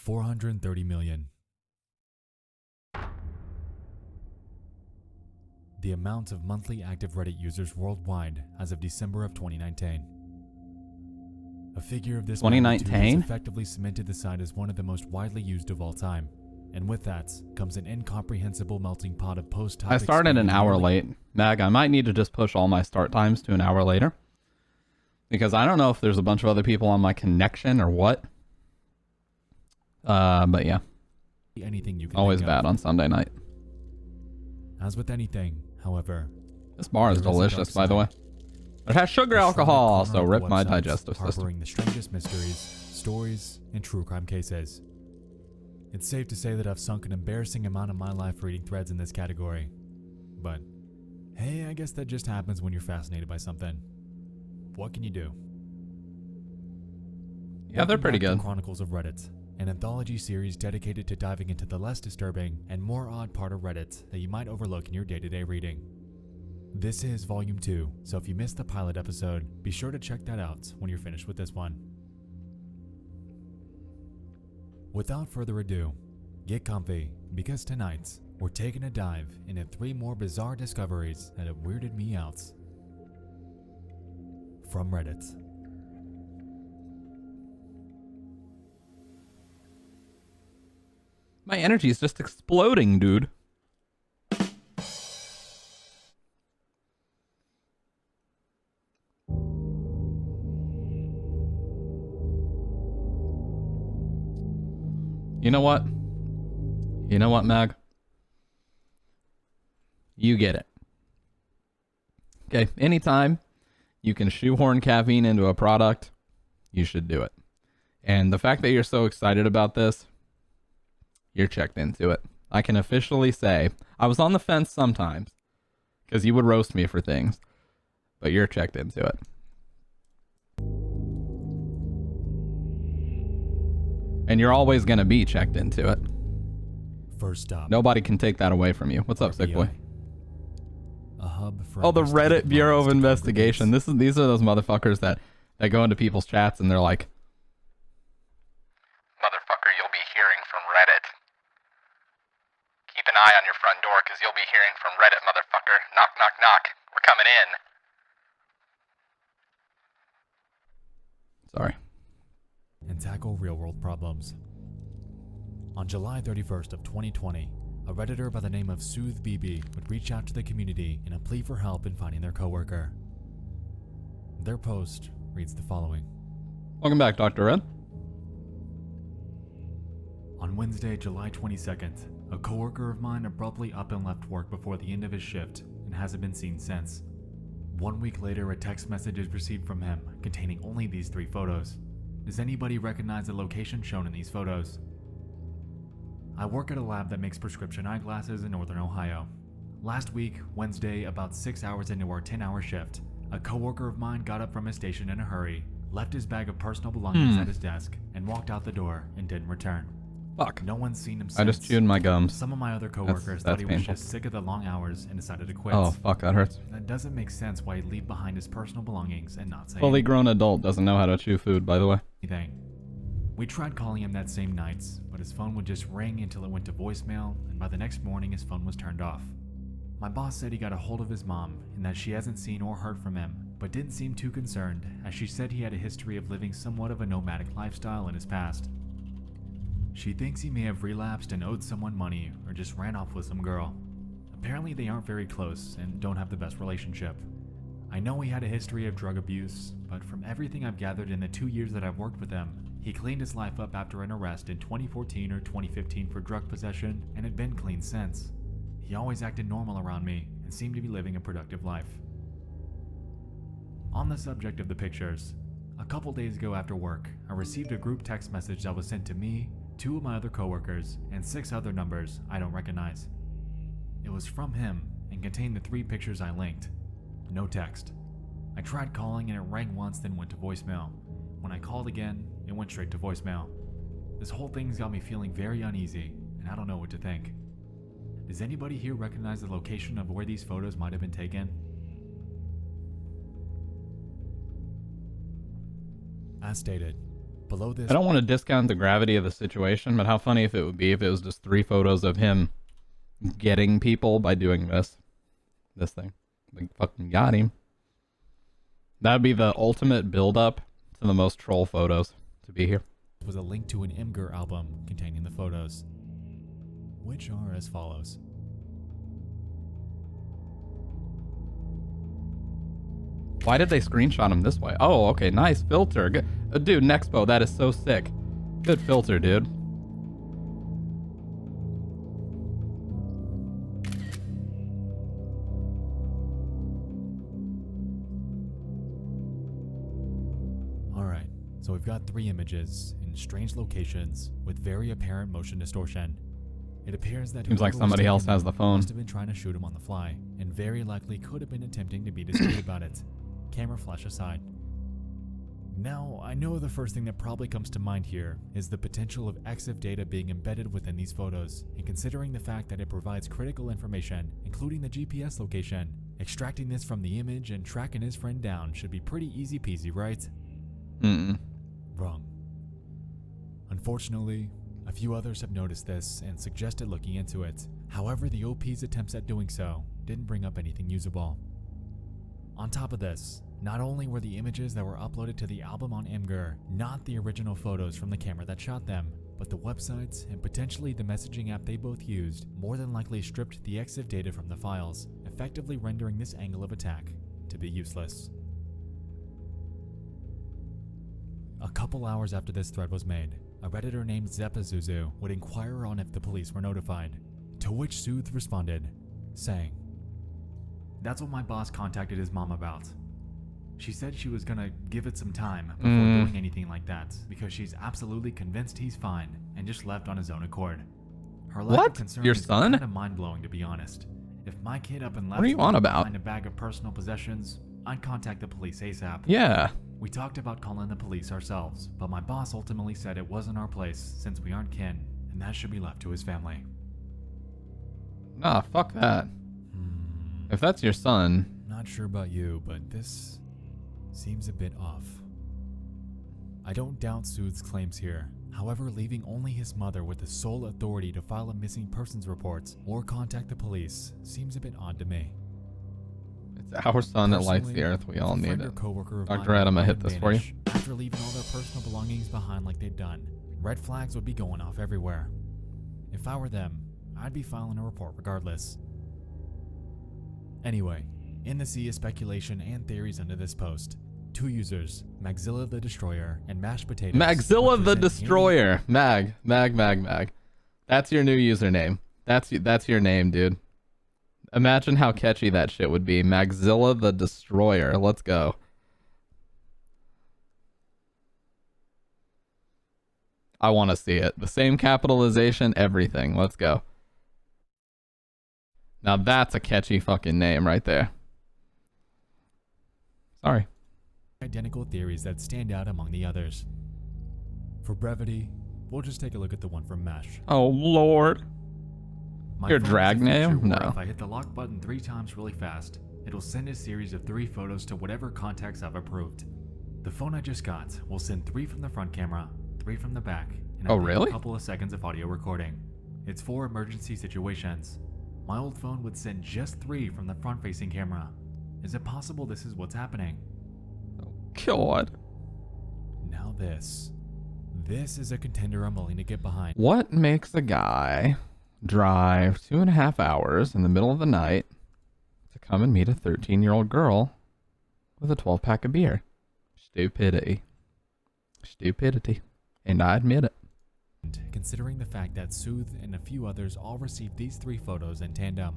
430 million. The amount of monthly active Reddit users worldwide as of December of 2019. A figure of this magnitude 2019 has effectively cemented the site as one of the most widely used of all time. And with that comes an incomprehensible melting pot of post-topics. I started an hour late. Mag, I might need to just push all my start times to an hour later. Because I don't know if there's a bunch of other people on my connection or what. But yeah. Anything you can always think bad of. on Sunday night. As with anything, however, this bar is delicious, by the way. It has sugar alcohol, so rip my digestive system. Harboring the strangest mysteries, stories, and true crime cases. It's safe to say that I've sunk an embarrassing amount of my life reading threads in this category. But, hey, I guess that just happens when you're fascinated by something. What can you do? Yeah, they're pretty good. Chronicles of Reddit, an anthology series dedicated to diving into the less disturbing and more odd part of Reddit that you might overlook in your day-to-day reading. This is Volume 2, so if you missed the pilot episode, be sure to check that out when you're finished with this one. Without further ado, get comfy, because tonight, we're taking a dive into 3 more bizarre discoveries that have weirded me out. From Reddit. My energy is just exploding, dude. You know what? You know what, Mag? You get it. Okay, anytime you can shoehorn caffeine into a product, you should do it. And the fact that you're so excited about this, you're checked into it. I can officially say, I was on the fence sometimes, because you would roast me for things, but you're checked into it. And you're always going to be checked into it. First stop. Nobody can take that away from you. What's up, sick boy? A hub for the Reddit Bureau of Investigation. These are those motherfuckers that go into people's chats and they're like, "Motherfucker, you'll be hearing from Reddit. Keep an eye on your front door, because you'll be hearing from Reddit, motherfucker. Knock, knock, knock. We're coming in." Sorry. And tackle real-world problems. On July 31st of 2020, a Redditor by the name of SoothBB would reach out to the community in a plea for help in finding their coworker. Their post reads the following. Welcome back, Dr. Red. On Wednesday, July 22nd, a coworker of mine abruptly up and left work before the end of his shift and hasn't been seen since. 1 week later, a text message is received from him containing only these 3 photos. Does anybody recognize the location shown in these photos? I work at a lab that makes prescription eyeglasses in Northern Ohio. Last week, Wednesday, about 6 hours into our 10-hour shift, a coworker of mine got up from his station in a hurry, left his bag of personal belongings at his desk, and walked out the door and didn't return. Fuck. No one's seen him since. I just chewed my gums. Some of my other coworkers thought he was just sick of the long hours and decided to quit. Oh, fuck, that hurts. That doesn't make sense why he'd leave behind his personal belongings and not say Fully grown adult doesn't know how to chew food, by the way. anything. We tried calling him that same night, but his phone would just ring until it went to voicemail, and by the next morning his phone was turned off. My boss said he got a hold of his mom and that she hasn't seen or heard from him, but didn't seem too concerned, as she said he had a history of living somewhat of a nomadic lifestyle in his past. She thinks he may have relapsed and owed someone money or just ran off with some girl. Apparently they aren't very close and don't have the best relationship. I know he had a history of drug abuse, but from everything I've gathered in the 2 years that I've worked with him, he cleaned his life up after an arrest in 2014 or 2015 for drug possession and had been clean since. He always acted normal around me and seemed to be living a productive life. On the subject of the pictures, a couple days ago after work, I received a group text message that was sent to me, 2 of my other coworkers, and 6 other numbers I don't recognize. It was from him and contained the 3 pictures I linked. No text. I tried calling and it rang once, then went to voicemail. When I called again, it went straight to voicemail. This whole thing's got me feeling very uneasy, and I don't know what to think. Does anybody here recognize the location of where these photos might have been taken? As stated, Below this, I don't want to discount the gravity of the situation, but how funny if it would be if it was just 3 photos of him getting people by doing this thing. Like, fucking got him. That'd be the ultimate build-up to the most troll photos to be here. was a link to an Imgur album containing the photos, which are as follows. Why did they screenshot him this way? Oh, okay, nice filter. Good. Dude, Nexpo, that is so sick. Good filter, dude. Alright, so we've got 3 images in strange locations with very apparent motion distortion. It appears that Seems like whoever was somebody else taking has them the phone. must have been trying to shoot him on the fly, and very likely could have been attempting to be discreet about it. Camera flash aside. Now, I know the first thing that probably comes to mind here is the potential of EXIF data being embedded within these photos, and considering the fact that it provides critical information, including the GPS location, extracting this from the image and tracking his friend down should be pretty easy peasy, right? Wrong. Unfortunately, a few others have noticed this and suggested looking into it. However, the OP's attempts at doing so didn't bring up anything usable. On top of this, not only were the images that were uploaded to the album on Imgur not the original photos from the camera that shot them, but the websites and potentially the messaging app they both used more than likely stripped the EXIF data from the files, effectively rendering this angle of attack to be useless. A couple hours after this thread was made, a Redditor named Zepazuzu would inquire on if the police were notified, to which Sooth responded, saying, "That's what my boss contacted his mom about. She said she was gonna give it some time before doing anything like that because she's absolutely convinced he's fine and just left on his own accord. Her lack What? of concern Your is son? kind of mind-blowing, to be honest. If my kid up and left What are you on about? behind a bag of personal possessions, I'd contact the police ASAP. Yeah. We talked about calling the police ourselves, but my boss ultimately said it wasn't our place since we aren't kin, and that should be left to his family." Nah, fuck that. If that's your son, Not sure about you, but this seems a bit off. I don't doubt Sooth's claims here. However, leaving only his mother with the sole authority to file a missing persons report or contact the police seems a bit odd to me. it's our son that lights the Personally, earth. We if all a need friend it. or coworker of Dr. mine Adam, I were hit to this for you. vanish after leaving all their personal belongings behind like they'd done, red flags would be going off everywhere. If I were them, I'd be filing a report regardless. Anyway, in the sea of speculation and theories under this post, 2 users, Magzilla the Destroyer and Mashed Potatoes. Magzilla the represent Destroyer. Mag. That's your new username. That's your name, dude. Imagine how catchy that shit would be. Magzilla the Destroyer. Let's go. I want to see it. The same capitalization, everything. Let's go. Now that's a catchy fucking name right there. Sorry. identical theories that stand out among the others. For brevity, we'll just take a look at the one from Mesh. Oh, Lord. My Your phone drag has a feature name? where No. If I hit the lock button 3 times really fast, it'll send a series of 3 photos to whatever contacts I've approved. The phone I just got will send 3 from the front camera, 3 from the back, and I Oh, think really? a couple of seconds of audio recording. It's for emergency situations. My old phone would send just 3 from the front-facing camera. Is it possible this is what's happening? God. Now this. This is a contender I'm willing to get behind. What makes a guy drive 2.5 hours in the middle of the night to come and meet a 13-year-old girl with a 12-pack of beer? Stupidity. Stupidity. And I admit it. Considering the fact that Sooth and a few others all received these 3 photos in tandem.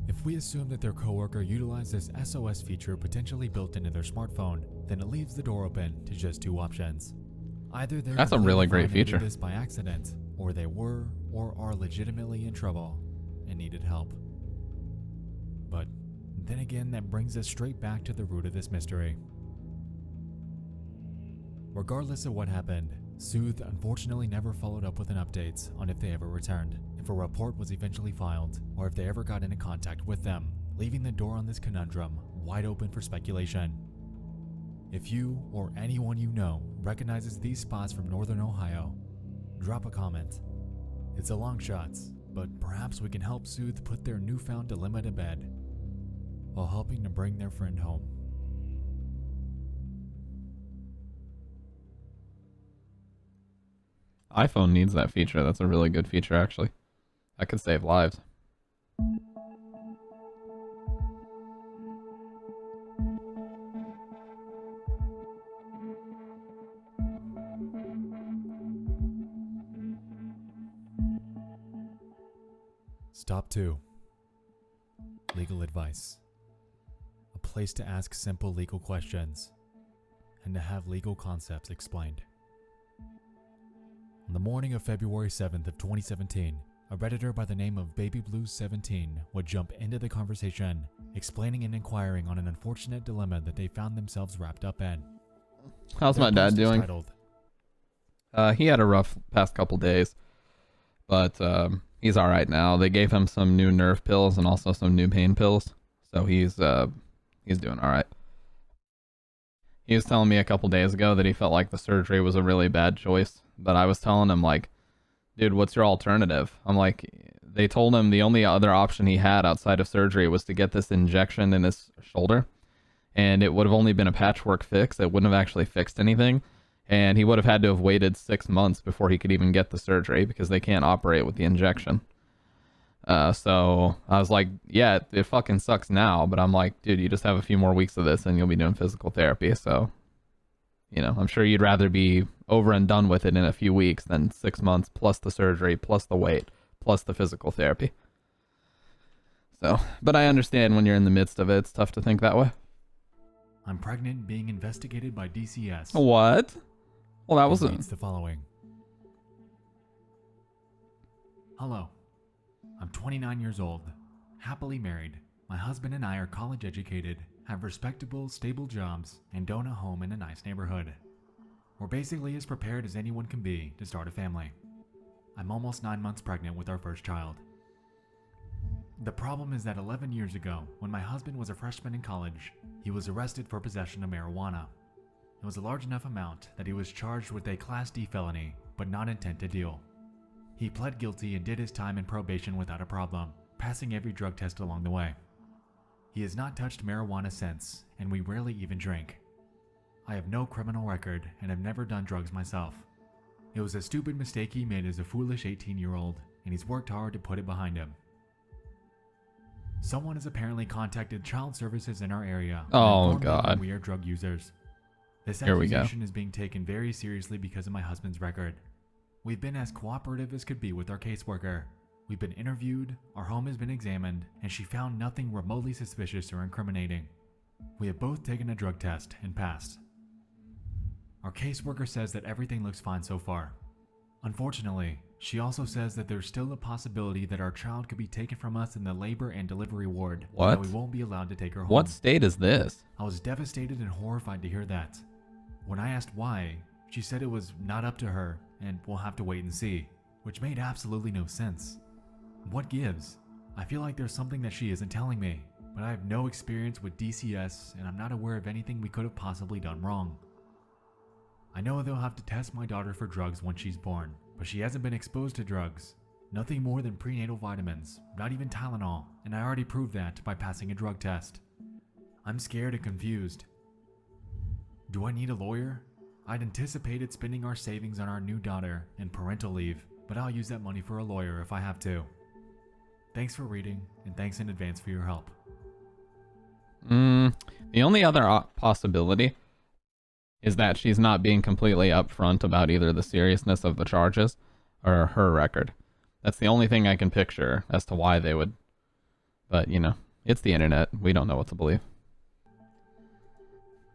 If we assume that their coworker utilized this SOS feature potentially built into their smartphone, then it leaves the door open to just 2 options. Either they're That's a really great completely fine and feature. did this by accident, or they were or are legitimately in trouble and needed help. But then again, that brings us straight back to the root of this mystery. Regardless of what happened, Sooth unfortunately never followed up with an update on if they ever returned, if a report was eventually filed, or if they ever got into contact with them, leaving the door on this conundrum wide open for speculation. If you or anyone you know recognizes these spots from Northern Ohio, drop a comment. It's a long shot, but perhaps we can help Soothe put their newfound dilemma to bed while helping to bring their friend home. iPhone needs that feature. That's a really good feature, actually. That could save lives. Stop 2. Legal advice. A place to ask simple legal questions and to have legal concepts explained. On the morning of February 7th of 2017, a Redditor by the name of BabyBlue17 would jump into the conversation, explaining and inquiring on an unfortunate dilemma that they found themselves wrapped up in. How's Their my dad post is doing? titled, He had a rough past couple days, but he's all right now. They gave him some new nerve pills and also some new pain pills, so he's doing all right. He was telling me a couple days ago that he felt like the surgery was a really bad choice, but I was telling him, like, dude, what's your alternative? I'm like, they told him the only other option he had outside of surgery was to get this injection in his shoulder, and it would have only been a patchwork fix. It wouldn't have actually fixed anything, and he would have had to have waited 6 months before he could even get the surgery because they can't operate with the injection. So I was like, yeah, it fucking sucks now, but I'm like, dude, you just have a few more weeks of this and you'll be doing physical therapy. So, you know, I'm sure you'd rather be over and done with it in a few weeks than 6 months plus the surgery, plus the wait, plus the physical therapy. So, but I understand when you're in the midst of it, it's tough to think that way. I'm pregnant being investigated by DCS. What? Well, that was Reads the following. Hello. I'm 29 years old, happily married. My husband and I are college educated, have respectable, stable jobs, and own a home in a nice neighborhood. We're basically as prepared as anyone can be to start a family. I'm almost 9 months pregnant with our first child. The problem is that 11 years ago, when my husband was a freshman in college, he was arrested for possession of marijuana. It was a large enough amount that he was charged with a Class D felony, but not intent to deal. He pled guilty and did his time in probation without a problem, passing every drug test along the way. He has not touched marijuana since, and we rarely even drink. I have no criminal record and have never done drugs myself. It was a stupid mistake he made as a foolish 18-year-old, and he's worked hard to put it behind him. Someone has apparently contacted child services in our area. Oh, informed them that God. we are drug users. This Here we go. accusation is being taken very seriously because of my husband's record. We've been as cooperative as could be with our caseworker. We've been interviewed, our home has been examined, and she found nothing remotely suspicious or incriminating. We have both taken a drug test and passed. Our caseworker says that everything looks fine so far. Unfortunately, she also says that there's still a possibility that our child could be taken from us in the labor and delivery ward. What? And that we won't be allowed to take her home. What state is this? I was devastated and horrified to hear that. When I asked why, she said it was not up to her and we'll have to wait and see, which made absolutely no sense. What gives? I feel like there's something that she isn't telling me, but I have no experience with DCS and I'm not aware of anything we could have possibly done wrong. I know they'll have to test my daughter for drugs once she's born, but she hasn't been exposed to drugs. Nothing more than prenatal vitamins, not even Tylenol, and I already proved that by passing a drug test. I'm scared and confused. Do I need a lawyer? I'd anticipated spending our savings on our new daughter and parental leave, but I'll use that money for a lawyer if I have to. Thanks for reading, and thanks in advance for your help. The only other possibility is that she's not being completely upfront about either the seriousness of the charges or her record. That's the only thing I can picture as to why they would. But, you know, it's the internet. We don't know what to believe.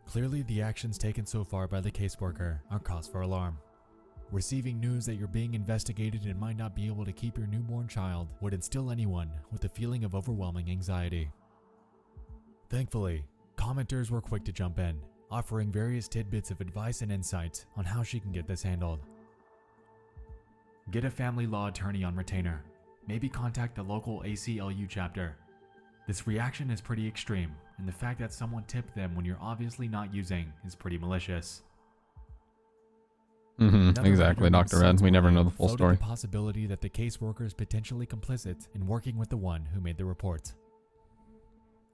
Clearly, the actions taken so far by the caseworker are cause for alarm. Receiving news that you're being investigated and might not be able to keep your newborn child would instill anyone with a feeling of overwhelming anxiety. Thankfully, commenters were quick to jump in, offering various tidbits of advice and insight on how she can get this handled. Get a family law attorney on retainer. Maybe contact the local ACLU chapter. This reaction is pretty extreme, and the fact that someone tipped them when you're obviously not using is pretty malicious. Another Exactly, writer named Dr. Ed. We never know the full floated story. the possibility that the caseworker is potentially complicit in working with the one who made the report.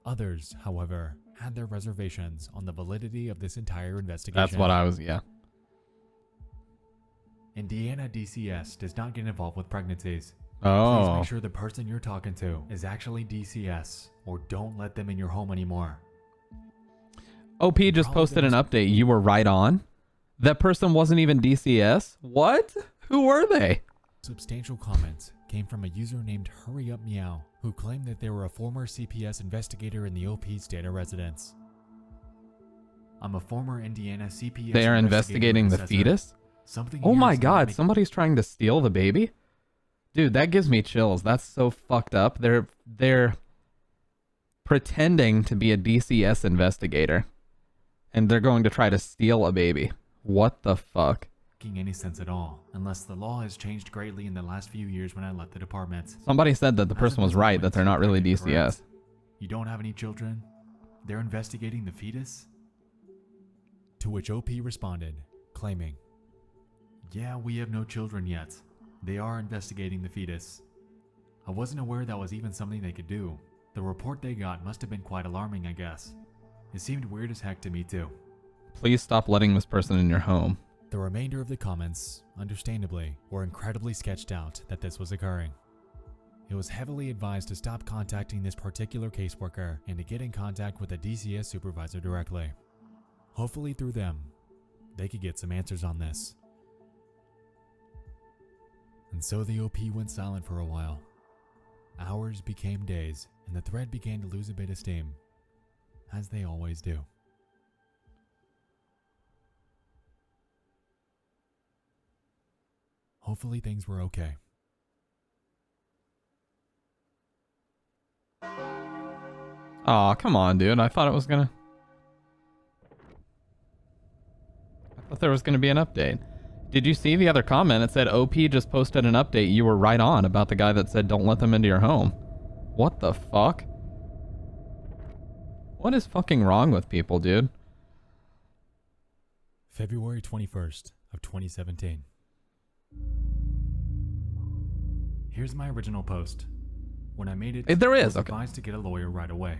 Others, however, had their reservations on the validity of this entire investigation. That's what I was, yeah. Indiana DCS does not get involved with pregnancies. Please Oh. make sure the person you're talking to is actually DCS, or don't let them in your home anymore. OP just posted an update. You were right on. That person wasn't even DCS? What? Who were they? Substantial comments came from a user named Hurry Up Meow, who claimed that they were a former CPS investigator in the OP's data residence. I'm a former Indiana CPS. They are investigating the assessor. fetus? Something Oh here my is not god, making somebody's trying to steal the baby? Dude, that gives me chills. That's so fucked up. They're pretending to be a DCS investigator, and they're going to try to steal a baby. What the fuck? any sense at all, unless the law has changed greatly in the last few years when I left the department. Somebody said that the person was right, that they're not really DCS. You don't have any children? They're investigating the fetus? To which OP responded, claiming, yeah, we have no children yet. They are investigating the fetus. I wasn't aware that was even something they could do. The report they got must have been quite alarming, I guess. It seemed weird as heck to me too. Please stop letting this person in your home. The remainder of the comments, understandably, were incredibly sketched out that this was occurring. It was heavily advised to stop contacting this particular caseworker and to get in contact with a DCS supervisor directly. Hopefully through them, they could get some answers on this. And so the OP went silent for a while. Hours became days, and the thread began to lose a bit of steam, as they always do. Hopefully things were okay. Aw, come on, dude. I thought there was gonna be an update. Did you see the other comment? It said OP just posted an update. You were right on about the guy that said don't let them into your home. What the fuck? What is fucking wrong with people, dude? February 21st of 2017. Here's my original post. When I made it, There I is, was okay. advised to get a lawyer right away.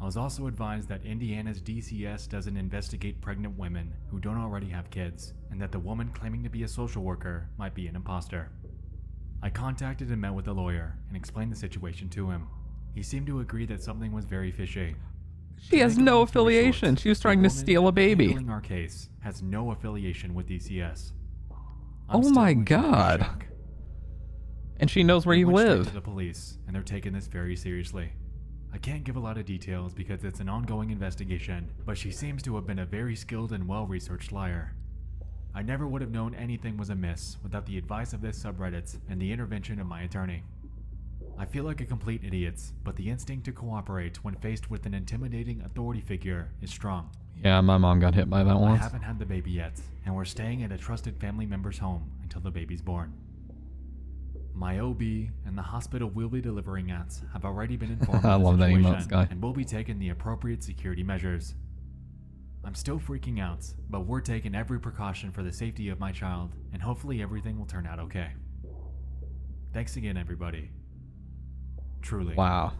I was also advised that Indiana's DCS doesn't investigate pregnant women who don't already have kids, and that the woman claiming to be a social worker might be an imposter. I contacted and met with a lawyer and explained the situation to him. He seemed to agree that something was very fishy. She has no affiliation. She was trying to steal a baby. Handling our case has no affiliation with DCS. Oh my God. And she knows where you We went straight live. to the police, and they're taking this very seriously. I can't give a lot of details because it's an ongoing investigation, but she seems to have been a very skilled and well-researched liar. I never would have known anything was amiss without the advice of this subreddit and the intervention of my attorney. I feel like a complete idiot, but the instinct to cooperate when faced with an intimidating authority figure is strong. Yeah, my mom got hit by that I once. haven't had the baby yet, and we're staying at a trusted family member's home until the baby's born. My OB and the hospital we'll be delivering at have already been informed I of the love that emote, situation Sky. and will be taking the appropriate security measures. I'm still freaking out, but we're taking every precaution for the safety of my child, and hopefully everything will turn out okay. Thanks again, everybody. Truly. Wow.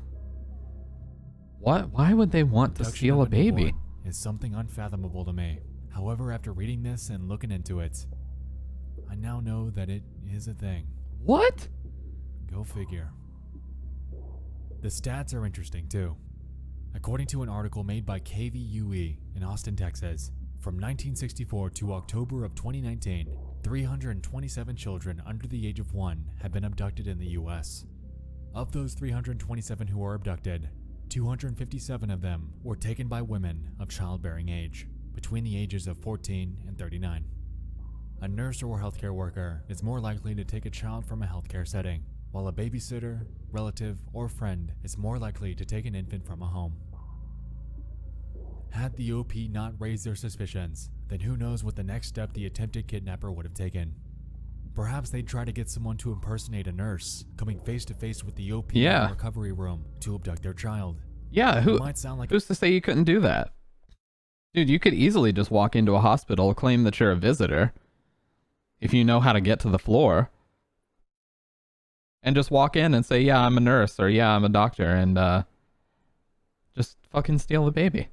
What? Why would they want to Abduction steal of a baby? newborn is something unfathomable to me. However, after reading this and looking into it, I now know that it is a thing. What? Go figure. The stats are interesting too. According to an article made by KVUE in Austin, Texas, from 1964 to October of 2019, 327 children under the age of 1 have been abducted in the US. Of those 327 who were abducted, 257 of them were taken by women of childbearing age, between the ages of 14 and 39. A nurse or healthcare worker is more likely to take a child from a healthcare setting, while a babysitter, relative, or friend is more likely to take an infant from a home. Had the OP not raised their suspicions, then who knows what the next step the attempted kidnapper would have taken. Perhaps they'd try to get someone to impersonate a nurse, coming face to face with the OP in Yeah. the recovery room to abduct their child. Yeah, It might sound like who's to say you couldn't do that? Dude, you could easily just walk into a hospital, claim that you're a visitor, if you know how to get to the floor, and just walk in and say, yeah, I'm a nurse, or yeah, I'm a doctor, and just fucking steal the baby.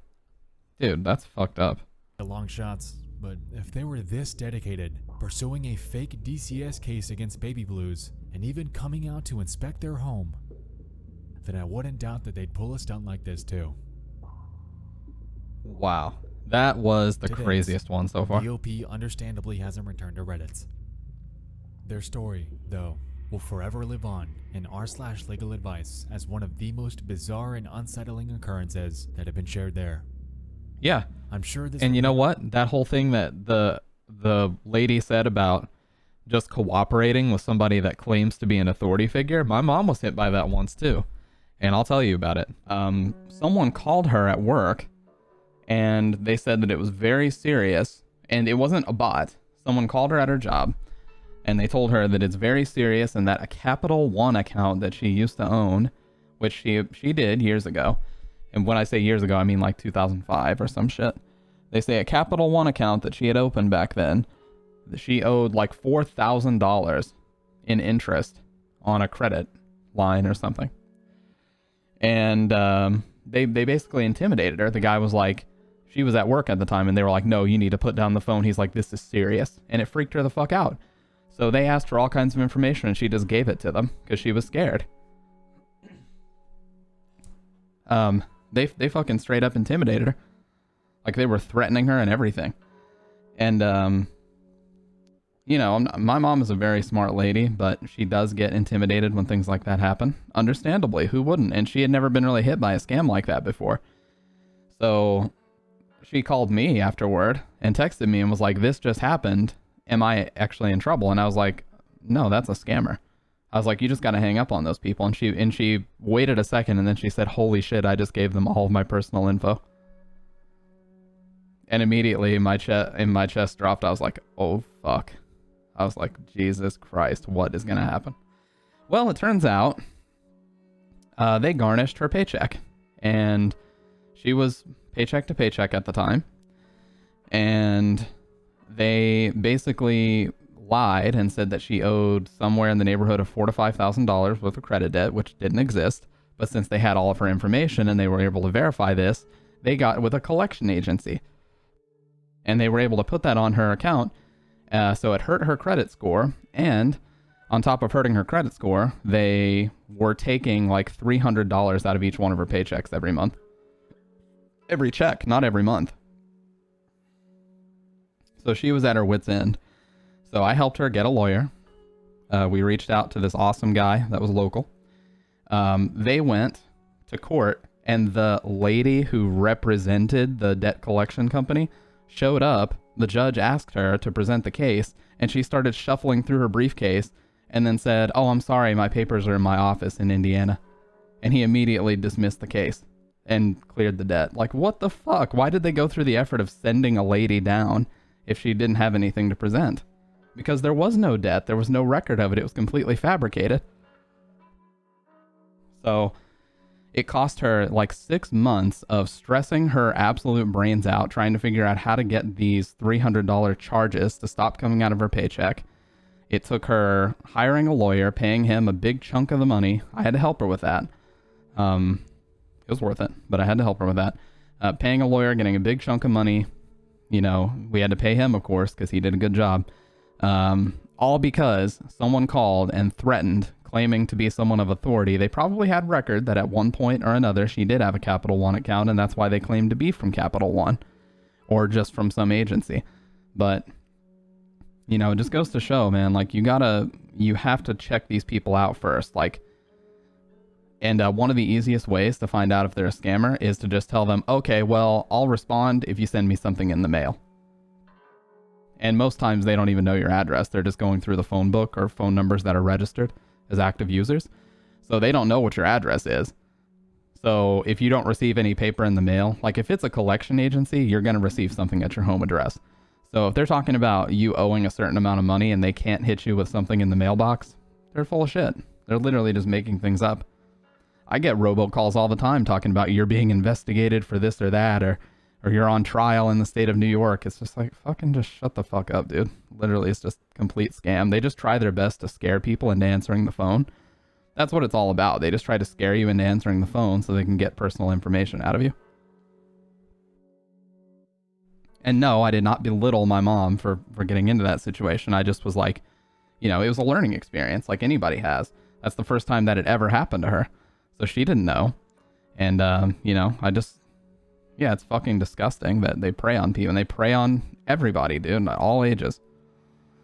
Dude, that's fucked up. long shots, but if they were this dedicated, pursuing a fake DCS case against baby blues, and even coming out to inspect their home, then I wouldn't doubt that they'd pull a stunt like this too. Wow. That was the To date, craziest one so far. BOP understandably hasn't returned to Reddit. Their story, though, will forever live on in r/legal advice as one of the most bizarre and unsettling occurrences that have been shared there. Yeah. I'm sure this. And you know what? That whole thing that the lady said about just cooperating with somebody that claims to be an authority figure, my mom was hit by that once too. And I'll tell you about it. Someone called her at work, and they said that it was very serious, and it wasn't a bot. Someone called her at her job, and they told her that it's very serious and that a Capital One account that she used to own, which she did years ago, and when I say years ago, I mean like 2005 or some shit. They say a Capital One account that she had opened back then, she owed like $4,000 in interest on a credit line or something. And they basically intimidated her. The guy was like, she was at work at the time, and they were like, no, you need to put down the phone. He's like, this is serious. And it freaked her the fuck out. So they asked for all kinds of information, and she just gave it to them because she was scared. They fucking straight up intimidated her. Like, they were threatening her and everything. And, you know, my mom is a very smart lady, but she does get intimidated when things like that happen. Understandably, who wouldn't? And she had never been really hit by a scam like that before. So she called me afterward and texted me and was like, this just happened. Am I actually in trouble? And I was like, no, that's a scammer. I was like, you just got to hang up on those people. And she waited a second, and then she said, holy shit, I just gave them all of my personal info. And immediately my chest dropped. I was like, oh, fuck. I was like, Jesus Christ, what is going to happen? Well, it turns out they garnished her paycheck. And she was paycheck to paycheck at the time. And they basically lied and said that she owed somewhere in the neighborhood of $4,000 to $5,000 worth of credit debt, which didn't exist. But since they had all of her information and they were able to verify this, they got with a collection agency. And they were able to put that on her account. So it hurt her credit score. And on top of hurting her credit score, they were taking like $300 out of each one of her paychecks every month. Every check, not every month. So she was at her wit's end. So I helped her get a lawyer. We reached out to this awesome guy that was local. They went to court, and the lady who represented the debt collection company showed up. The judge asked her to present the case, and she started shuffling through her briefcase and then said, oh, I'm sorry, my papers are in my office in Indiana. And he immediately dismissed the case and cleared the debt. Like, what the fuck? Why did they go through the effort of sending a lady down if she didn't have anything to present? Because there was no debt. There was no record of it. It was completely fabricated. So it cost her like 6 months of stressing her absolute brains out, trying to figure out how to get these $300 charges to stop coming out of her paycheck. It took her hiring a lawyer, paying him a big chunk of the money. I had to help her with that. It was worth it, but I had to help her with that. Paying a lawyer, getting a big chunk of money. You know, we had to pay him, of course, because he did a good job. All because someone called and threatened, claiming to be someone of authority. They probably had record that at one point or another she did have a Capital One account, and that's why they claimed to be from Capital One or just from some agency. But, you know, it just goes to show, man, like you have to check these people out first. Like, and one of the easiest ways to find out if they're a scammer is to just tell them, okay, well, I'll respond if you send me something in the mail. And most times they don't even know your address. They're just going through the phone book or phone numbers that are registered as active users. So they don't know what your address is. So if you don't receive any paper in the mail, like if it's a collection agency, you're going to receive something at your home address. So if they're talking about you owing a certain amount of money and they can't hit you with something in the mailbox, they're full of shit. They're literally just making things up. I get robocalls all the time talking about you're being investigated for this or that, or you're on trial in the state of New York. It's just like, fucking just shut the fuck up, dude. Literally, it's just complete scam. They just try their best to scare people into answering the phone. That's what it's all about. They just try to scare you into answering the phone so they can get personal information out of you. And no, I did not belittle my mom for getting into that situation. I just was like, you know, it was a learning experience like anybody has. That's the first time that it ever happened to her. So she didn't know. And, you know, yeah, it's fucking disgusting that they prey on people. And they prey on everybody, dude, all ages.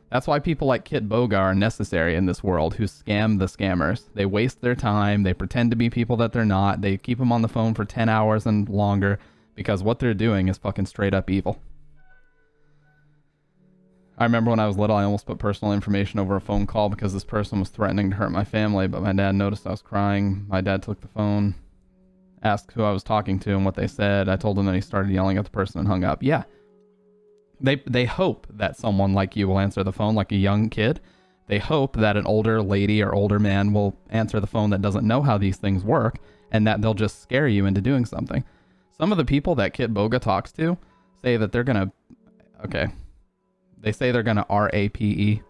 That's why people like Kit Boga are necessary in this world, who scam the scammers. They waste their time. They pretend to be people that they're not. They keep them on the phone for 10 hours and longer because what they're doing is fucking straight up evil. I remember when I was little, I almost put personal information over a phone call because this person was threatening to hurt my family, but my dad noticed I was crying. My dad took the phone, asked who I was talking to and what they said. I told him, and he started yelling at the person and hung up. Yeah. They hope that someone like you will answer the phone, like a young kid. They hope that an older lady or older man will answer the phone that doesn't know how these things work, and that they'll just scare you into doing something. Some of the people that Kit Boga talks to say that they're going to... Okay. They say they're going to RAPE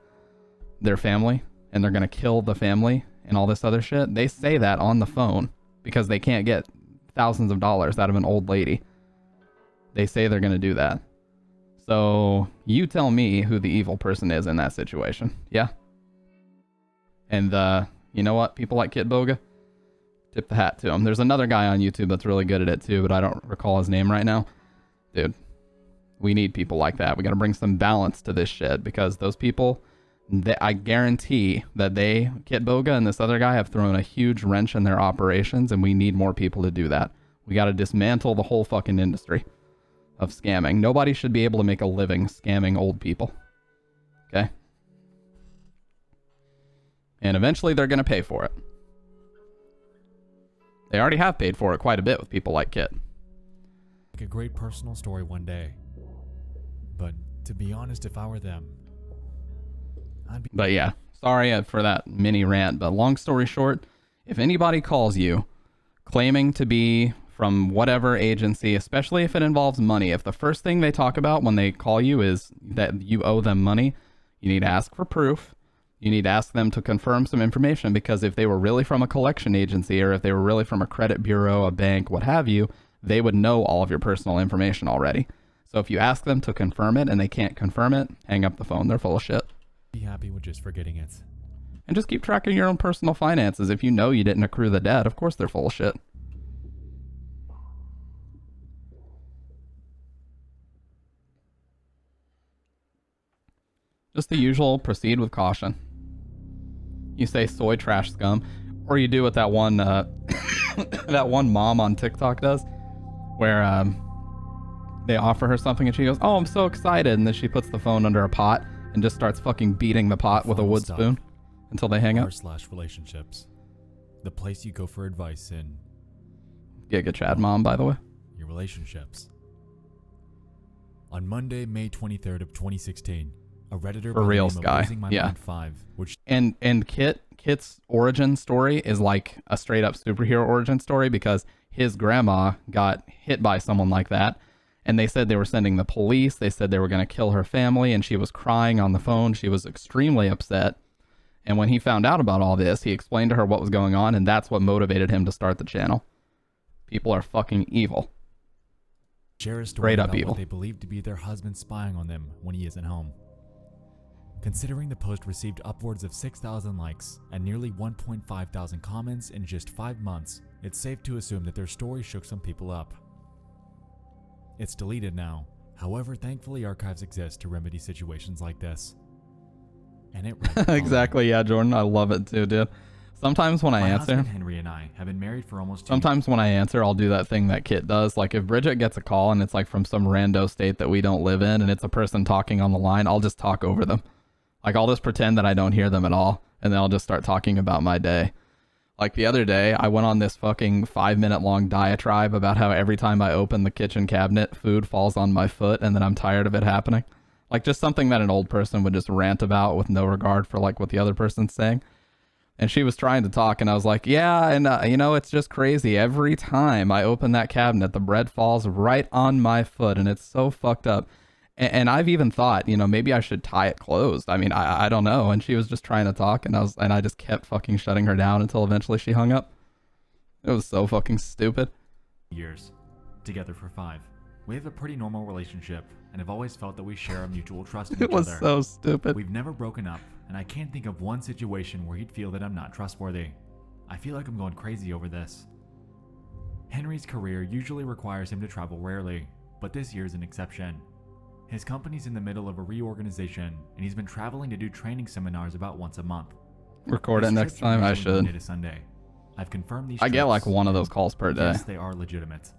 their family, and they're going to kill the family and all this other shit. They say that on the phone because they can't get thousands of dollars out of an old lady. They say they're going to do that. So you tell me who the evil person is in that situation. Yeah. And you know what? People like Kit Boga, tip the hat to him. There's another guy on YouTube that's really good at it too, but I don't recall his name right now. Dude, we need people like that. We got to bring some balance to this shit because those people, I guarantee that Kit Boga and this other guy have thrown a huge wrench in their operations, and we need more people to do that. We got to dismantle the whole fucking industry of scamming. Nobody should be able to make a living scamming old people. Okay? And eventually they're going to pay for it. They already have paid for it quite a bit with people like Kit. Like a great personal story one day. But to be honest, if I were them, I'd be... But yeah, sorry for that mini rant, but long story short, if anybody calls you claiming to be from whatever agency, especially if it involves money, if the first thing they talk about when they call you is that you owe them money, you need to ask for proof. You need to ask them to confirm some information, because if they were really from a collection agency, or if they were really from a credit bureau, a bank, what have you, they would know all of your personal information already. So if you ask them to confirm it and they can't confirm it, hang up the phone. They're full of shit. Be happy with just forgetting it. And just keep track of your own personal finances. If you know you didn't accrue the debt, of course they're full of shit. Just the usual, proceed with caution. You say soy trash scum, or you do what that one that one mom on TikTok does, where they offer her something and she goes, "Oh, I'm so excited," and then she puts the phone under a pot and just starts fucking beating the pot with a wood spoon until they hang up. /relationships, the place you go for advice in Giga Chad mom, by the way. Your relationships. On Monday, May 23rd of 2016. A Redditor For by reals the name guy, of Losing My yeah. Mind 5, which And Kit's origin story is like a straight up superhero origin story, because his grandma got hit by someone like that, and they said they were sending the police. They said they were going to kill her family, and she was crying on the phone. She was extremely upset. And when he found out about all this, he explained to her what was going on, and that's what motivated him to start the channel. People are fucking evil. share a story Straight up about evil. what they believe to be their husband spying on them when he isn't home. Considering the post received upwards of 6,000 likes and nearly 1.5 thousand comments in just 5 months, it's safe to assume that their story shook some people up. It's deleted now. However, thankfully archives exist to remedy situations like this. And it read Exactly, yeah, Jordan. I love it too, dude. Sometimes when I My answer, husband Henry and I have been married for almost 2 sometimes when I answer, I'll do that thing that Kit does. Like if Bridget gets a call and it's like from some rando state that we don't live in, and it's a person talking on the line, I'll just talk over them. Like I'll just pretend that I don't hear them at all, and then I'll just start talking about my day. Like the other day, I went on this fucking 5-minute long diatribe about how every time I open the kitchen cabinet, food falls on my foot, and then I'm tired of it happening. Like just something that an old person would just rant about with no regard for like what the other person's saying. And she was trying to talk, and I was like, yeah, and you know, it's just crazy. Every time I open that cabinet, the bread falls right on my foot, and it's so fucked up. And I've even thought, you know, maybe I should tie it closed. I mean, I don't know. And she was just trying to talk, and I just kept fucking shutting her down until eventually she hung up. It was so fucking stupid. Years. Together for 5. We have a pretty normal relationship, and have always felt that we share a mutual trust in It each was other. so stupid. We've never broken up, and I can't think of one situation where he'd feel that I'm not trustworthy. I feel like I'm going crazy over this. Henry's career usually requires him to travel rarely, but this year's an exception. His company's in the middle of a reorganization, and he's been traveling to do training seminars about once a month. Record it His next trips are time. I usually Monday should. to Sunday. I've confirmed these I get like trips, one of and those calls per day. yes, they are legitimate.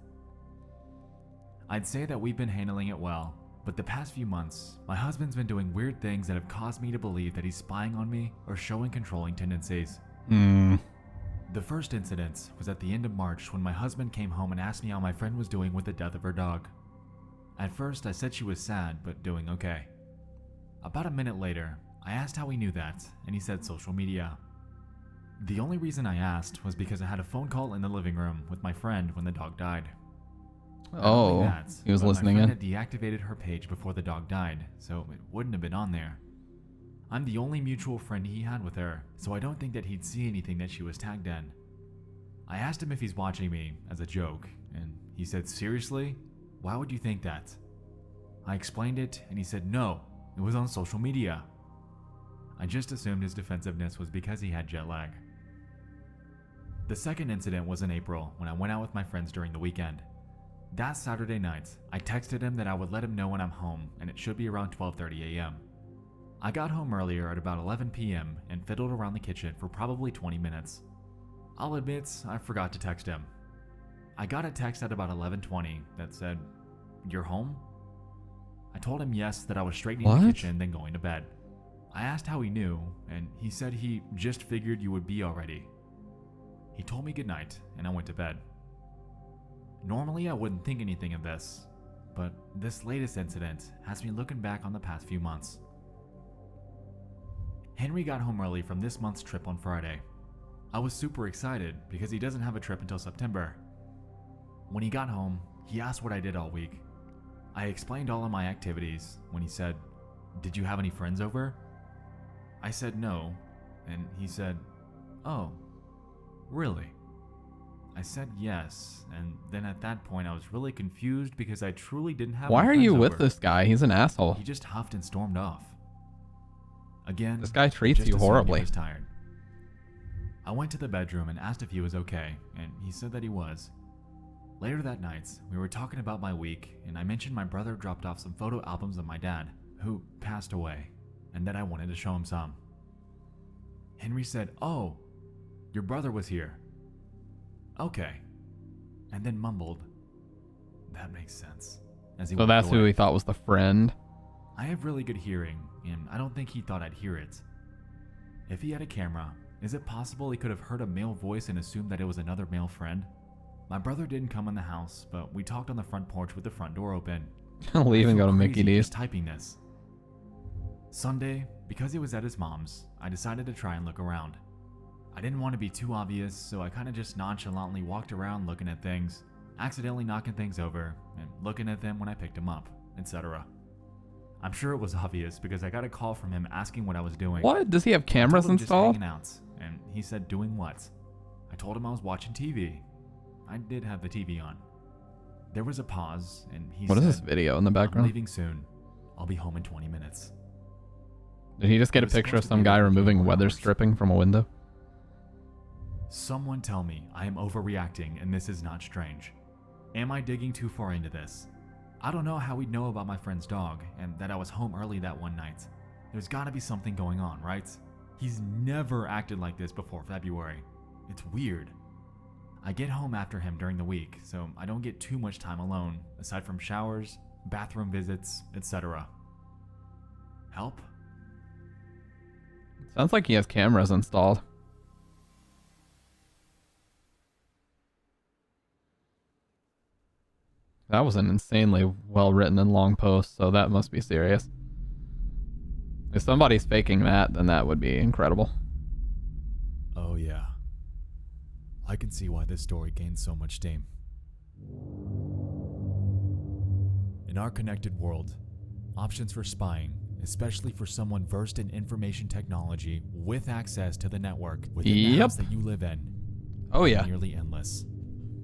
I'd say that we've been handling it well, but the past few months, my husband's been doing weird things that have caused me to believe that he's spying on me or showing controlling tendencies. The first incident was at the end of March when my husband came home and asked me how my friend was doing with the death of her dog. At first, I said she was sad, but doing okay. About a minute later, I asked how he knew that, and he said social media. The only reason I asked was because I had a phone call in the living room with my friend when the dog died. Not only Oh, that, he was but listening my in. friend had deactivated her page before the dog died, so it wouldn't have been on there. I'm the only mutual friend he had with her, so I don't think that he'd see anything that she was tagged in. I asked him if he's watching me, as a joke, and he said, "Seriously? Why would you think that?" I explained it, and he said, "No, it was on social media." I just assumed his defensiveness was because he had jet lag. The second incident was in April, when I went out with my friends during the weekend. That Saturday night, I texted him that I would let him know when I'm home, and it should be around 12:30 a.m. I got home earlier at about 11 p.m. and fiddled around the kitchen for probably 20 minutes. I'll admit, I forgot to text him. I got a text at about 11:20 that said, "You're home?" I told him yes, that I was straightening the What? kitchen, then going to bed. I asked how he knew, and he said he just figured you would be already. He told me goodnight, and I went to bed. Normally, I wouldn't think anything of this, but this latest incident has me looking back on the past few months. Henry got home early from this month's trip on Friday. I was super excited because he doesn't have a trip until September. When he got home, he asked what I did all week. I explained all of my activities when he said, "Did you have any friends over?" I said no, and he said, "Oh, really?" I said yes, and then at that point I was really confused because I truly didn't have Why any are you friends with over. this guy? He's an asshole. He just huffed and stormed off. Again, This guy treats just you assumed horribly. He was tired. I went to the bedroom and asked if he was okay, and he said that he was. Later that night, we were talking about my week, and I mentioned my brother dropped off some photo albums of my dad, who passed away, and that I wanted to show him some. Henry said, "Oh, your brother was here." "Okay," and then mumbled, "That makes sense," as he So walked that's away. who he thought was the friend. I have really good hearing, and I don't think he thought I'd hear it. If he had a camera, is it possible he could have heard a male voice and assumed that it was another male friend? My brother didn't come in the house, but we talked on the front porch with the front door open. Leave I and go feel to Mickey crazy D's. just typing this. Sunday, because he was at his mom's, I decided to try and look around. I didn't want to be too obvious, so I kind of just nonchalantly walked around looking at things, accidentally knocking things over, and looking at them when I picked them up, etc. I'm sure it was obvious because I got a call from him asking what I was doing. What? Does he have I cameras told him just installed? hanging out, and he said, "Doing what?" I told him I was watching TV. I did have the TV on. There was a pause, and he What said, is this video in the "I'm background? leaving soon. I'll be home in 20 minutes. Did he just get It a was picture of supposed to some be guy like a few removing more weather hours. stripping from a window? Someone tell me I am overreacting and this is not strange. Am I digging too far into this? I don't know how he'd know about my friend's dog and that I was home early that one night. There's gotta be something going on, right? He's never acted like this before February. It's weird. I get home after him during the week, so I don't get too much time alone, aside from showers, bathroom visits, etc. Help? Sounds like he has cameras installed. That was an insanely well written and long post, so that must be serious. If somebody's faking that, then that would be incredible. Oh yeah. I can see why this story gained so much steam. In our connected world, options for spying, especially for someone versed in information technology with access to the network within the house that you live in, Oh are yeah. nearly endless.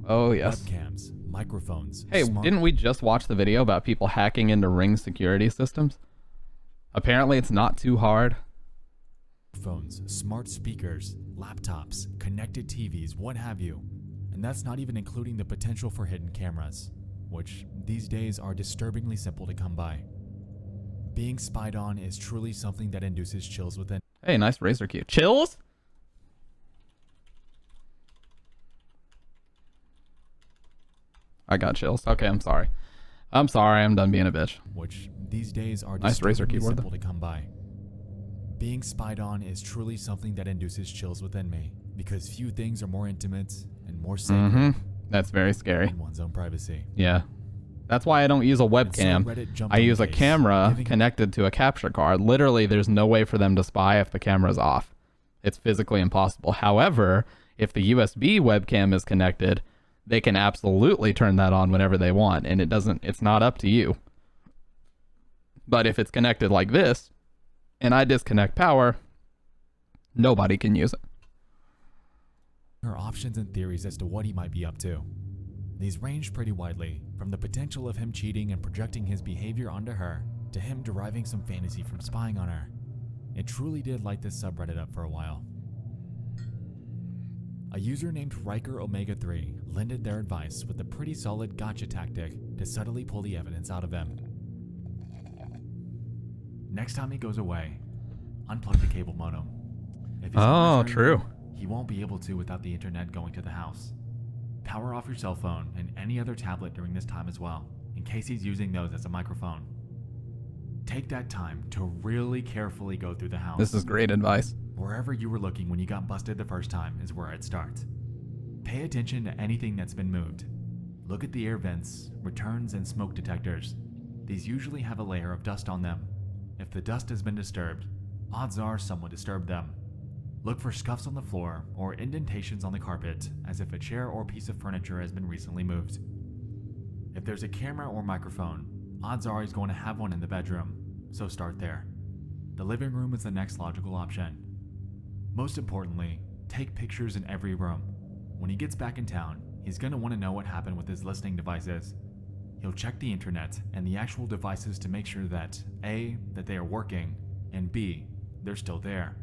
Oh yes. Webcams, microphones. Hey, didn't we just watch the video about people hacking into Ring security systems? Apparently it's not too hard. Phones, smart speakers, laptops, connected TVs, what have you. And that's not even including the potential for hidden cameras, which these days are disturbingly simple to come by. Being spied on is truly something that induces chills within. Hey, nice razor cue. Chills? I got chills. Okay, I'm sorry. I'm sorry, I'm done being a bitch. Which these days are Nice razor disturbingly keyboard, simple to come by. Being spied on is truly something that induces chills within me, because few things are more intimate and more sacred That's very scary. than one's own privacy. Yeah. That's why I don't use a webcam. Reddit jumped I on the use a case, camera giving- connected to a capture card. Literally, there's no way for them to spy if the camera's off. It's physically impossible. However, if the USB webcam is connected, they can absolutely turn that on whenever they want, and it's not up to you. But if it's connected like this, and I disconnect power, nobody can use it. Her options and theories as to what he might be up to. These range pretty widely, from the potential of him cheating and projecting his behavior onto her, to him deriving some fantasy from spying on her. It truly did light this subreddit up for a while. A user named Riker Omega 3 lended their advice with a pretty solid gotcha tactic to subtly pull the evidence out of him. Next time he goes away, unplug the cable modem. If he's monitoring true. you, he won't be able to without the internet going to the house. Power off your cell phone and any other tablet during this time as well, in case he's using those as a microphone. Take that time to really carefully go through the house. This is great advice. Wherever you were looking when you got busted the first time is where it starts. Pay attention to anything that's been moved. Look at the air vents, returns, and smoke detectors. These usually have a layer of dust on them. If the dust has been disturbed, odds are someone disturbed them. Look for scuffs on the floor or indentations on the carpet, as if a chair or piece of furniture has been recently moved. If there's a camera or microphone, odds are he's going to have one in the bedroom, so start there. The living room is the next logical option. Most importantly, take pictures in every room. When he gets back in town, he's going to want to know what happened with his listening devices. He'll check the internet and the actual devices to make sure that A, that they are working, and B, they're still there.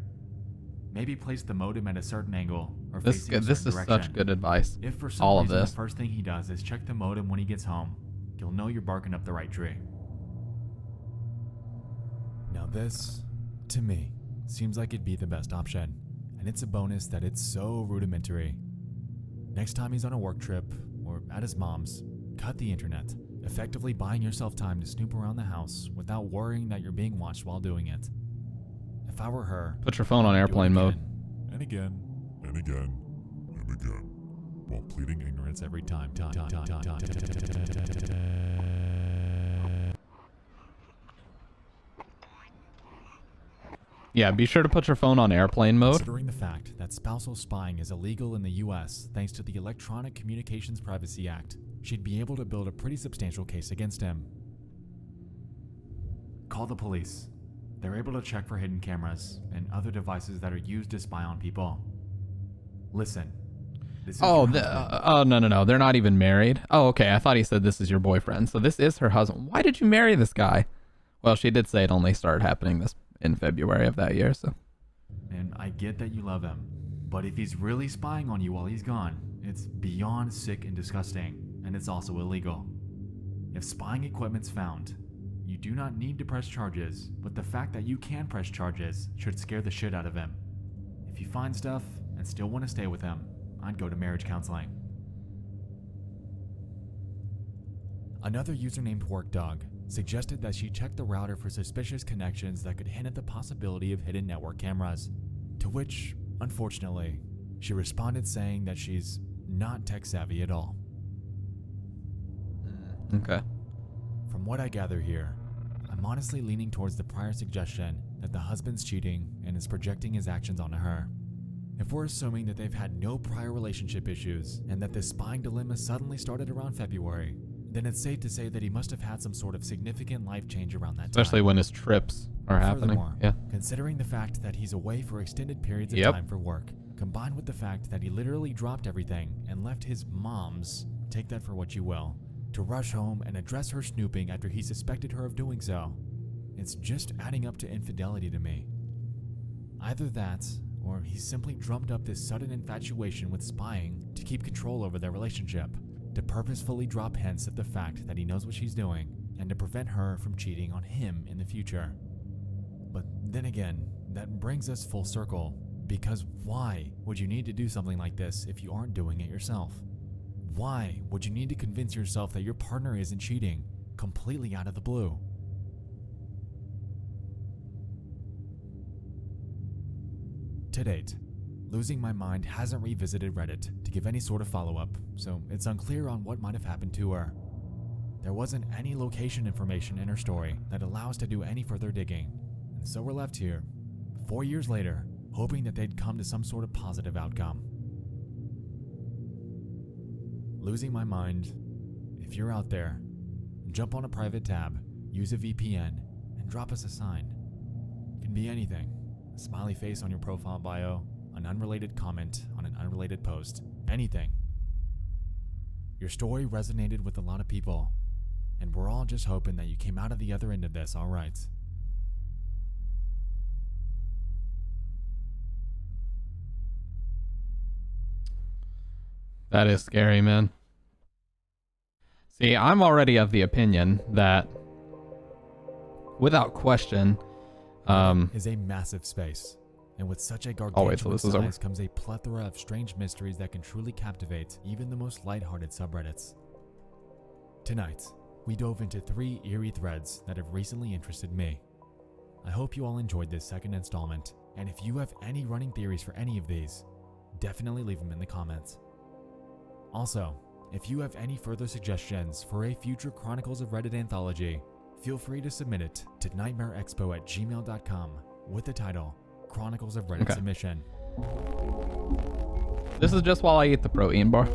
Maybe place the modem at a certain angle or facing a This certain is direction. such good advice. If for some All of reason this. the first thing he does is check the modem when he gets home, you'll know you're barking up the right tree. Now this, to me, seems like it'd be the best option, and it's a bonus that it's so rudimentary. Next time he's on a work trip or at his mom's, cut the internet, effectively buying yourself time to snoop around the house without worrying that you're being watched while doing it. If I were her, Put your phone on I'd do it airplane mode. again, and again, and again, and again, while pleading ignorance every time. Yeah, be sure to put your phone on airplane mode. Considering the fact that spousal spying is illegal in the US thanks to the Electronic Communications Privacy Act, she'd be able to build a pretty substantial case against him. Call the police. They're able to check for hidden cameras and other devices that are used to spy on people. Listen. This is Oh, your husband. no. They're not even married. Oh, okay. I thought he said this is your boyfriend. So this is her husband. Why did you marry this guy? Well, she did say it only started happening this in February of that year, so. And I get that you love him, but if he's really spying on you while he's gone, it's beyond sick and disgusting, and it's also illegal. If spying equipment's found, you do not need to press charges, but the fact that you can press charges should scare the shit out of him. If you find stuff and still want to stay with him, I'd go to marriage counseling. Another user named WorkDog suggested that she check the router for suspicious connections that could hint at the possibility of hidden network cameras, to which, unfortunately, she responded saying that she's not tech savvy at all. Okay. From what I gather here, I'm honestly leaning towards the prior suggestion that the husband's cheating and is projecting his actions onto her. If we're assuming that they've had no prior relationship issues and that this spying dilemma suddenly started around February, then it's safe to say that he must have had some sort of significant life change around that time. Especially when his trips are happening. Furthermore, Yeah. considering the fact that he's away for extended periods of Yep. time for work, combined with the fact that he literally dropped everything and left his mom's, take that for what you will, to rush home and address her snooping after he suspected her of doing so, it's just adding up to infidelity to me. Either that, or he simply drummed up this sudden infatuation with spying to keep control over their relationship, to purposefully drop hints at the fact that he knows what she's doing, and to prevent her from cheating on him in the future. But then again, that brings us full circle, because why would you need to do something like this if you aren't doing it yourself? Why would you need to convince yourself that your partner isn't cheating, completely out of the blue? To date, Losing My Mind hasn't revisited Reddit to give any sort of follow-up, so it's unclear on what might have happened to her. There wasn't any location information in her story that allows to do any further digging, and so we're left here, 4 years later, hoping that they'd come to some sort of positive outcome. Losing My Mind, if you're out there, jump on a private tab, use a VPN, and drop us a sign. It can be anything. A smiley face on your profile bio, an unrelated comment on an unrelated post, anything. Your story resonated with a lot of people, and we're all just hoping that you came out of the other end of this all right. That is scary, man. See, I'm already of the opinion that, without question, is a massive space, and with such a till gargantuan this is over. size comes a plethora of strange mysteries that can truly captivate even the most lighthearted subreddits. Tonight, we dove into 3 eerie threads that have recently interested me. I hope you all enjoyed this second installment, and if you have any running theories for any of these, definitely leave them in the comments. Also, if you have any further suggestions for a future Chronicles of Reddit anthology, feel free to submit it to nightmareexpo@gmail.com with the title Chronicles of Reddit Submission. This is just while I eat the protein bar.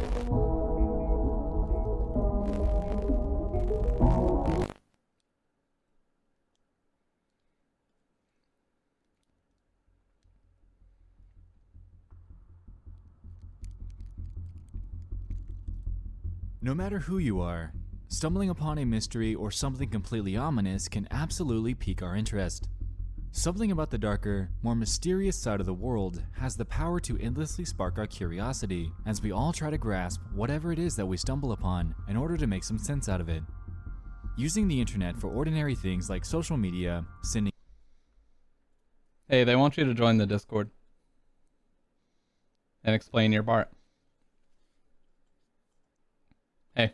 No matter who you are, stumbling upon a mystery or something completely ominous can absolutely pique our interest. Something about the darker, more mysterious side of the world has the power to endlessly spark our curiosity as we all try to grasp whatever it is that we stumble upon in order to make some sense out of it. Using the internet for ordinary things like social media, sending Hey, they want you to join the Discord and explain your part. Hey.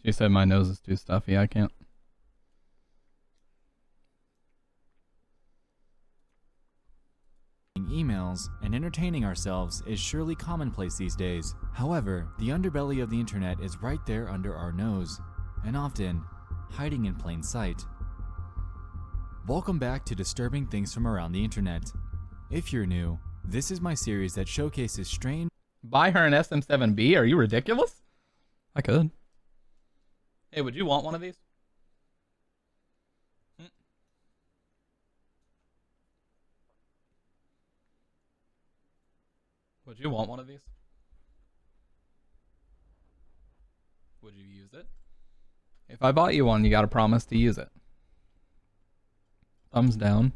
She said my nose is too stuffy. I can't. emails and entertaining ourselves is surely commonplace these days. However, the underbelly of the internet is right there under our nose, and often hiding in plain sight. Welcome back to Disturbing Things from Around the Internet. If you're new, this is my series that showcases strange... Buy her an SM7B? Are you ridiculous? I could. Hey, would you want one of these? Would you want one of these? Would you use it? If I bought you one, you gotta promise to use it. Thumbs down.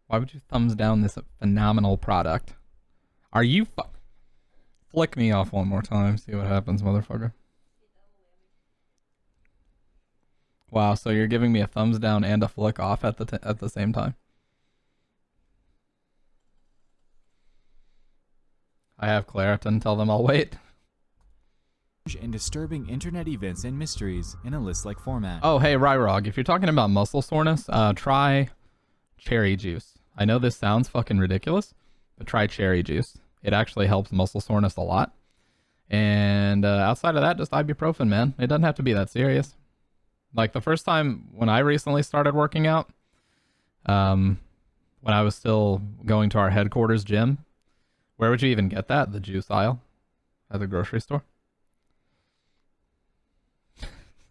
Why would you thumbs down this phenomenal product? Are you Flick me off one more time, see what happens, motherfucker. Wow, so you're giving me a thumbs down and a flick off at the same time. I have Claritin, tell them I'll wait. and disturbing internet events and mysteries in a list-like format. Oh, hey, Ryrog, if you're talking about muscle soreness, try cherry juice. I know this sounds fucking ridiculous, but try cherry juice. It actually helps muscle soreness a lot. And outside of that, just ibuprofen, man. It doesn't have to be that serious. Like the first time when I recently started working out, When I was still going to our headquarters gym. Where would you even get that? The juice aisle at the grocery store?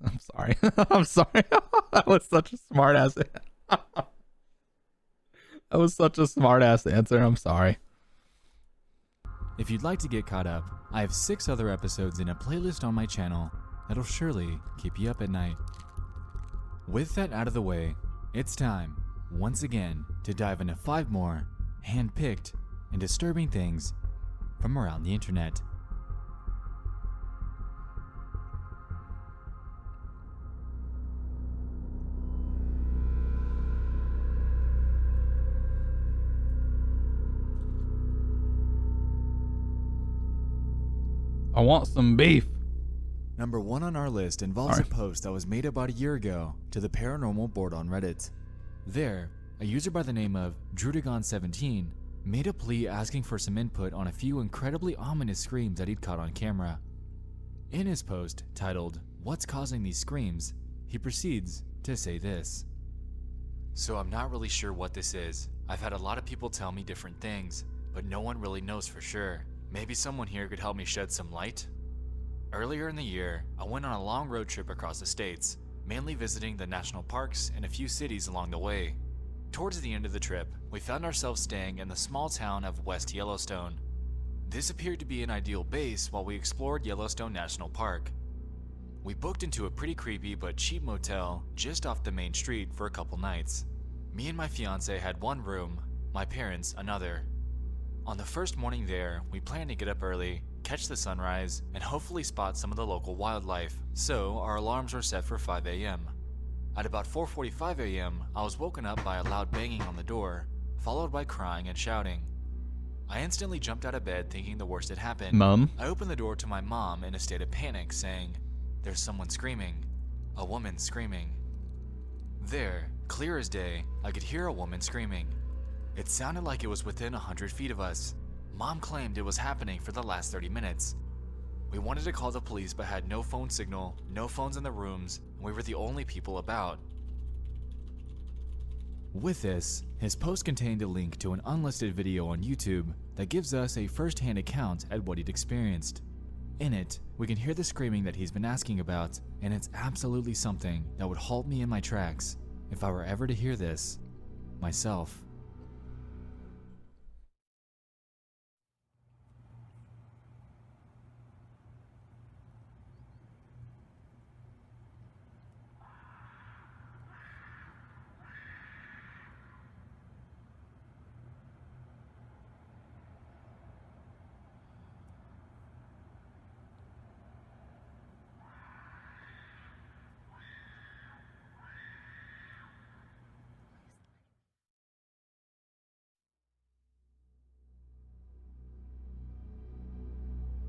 I'm sorry. I'm sorry. That was such a smart ass. That was such a smart ass answer. I'm sorry. If you'd like to get caught up, I have 6 other episodes in a playlist on my channel that'll surely keep you up at night. With that out of the way, it's time, once again, to dive into 5 more hand-picked and disturbing things from around the internet. I want some beef. Number 1 on our list involves a post that was made about a year ago to the paranormal board on Reddit. There, a user by the name of Drudagon17 made a plea asking for some input on a few incredibly ominous screams that he'd caught on camera. In his post, titled, "What's Causing These Screams?" he proceeds to say this. "So I'm not really sure what this is. I've had a lot of people tell me different things, but no one really knows for sure. Maybe someone here could help me shed some light?" Earlier in the year, I went on a long road trip across the states, mainly visiting the national parks and a few cities along the way. Towards the end of the trip, we found ourselves staying in the small town of West Yellowstone. This appeared to be an ideal base while we explored Yellowstone National Park. We booked into a pretty creepy but cheap motel just off the main street for a couple nights. Me and my fiance had one room, my parents another. On the first morning there, we planned to get up early, catch the sunrise, and hopefully spot some of the local wildlife, so our alarms were set for 5 a.m. At about 4:45 a.m., I was woken up by a loud banging on the door, followed by crying and shouting. I instantly jumped out of bed thinking the worst had happened. Mom? I opened the door to my mom in a state of panic, saying, "There's someone screaming. A woman screaming." There, clear as day, I could hear a woman screaming. It sounded like it was within 100 feet of us. Mom claimed it was happening for the last 30 minutes. We wanted to call the police but had no phone signal, no phones in the rooms, and we were the only people about. With this, his post contained a link to an unlisted video on YouTube that gives us a first-hand account at what he'd experienced. In it, we can hear the screaming that he's been asking about, and it's absolutely something that would halt me in my tracks if I were ever to hear this myself.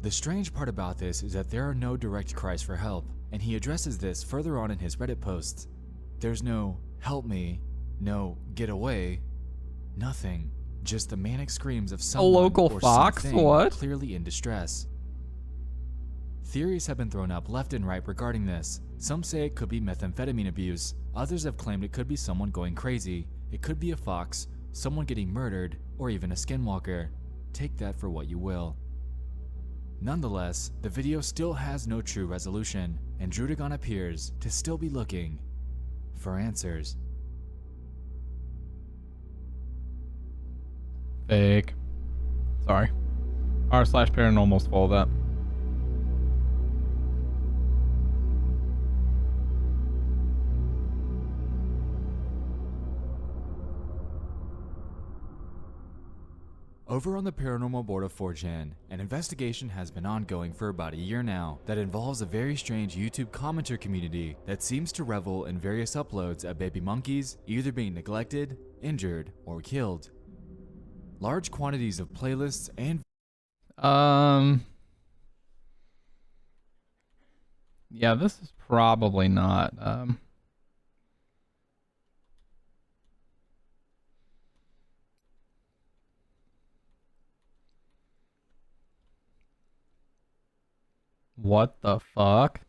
The strange part about this is that there are no direct cries for help, and he addresses this further on in his Reddit posts. There's no "help me," no "get away," nothing. Just the manic screams of someone local or fox? something What? clearly in distress. Theories have been thrown up left and right regarding this. Some say it could be methamphetamine abuse, others have claimed it could be someone going crazy, it could be a fox, someone getting murdered, or even a skinwalker. Take that for what you will. Nonetheless, the video still has no true resolution, and Drudagon appears to still be looking for answers. Fake. Sorry. r/paranormal's full of that. Over on the paranormal board of 4chan, an investigation has been ongoing for about a year now that involves a very strange YouTube commenter community that seems to revel in various uploads of baby monkeys either being neglected, injured, or killed. Large quantities of playlists and Yeah, this is probably not what the fuck?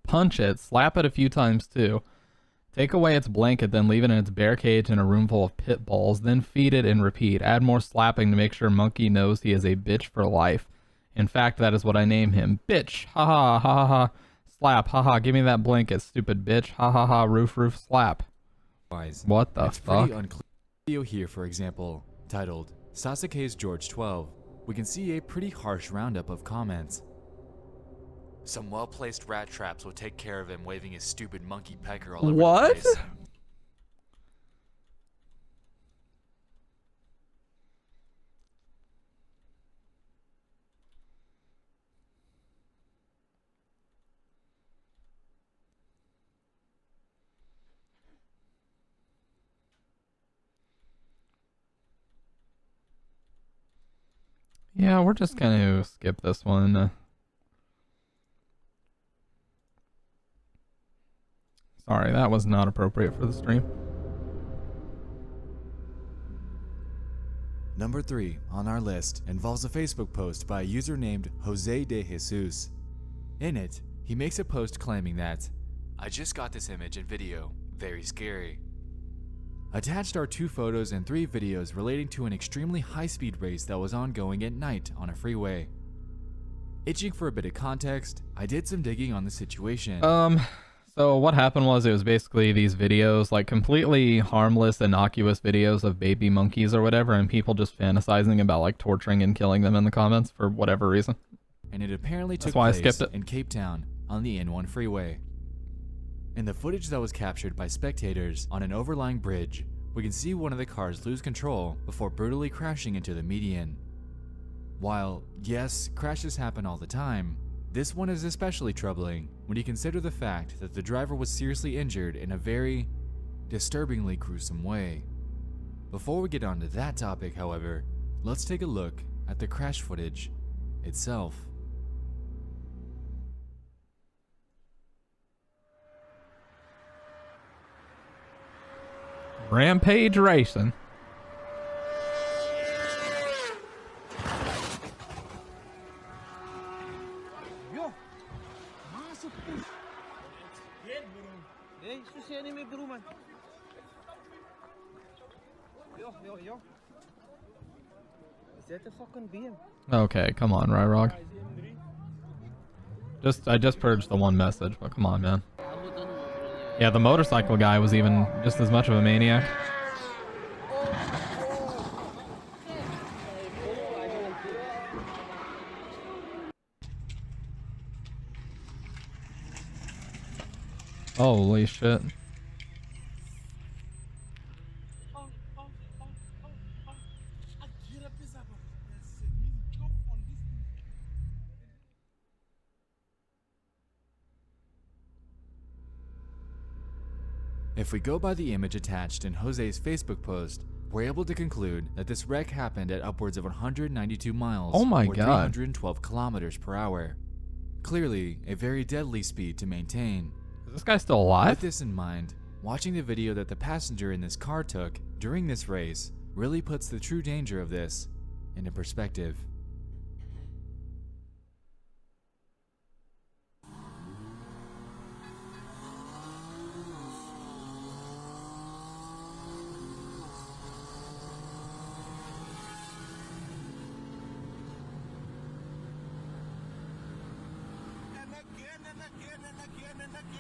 Punch it, slap it a few times too. Take away its blanket, then leave it in its bear cage in a room full of pit bulls, then feed it and repeat. Add more slapping to make sure Monkey knows he is a bitch for life. In fact, that is what I name him. Bitch! Ha ha ha ha ha. Slap! Ha ha, give me that blanket, stupid bitch. Ha ha ha, roof roof slap. What the It's fuck? pretty unclear. Video here, for example, titled Sasuke's George 12, we can see a pretty harsh roundup of comments. Some well-placed rat traps will take care of him waving his stupid monkey pecker all over What? the place. Yeah, we're just gonna skip this one. Sorry, that was not appropriate for the stream. Number 3 on our list involves a Facebook post by a user named Jose de Jesus. In it, he makes a post claiming that, I just got this image and video, very scary. Attached are 2 photos and 3 videos relating to an extremely high-speed race that was ongoing at night on a freeway. Itching for a bit of context, I did some digging on the situation. So what happened was it was basically these videos, like completely harmless, innocuous videos of baby monkeys or whatever, and people just fantasizing about like torturing and killing them in the comments for whatever reason. And it apparently took why I place skipped it. in Cape Town on the N1 freeway. In the footage that was captured by spectators on an overlying bridge, we can see one of the cars lose control before brutally crashing into the median. While, yes, crashes happen all the time, this one is especially troubling when you consider the fact that the driver was seriously injured in a very disturbingly gruesome way. Before we get on to that topic, however, let's take a look at the crash footage itself. Rampage Racing. Yo, massive push. Nee, zo zie je niet meer, broer, man. Yo. Is that a fucking BM? Okay, come on, Ryrog. I just purged the one message, but come on, man. Yeah, the motorcycle guy was even just as much of a maniac. Holy shit. If we go by the image attached in Jose's Facebook post, we're able to conclude that this wreck happened at upwards of 192 miles Oh my or God. 312 kilometers per hour. Clearly, a very deadly speed to maintain. Is this guy still With alive? this in mind, watching the video that the passenger in this car took during this race really puts the true danger of this into perspective.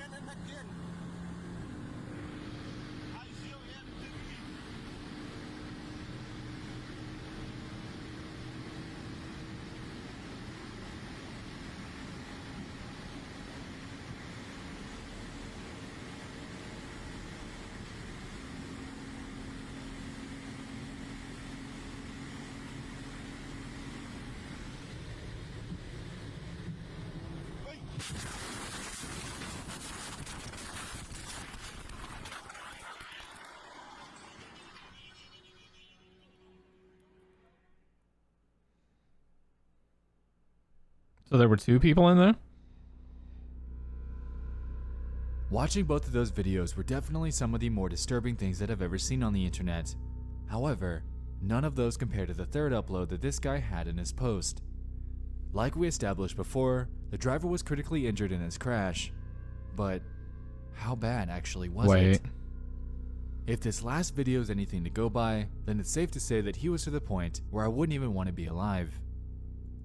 And again. I see you So there were 2 people in there? Watching both of those videos were definitely some of the more disturbing things that I've ever seen on the internet. However, none of those compare to the third upload that this guy had in his post. Like we established before, the driver was critically injured in his crash. But how bad actually was Wait. it? If this last video is anything to go by, then it's safe to say that he was to the point where I wouldn't even want to be alive.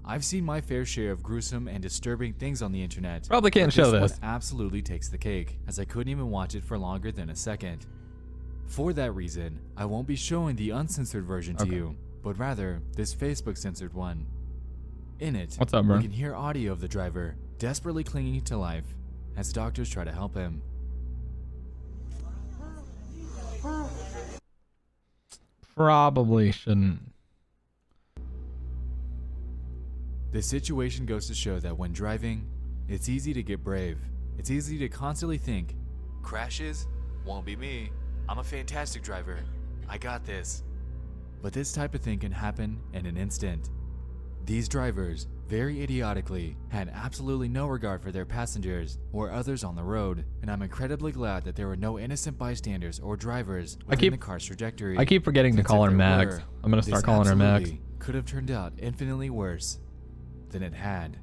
I've seen my fair share of gruesome and disturbing things on the internet. Probably can't but show this this. one absolutely takes the cake, as I couldn't even watch it for longer than a second. For that reason, I won't be showing the uncensored version to you, but rather this Facebook censored one. In it, What's up, bro? we can hear audio of the driver desperately clinging to life as doctors try to help him. Probably shouldn't. This situation goes to show that when driving, it's easy to get brave. It's easy to constantly think, crashes? Won't be me. I'm a fantastic driver. I got this. But this type of thing can happen in an instant. These drivers, very idiotically, had absolutely no regard for their passengers or others on the road, and I'm incredibly glad that there were no innocent bystanders or drivers within the car's trajectory. I keep forgetting to Since call if her there Max. were, I'm gonna start this calling her Max. absolutely could have turned out infinitely worse than it had.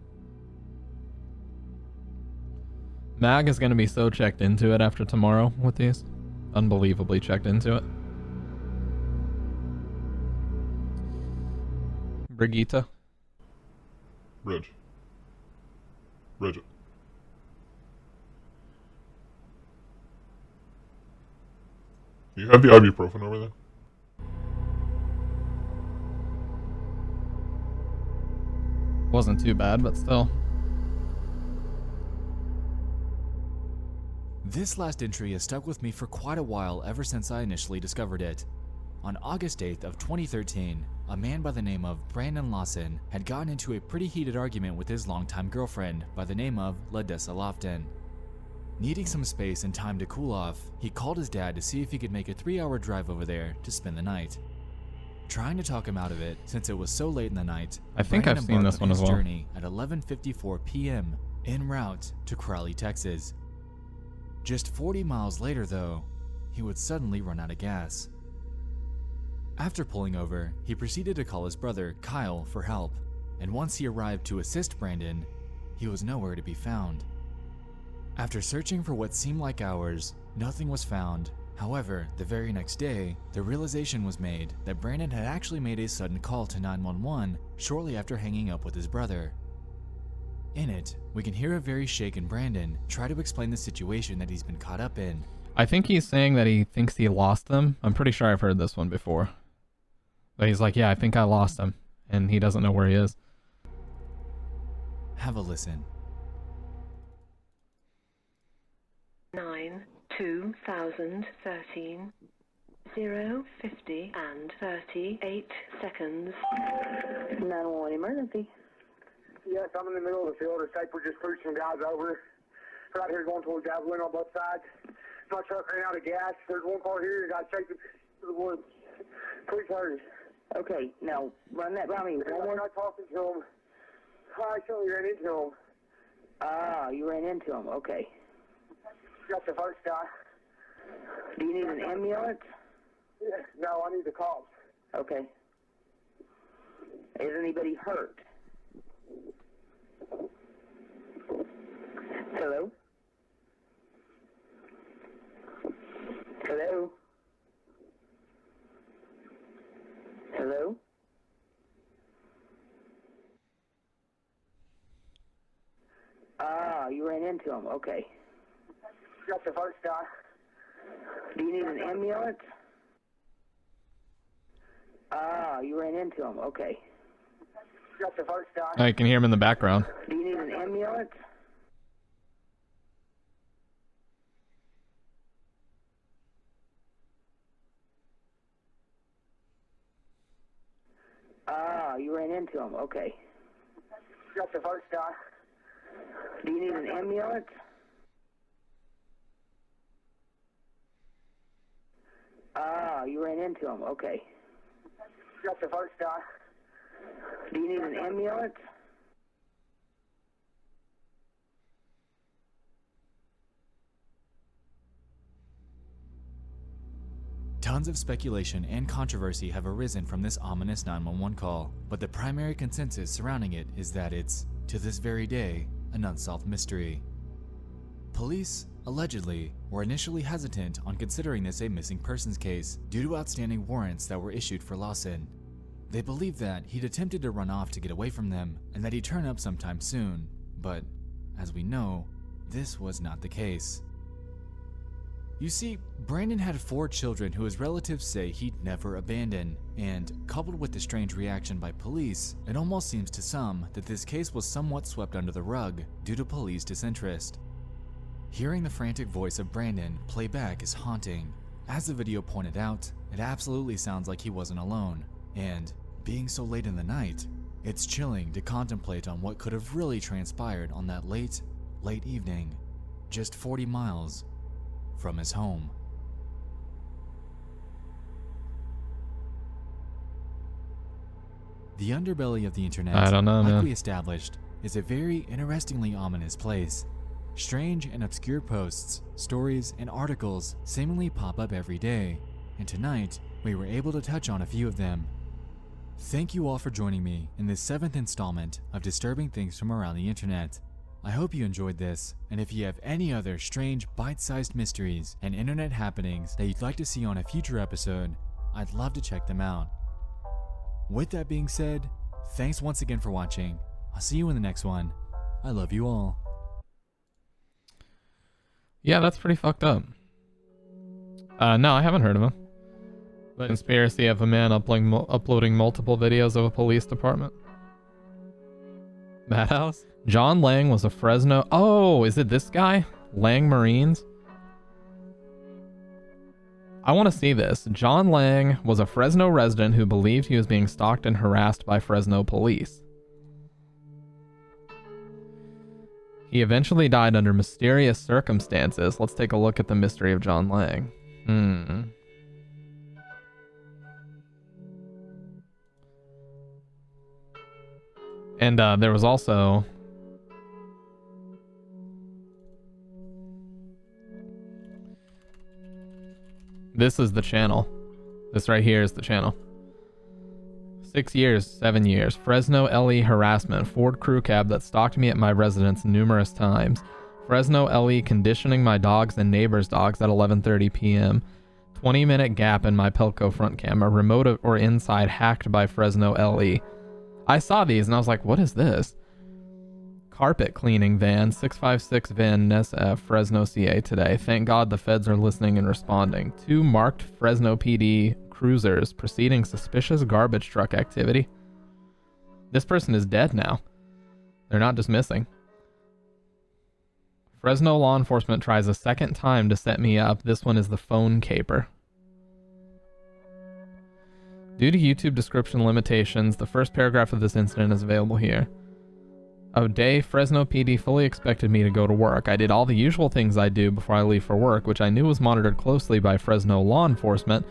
Mag is gonna be so checked into it after tomorrow with these. Unbelievably checked into it. Brigitte. Bridget. Bridget. Do you have the ibuprofen over there? Wasn't too bad, but still. This last entry has stuck with me for quite a while ever since I initially discovered it. On August 8th of 2013, a man by the name of Brandon Lawson had gotten into a pretty heated argument with his longtime girlfriend by the name of Ladessa Lofton. Needing some space and time to cool off, he called his dad to see if he could make a 3-hour drive over there to spend the night. Trying to talk him out of it since it was so late in the night, I think Brandon I've seen embarked this on one as his well. journey at 11:54 p.m. en route to Crowley, Texas. Just 40 miles later, though, he would suddenly run out of gas. After pulling over, he proceeded to call his brother, Kyle, for help, and once he arrived to assist Brandon, he was nowhere to be found. After searching for what seemed like hours, nothing was found. However, the very next day, the realization was made that Brandon had actually made a sudden call to 911 shortly after hanging up with his brother. In it, we can hear a very shaken Brandon try to explain the situation that he's been caught up in. I think he's saying that he thinks he lost them. I'm pretty sure I've heard this one before. But he's like, yeah, I think I lost him. And he doesn't know where he is. Have a listen. 9/2013 0:50 and 38 seconds. 911 emergency. Yes, I'm in the middle of the field. It's safe. We just pushed some guys over. Right here going towards Javelin on both sides. My truck ran out of gas. There's one car here. You got chasing to the woods. Please hurry. Okay, now run that by me. One I'm more. not talking to him. I actually ran into him. Ah, you ran into him. Okay. Got the first guy. Do you need an ambulance? Yeah, no, I need the cops. Okay. Is anybody hurt? Hello? Hello? Hello? Ah, you ran into him. Okay. Got the first guy. Do you need an ambulance? Ah, you ran into him. Okay. Got the first guy. I can hear him in the background. Do you need an ambulance? Ah, you ran into him. Okay. Got the first guy. Do you need an ambulance? Ah, you ran into him. Okay. Got the first guy. Do you need an ambulance? Tons of speculation and controversy have arisen from this ominous 911 call, but the primary consensus surrounding it is that it's, to this very day, an unsolved mystery. Police, allegedly, were initially hesitant on considering this a missing persons case due to outstanding warrants that were issued for Lawson. They believed that he'd attempted to run off to get away from them and that he'd turn up sometime soon, but as we know, this was not the case. You see, Brandon had 4 children who his relatives say he'd never abandon, and coupled with the strange reaction by police, it almost seems to some that this case was somewhat swept under the rug due to police disinterest. Hearing the frantic voice of Brandon play back is haunting. As the video pointed out, it absolutely sounds like he wasn't alone, and being so late in the night, it's chilling to contemplate on what could have really transpired on that late evening, just 40 miles from his home. The underbelly of the internet, I don't know, like man. we established, is a very interestingly ominous place. Strange and obscure posts, stories, and articles seemingly pop up every day, and tonight we were able to touch on a few of them. Thank you all for joining me in this 7th installment of Disturbing Things from Around the Internet. I hope you enjoyed this, and if you have any other strange bite-sized mysteries and internet happenings that you'd like to see on a future episode, I'd love to check them out. With that being said, thanks once again for watching. I'll see you in the next one. I love you all. Yeah, that's pretty fucked up. No, I haven't heard of him. The conspiracy of a man uploading multiple videos of a police department. Madhouse? John Lang was a Fresno... Oh, is it this guy? Lang Marines? I want to see this. John Lang was a Fresno resident who believed he was being stalked and harassed by Fresno police. He eventually died under mysterious circumstances. Let's take a look at the mystery of John Lang. And there was also... This is the channel. This right here is the channel. 6 years, 7 years. Fresno LE harassment. Ford crew cab that stalked me at my residence numerous times. Fresno LE conditioning my dogs and neighbors' dogs at 11:30 p.m. 20-minute gap in my Pelco front camera. Remote or inside hacked by Fresno LE. I saw these and I was like, what is this? Carpet cleaning van, 656 Van Ness F, Fresno, CA today. Thank God the feds are listening and responding. 2 marked Fresno PD cruisers proceeding suspicious garbage truck activity. This person is dead now. They're not just missing. Fresno law enforcement tries a second time to set me up. This one is the phone caper. Due to YouTube description limitations, the first paragraph of this incident is available here. A day, Fresno PD fully expected me to go to work. I did all the usual things I do before I leave for work, which I knew was monitored closely by Fresno law enforcement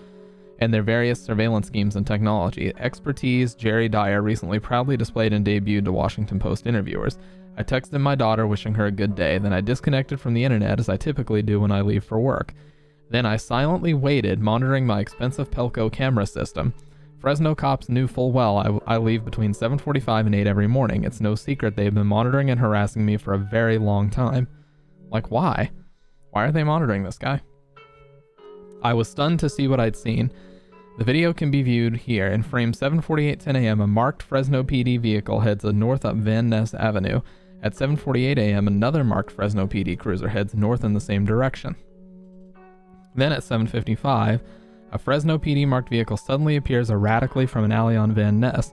and their various surveillance schemes and technology. Expertise Jerry Dyer recently proudly displayed and debuted to Washington Post interviewers. I texted my daughter wishing her a good day, then I disconnected from the internet as I typically do when I leave for work. Then I silently waited, monitoring my expensive Pelco camera system. Fresno cops knew full well I leave between 7:45 and 8 every morning. It's no secret they've been monitoring and harassing me for a very long time. Like, why? Why are they monitoring this guy? I was stunned to see what I'd seen. The video can be viewed here. In frame 7:48:10 a.m., a marked Fresno PD vehicle heads north up Van Ness Avenue. At 7:48 a.m., another marked Fresno PD cruiser heads north in the same direction. Then at 7:55, a Fresno PD marked vehicle suddenly appears erratically from an alley on Van Ness,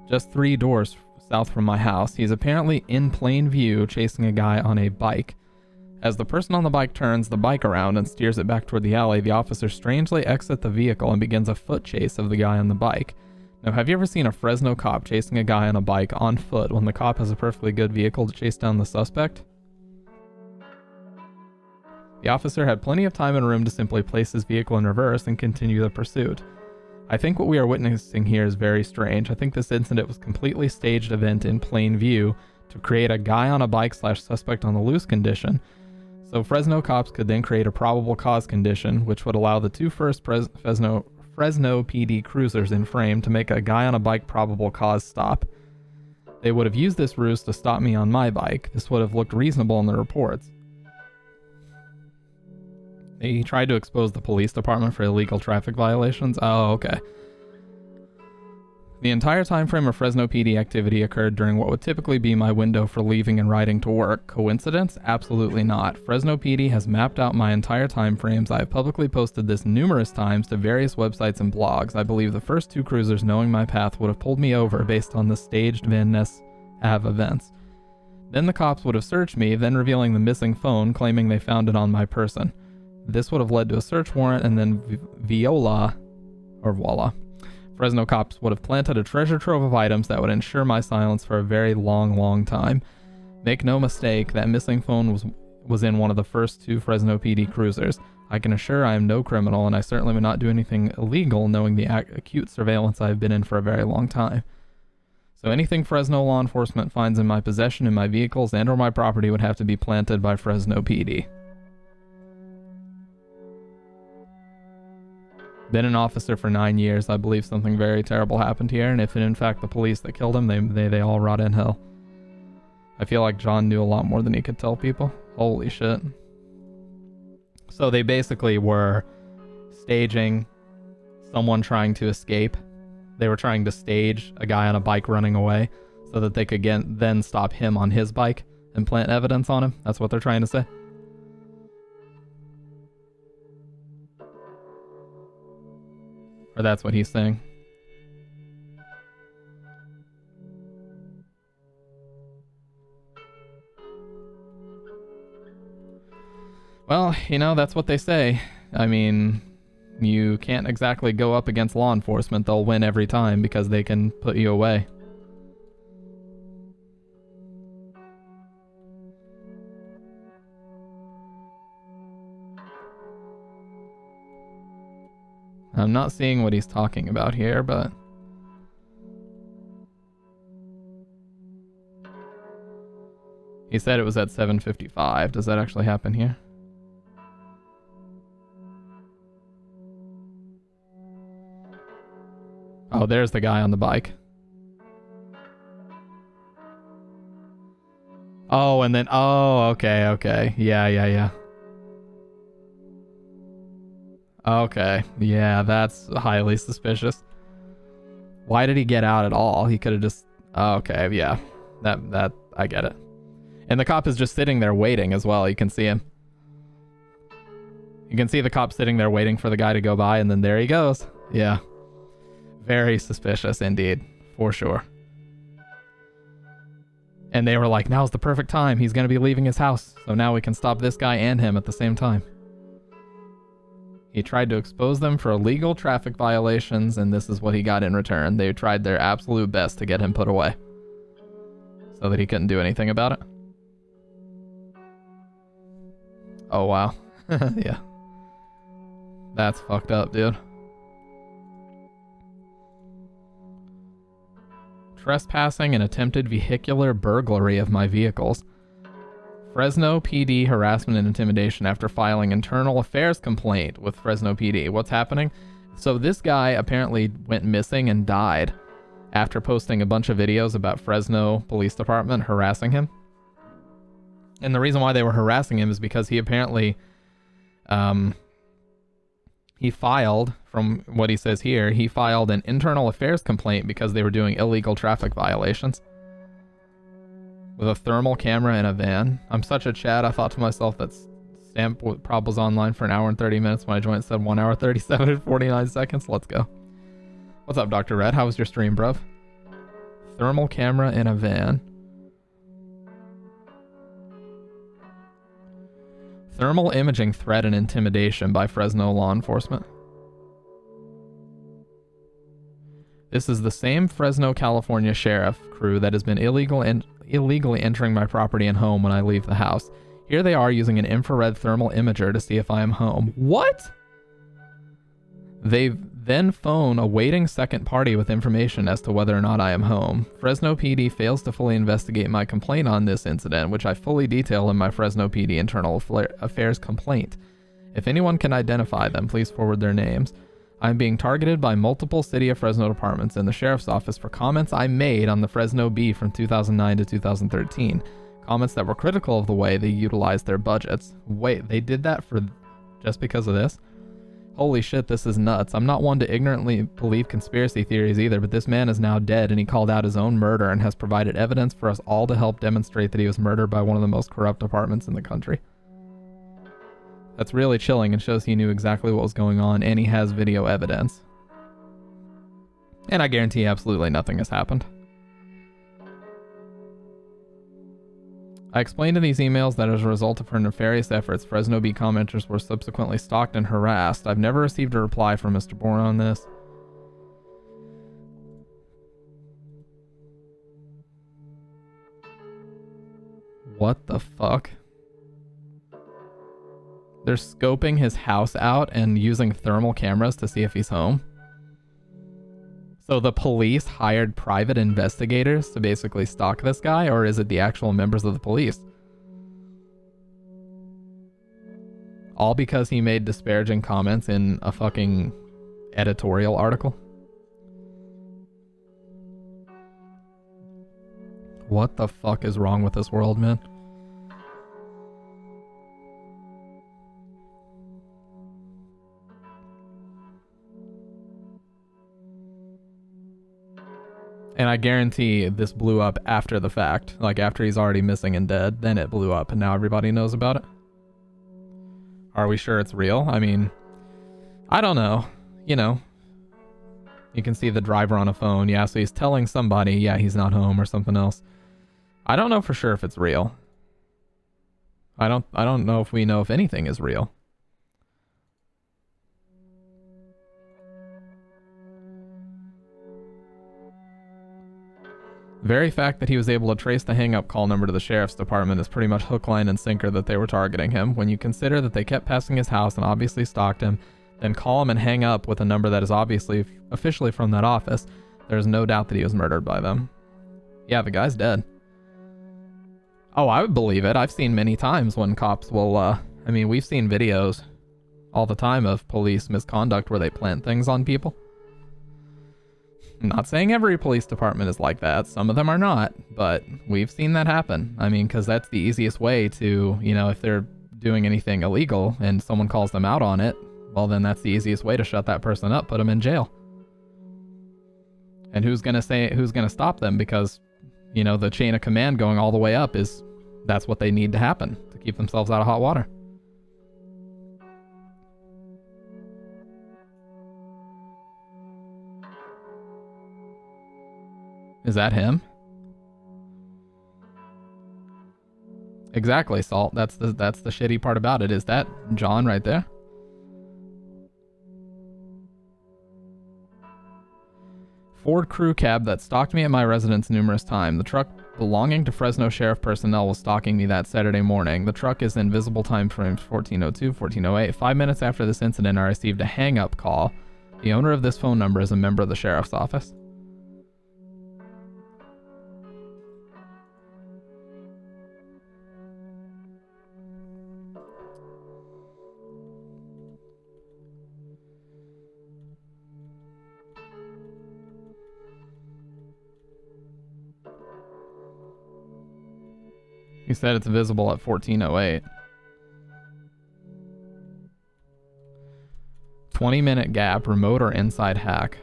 just 3 doors south from my house. He's apparently in plain view chasing a guy on a bike. As the person on the bike turns the bike around and steers it back toward the alley, the officer strangely exits the vehicle and begins a foot chase of the guy on the bike. Now, have you ever seen a Fresno cop chasing a guy on a bike on foot when the cop has a perfectly good vehicle to chase down the suspect? The officer had plenty of time and room to simply place his vehicle in reverse and continue the pursuit. I think what we are witnessing here is very strange. I think this incident was a completely staged event in plain view to create a guy on a bike / suspect on the loose condition, so Fresno cops could then create a probable cause condition, which would allow the 2 first Fresno PD cruisers in frame to make a guy on a bike probable cause stop. They would have used this ruse to stop me on my bike. This would have looked reasonable in the reports. He tried to expose the police department for illegal traffic violations. Oh, okay. The entire time frame of Fresno PD activity occurred during what would typically be my window for leaving and riding to work. Coincidence? Absolutely not. Fresno PD has mapped out my entire time frames. I have publicly posted this numerous times to various websites and blogs. I believe the first 2 cruisers knowing my path would have pulled me over based on the staged Van Ness Ave events. Then the cops would have searched me, then revealing the missing phone, claiming they found it on my person. This would have led to a search warrant, and then voila. Fresno cops would have planted a treasure trove of items that would ensure my silence for a very long, long time. Make no mistake, that missing phone was in one of the first 2 Fresno PD cruisers. I can assure I am no criminal, and I certainly would not do anything illegal, knowing the acute surveillance I have been in for a very long time. So anything Fresno law enforcement finds in my possession, in my vehicles, and or my property would have to be planted by Fresno PD. Been an officer for 9 years. I believe something very terrible happened here, and if in fact the police that killed him, they all rot in hell. I feel like John knew a lot more than he could tell people. Holy shit. So they basically were staging someone trying to escape. They were trying to stage a guy on a bike running away so that they could then stop him on his bike and plant evidence on him. That's what they're trying to say. Or that's what he's saying. Well, you know, that's what they say. I mean, you can't exactly go up against law enforcement. They'll win every time because they can put you away. I'm not seeing what he's talking about here, but... He said it was at 7:55. Does that actually happen here? Oh, there's the guy on the bike. Oh, and then... Oh, okay. Yeah. Okay, yeah, that's highly suspicious. Why did he get out at all? He could have just... Okay, yeah. That I get it. And the cop is just sitting there waiting as well. You can see him. You can see the cop sitting there waiting for the guy to go by, and then there he goes. Yeah. Very suspicious indeed, for sure. And they were like, now's the perfect time. He's going to be leaving his house. So now we can stop this guy and him at the same time. He tried to expose them for illegal traffic violations, and this is what he got in return. They tried their absolute best to get him put away, so that he couldn't do anything about it. Oh, wow. Yeah. That's fucked up, dude. Trespassing and attempted vehicular burglary of my vehicles. Fresno PD harassment and intimidation after filing internal affairs complaint with Fresno PD. What's happening? So this guy apparently went missing and died after posting a bunch of videos about Fresno Police Department harassing him. And the reason why they were harassing him is because he apparently, he filed, from what he says here, he filed an internal affairs complaint because they were doing illegal traffic violations. With a thermal camera in a van. I'm such a Chad, I thought to myself that Stamp Prob was online for an hour and 30 minutes. When I joined, it said 1 hour 37 and 49 seconds. Let's go. What's up, Dr. Red? How was your stream, bruv? Thermal camera in a van. Thermal imaging threat and intimidation by Fresno law enforcement. This is the same Fresno, California sheriff crew that has been illegally entering my property and home when I leave the house. Here they are using an infrared thermal imager to see if I am home. What? They then phone a waiting second party with information as to whether or not I am home. Fresno PD fails to fully investigate my complaint on this incident, which I fully detail in my Fresno PD internal affairs complaint. If anyone can identify them, please forward their names. I'm being targeted by multiple City of Fresno departments and the Sheriff's Office for comments I made on the Fresno Bee from 2009 to 2013. Comments that were critical of the way they utilized their budgets. Wait, they did that for just because of this? Holy shit, this is nuts. I'm not one to ignorantly believe conspiracy theories either, but this man is now dead and he called out his own murder and has provided evidence for us all to help demonstrate that he was murdered by one of the most corrupt departments in the country. That's really chilling and shows he knew exactly what was going on, and he has video evidence. And I guarantee absolutely nothing has happened. I explained in these emails that as a result of her nefarious efforts, Fresno Bee commenters were subsequently stalked and harassed. I've never received a reply from Mr. Bourne on this. What the fuck? They're scoping his house out and using thermal cameras to see if he's home. So the police hired private investigators to basically stalk this guy, or is it the actual members of the police? All because he made disparaging comments in a fucking editorial article? What the fuck is wrong with this world, man? And I guarantee this blew up after the fact. Like, after he's already missing and dead, then it blew up and now everybody knows about it. Are we sure it's real? I mean, I don't know. You know, you can see the driver on a phone. Yeah, so he's telling somebody, yeah, he's not home or something else. I don't know for sure if it's real. I don't know if we know if anything is real. The very fact that he was able to trace the hang-up call number to the sheriff's department is pretty much hook, line, and sinker that they were targeting him. When you consider that they kept passing his house and obviously stalked him, then call him and hang up with a number that is obviously officially from that office, there's no doubt that he was murdered by them. Yeah, the guy's dead. Oh, I would believe it. I've seen many times when cops will, I mean, we've seen videos all the time of police misconduct where they plant things on people. I'm not saying every police department is like that. Some of them are not, but we've seen that happen. I mean, because that's the easiest way to, you know, if they're doing anything illegal and someone calls them out on it, well, then that's the easiest way to shut that person up, put them in jail. And who's going to stop them? Because, you know, the chain of command going all the way up is, that's what they need to happen to keep themselves out of hot water. Is that him? Exactly, Salt. That's the shitty part about it. Is that John right there? Ford crew cab that stalked me at my residence numerous times. The truck belonging to Fresno Sheriff personnel was stalking me that Saturday morning. The truck is in visible time frames 1402, 1408. 5 minutes after this incident, I received a hang-up call. The owner of this phone number is a member of the sheriff's office. He said it's visible at 1408. 20-minute gap, remote or inside hack.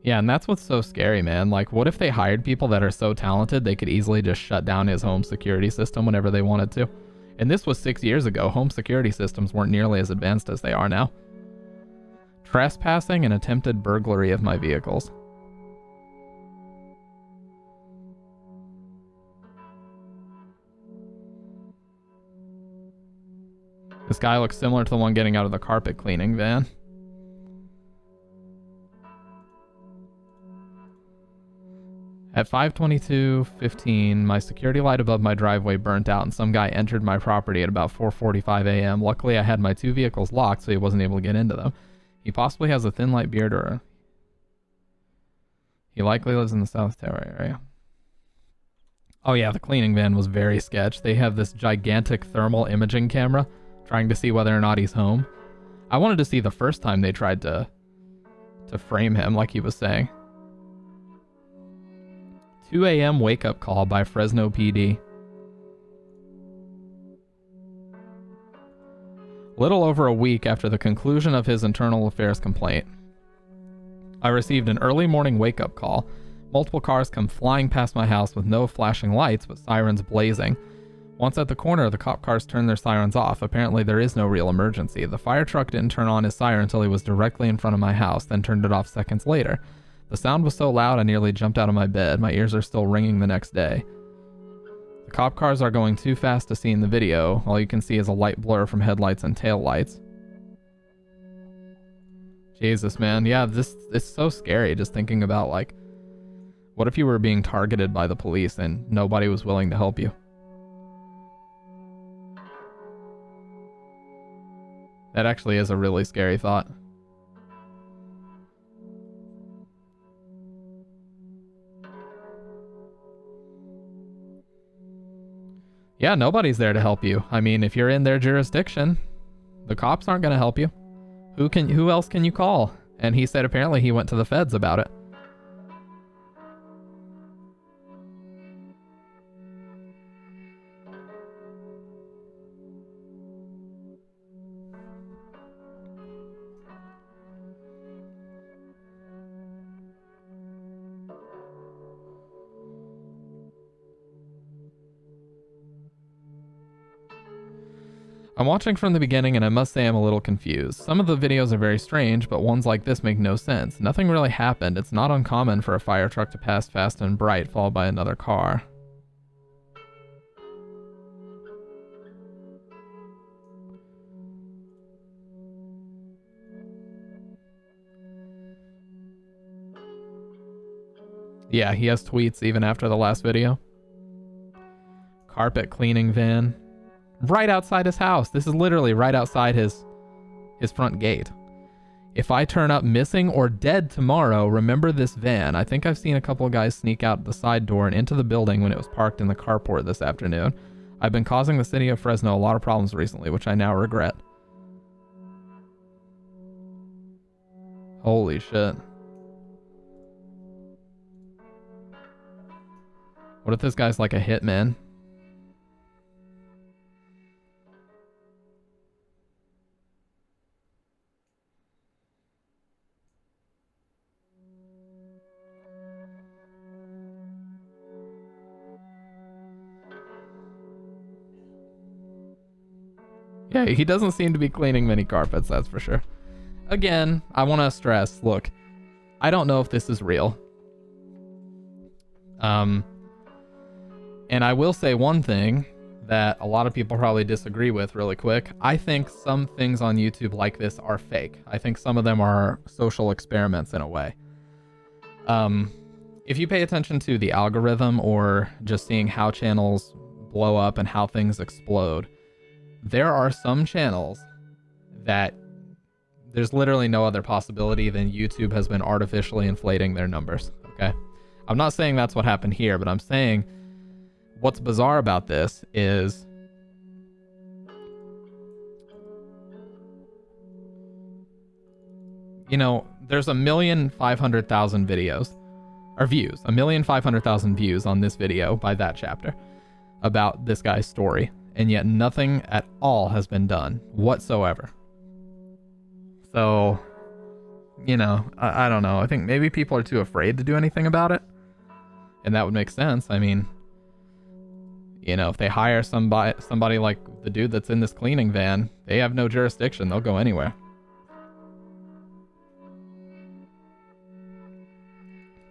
Yeah, and that's what's so scary, man. Like, what if they hired people that are so talented they could easily just shut down his home security system whenever they wanted to? And this was 6 years ago. Home security systems weren't nearly as advanced as they are now. Trespassing and attempted burglary of my vehicles. This guy looks similar to the one getting out of the carpet cleaning van. At 5:22:15, my security light above my driveway burnt out and some guy entered my property at about 4:45 a.m. Luckily, I had my two vehicles locked, so he wasn't able to get into them. He possibly has a thin light beard or... He likely lives in the South Tower area. Oh yeah, the cleaning van was very sketch. They have this gigantic thermal imaging camera trying to see whether or not he's home. I wanted to see the first time they tried to frame him, like he was saying. 2 a.m. wake-up call by Fresno PD. Little over a week after the conclusion of his internal affairs complaint, I received an early morning wake-up call. Multiple cars come flying past my house with no flashing lights, but sirens blazing. Once at the corner, the cop cars turned their sirens off. Apparently, there is no real emergency. The fire truck didn't turn on his siren until he was directly in front of my house, then turned it off seconds later. The sound was so loud I nearly jumped out of my bed. My ears are still ringing the next day. The cop cars are going too fast to see in the video. All you can see is a light blur from headlights and taillights. Jesus, man. Yeah, it's so scary just thinking about, like, what if you were being targeted by the police and nobody was willing to help you? That actually is a really scary thought. Yeah, nobody's there to help you. I mean, if you're in their jurisdiction, the cops aren't going to help you. Who else can you call? And he said apparently he went to the feds about it. I'm watching from the beginning and I must say I'm a little confused. Some of the videos are very strange, but ones like this make no sense. Nothing really happened. It's not uncommon for a fire truck to pass fast and bright, followed by another car. Yeah, he has tweets even after the last video. Carpet cleaning van. Right outside his house. This is literally right outside his front gate. If I turn up missing or dead tomorrow, remember this van. I think I've seen a couple of guys sneak out the side door and into the building when it was parked in the carport this afternoon. I've been causing the city of Fresno a lot of problems recently, which I now regret. Holy shit. What if this guy's like a hitman? Yeah, he doesn't seem to be cleaning many carpets, that's for sure. Again, I want to stress, look, I don't know if this is real. And I will say one thing that a lot of people probably disagree with really quick. I think some things on YouTube like this are fake. I think some of them are social experiments in a way. If you pay attention to the algorithm or just seeing how channels blow up and how things explode, there are some channels that there's literally no other possibility than YouTube has been artificially inflating their numbers, okay? I'm not saying that's what happened here, but I'm saying what's bizarre about this is you know, there's 1,500,000 videos or views, 1,500,000 views on this video by that chapter about this guy's story. And yet nothing at all has been done whatsoever. So, you know, I don't know. I think maybe people are too afraid to do anything about it. And that would make sense. I mean, you know, if they hire somebody like the dude that's in this cleaning van, they have no jurisdiction. They'll go anywhere.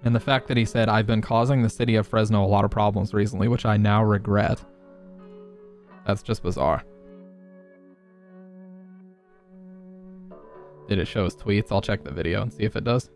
And the fact that he said, I've been causing the city of Fresno a lot of problems recently, which I now regret. That's just bizarre. Did it show his tweets? I'll check the video and see if it does.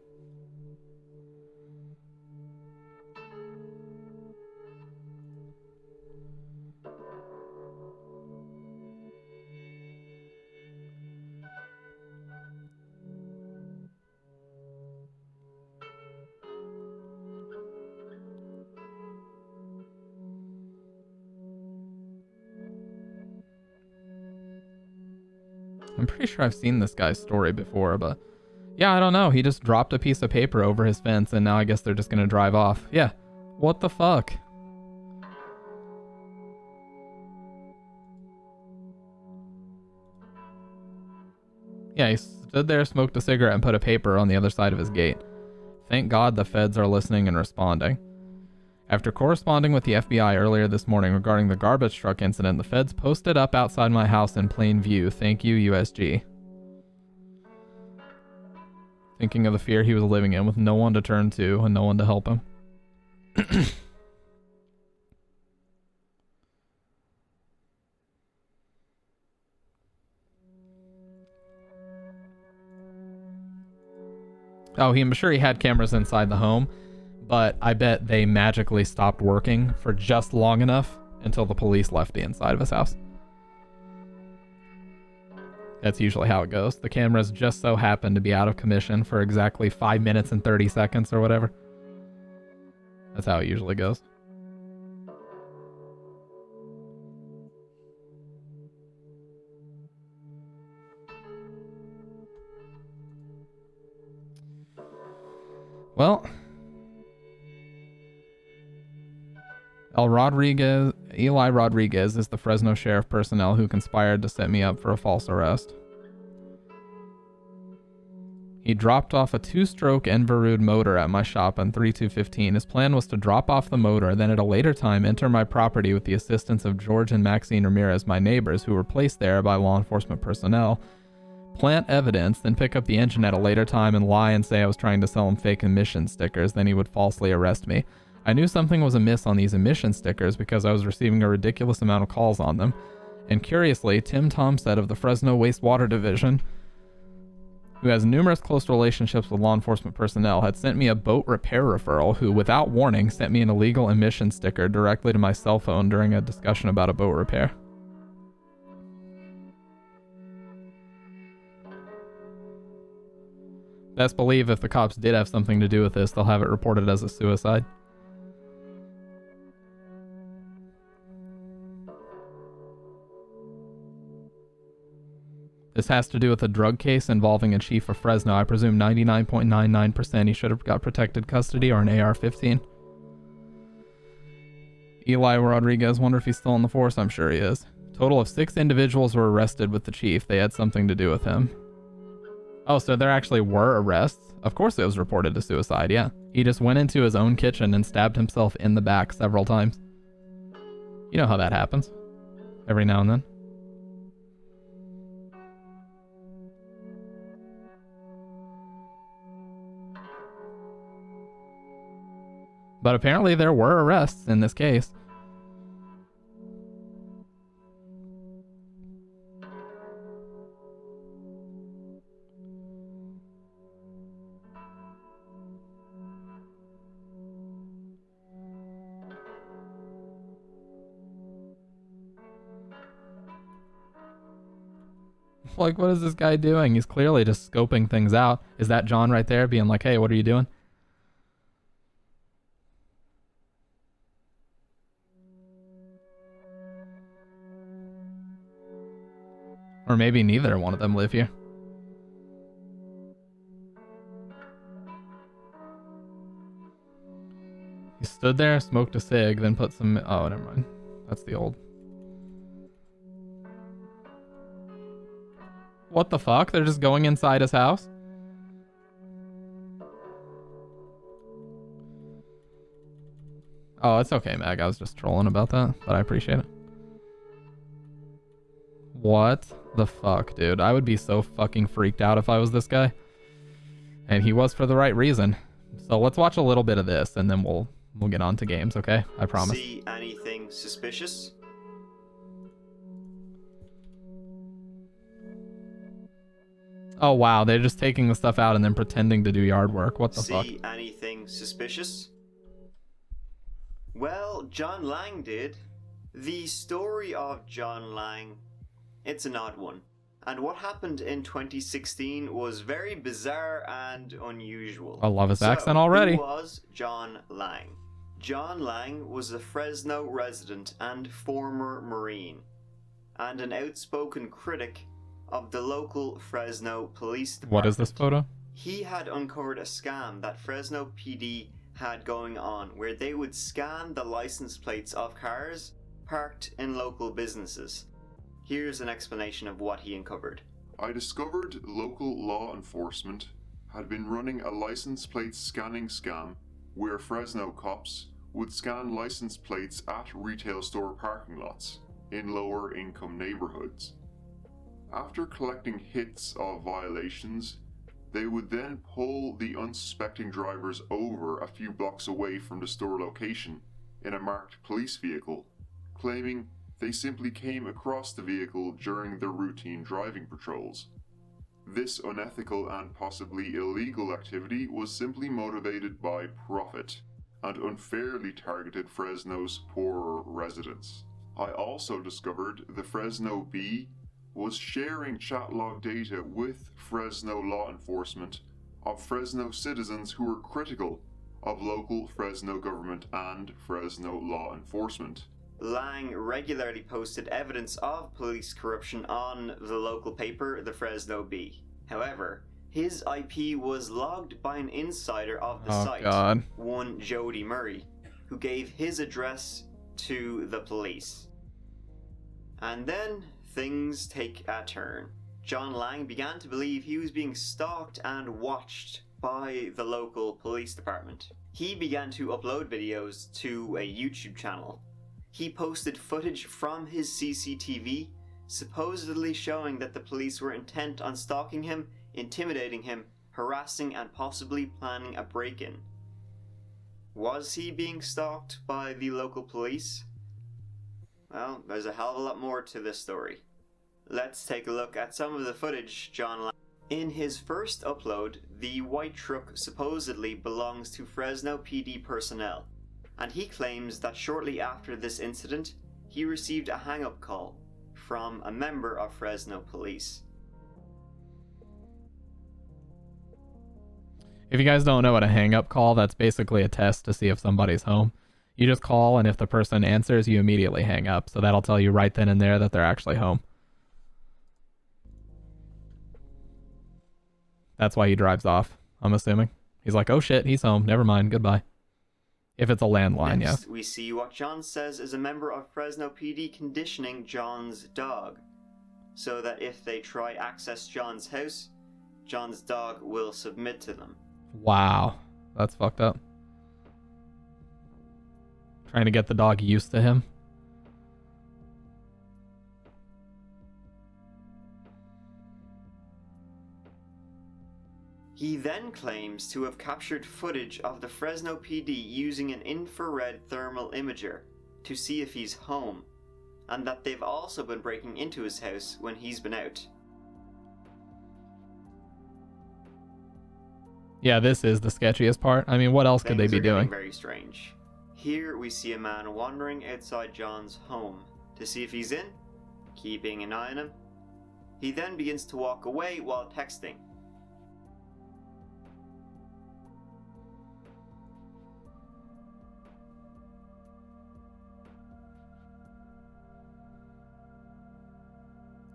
I'm pretty sure I've seen this guy's story before, but yeah, I don't know. He just dropped a piece of paper over his fence and now I guess they're just gonna drive off. Yeah. What the fuck? Yeah, he stood there, smoked a cigarette, and put a paper on the other side of his gate. Thank God the feds are listening and responding. After corresponding with the FBI earlier this morning regarding the garbage truck incident, the feds posted up outside my house in plain view. Thank you, USG. Thinking of the fear he was living in with no one to turn to and no one to help him. Oh, I'm sure he had cameras inside the home, but I bet they magically stopped working for just long enough until the police left the inside of his house. That's usually how it goes. The cameras just so happen to be out of commission for exactly 5 minutes and 30 seconds or whatever. That's how it usually goes. Well, Eli Rodriguez is the Fresno sheriff personnel who conspired to set me up for a false arrest. He dropped off a 2-stroke Enverud motor at my shop on 3215. His plan was to drop off the motor, then at a later time enter my property with the assistance of George and Maxine Ramirez, my neighbors, who were placed there by law enforcement personnel, plant evidence, then pick up the engine at a later time and lie and say I was trying to sell him fake emission stickers, then he would falsely arrest me. I knew something was amiss on these emission stickers because I was receiving a ridiculous amount of calls on them. And curiously, Tim Tomstead of the Fresno Wastewater Division, who has numerous close relationships with law enforcement personnel, had sent me a boat repair referral who, without warning, sent me an illegal emission sticker directly to my cell phone during a discussion about a boat repair. Best believe if the cops did have something to do with this, they'll have it reported as a suicide. This has to do with a drug case involving a chief of Fresno. I presume 99.99% he should have got protected custody or an AR-15. Eli Rodriguez, wonder if he's still in the force. I'm sure he is. Total of 6 individuals were arrested with the chief. They had something to do with him. Oh, so there actually were arrests? Of course it was reported as suicide, yeah. He just went into his own kitchen and stabbed himself in the back several times. You know how that happens. Every now and then. But apparently there were arrests in this case. Like, what is this guy doing? He's clearly just scoping things out. Is that John right there being like, hey, what are you doing? Or maybe neither one of them live here. He stood there, smoked a cig, then put some... Oh, never mind. That's the old... What the fuck? They're just going inside his house? Oh, it's okay, Mag. I was just trolling about that, but I appreciate it. What the fuck, dude? I would be so fucking freaked out if I was this guy. And he was for the right reason. So let's watch a little bit of this, and then we'll get on to games, okay? I promise. See anything suspicious? Oh, wow. They're just taking the stuff out and then pretending to do yard work. What the fuck? See anything suspicious? Well, John Lang did. The story of John Lang, it's an odd one. And what happened in 2016 was very bizarre and unusual. I love his accent already. Who was John Lang? John Lang was a Fresno resident and former Marine, and an outspoken critic of the local Fresno Police Department. What is this photo? He had uncovered a scam that Fresno PD had going on where they would scan the license plates of cars parked in local businesses. Here's an explanation of what he uncovered. I discovered local law enforcement had been running a license plate scanning scam where Fresno cops would scan license plates at retail store parking lots in lower income neighborhoods. After collecting hits of violations, they would then pull the unsuspecting drivers over a few blocks away from the store location in a marked police vehicle, claiming they simply came across the vehicle during their routine driving patrols. This unethical and possibly illegal activity was simply motivated by profit and unfairly targeted Fresno's poorer residents. I also discovered the Fresno Bee was sharing chat log data with Fresno law enforcement of Fresno citizens who were critical of local Fresno government and Fresno law enforcement. Lang regularly posted evidence of police corruption on the local paper, the Fresno Bee. However, his IP was logged by an insider of the site, one Jody Murray, who gave his address to the police. And then things take a turn. John Lang began to believe he was being stalked and watched by the local police department. He began to upload videos to a YouTube channel. He posted footage from his CCTV, supposedly showing that the police were intent on stalking him, intimidating him, harassing, and possibly planning a break-in. Was he being stalked by the local police? Well, there's a hell of a lot more to this story. Let's take a look at some of the footage John Lang. In his first upload, the white truck supposedly belongs to Fresno PD personnel, and he claims that shortly after this incident, he received a hang-up call from a member of Fresno police. If you guys don't know what a hang-up call, that's basically a test to see if somebody's home. You just call, and if the person answers, you immediately hang up. So that'll tell you right then and there that they're actually home. That's why he drives off, I'm assuming. He's like, oh shit, he's home. Never mind, goodbye. If it's a landline, Next, yeah. we see what John says is a member of Fresno PD conditioning John's dog, so that if they try access John's house, John's dog will submit to them. Wow, that's fucked up. Trying to get the dog used to him. He then claims to have captured footage of the Fresno PD using an infrared thermal imager to see if he's home, and that they've also been breaking into his house when he's been out. Yeah, this is the sketchiest part. I mean, what else could they be doing? Very strange. Here we see a man wandering outside John's home to see if he's in, keeping an eye on him. He then begins to walk away while texting.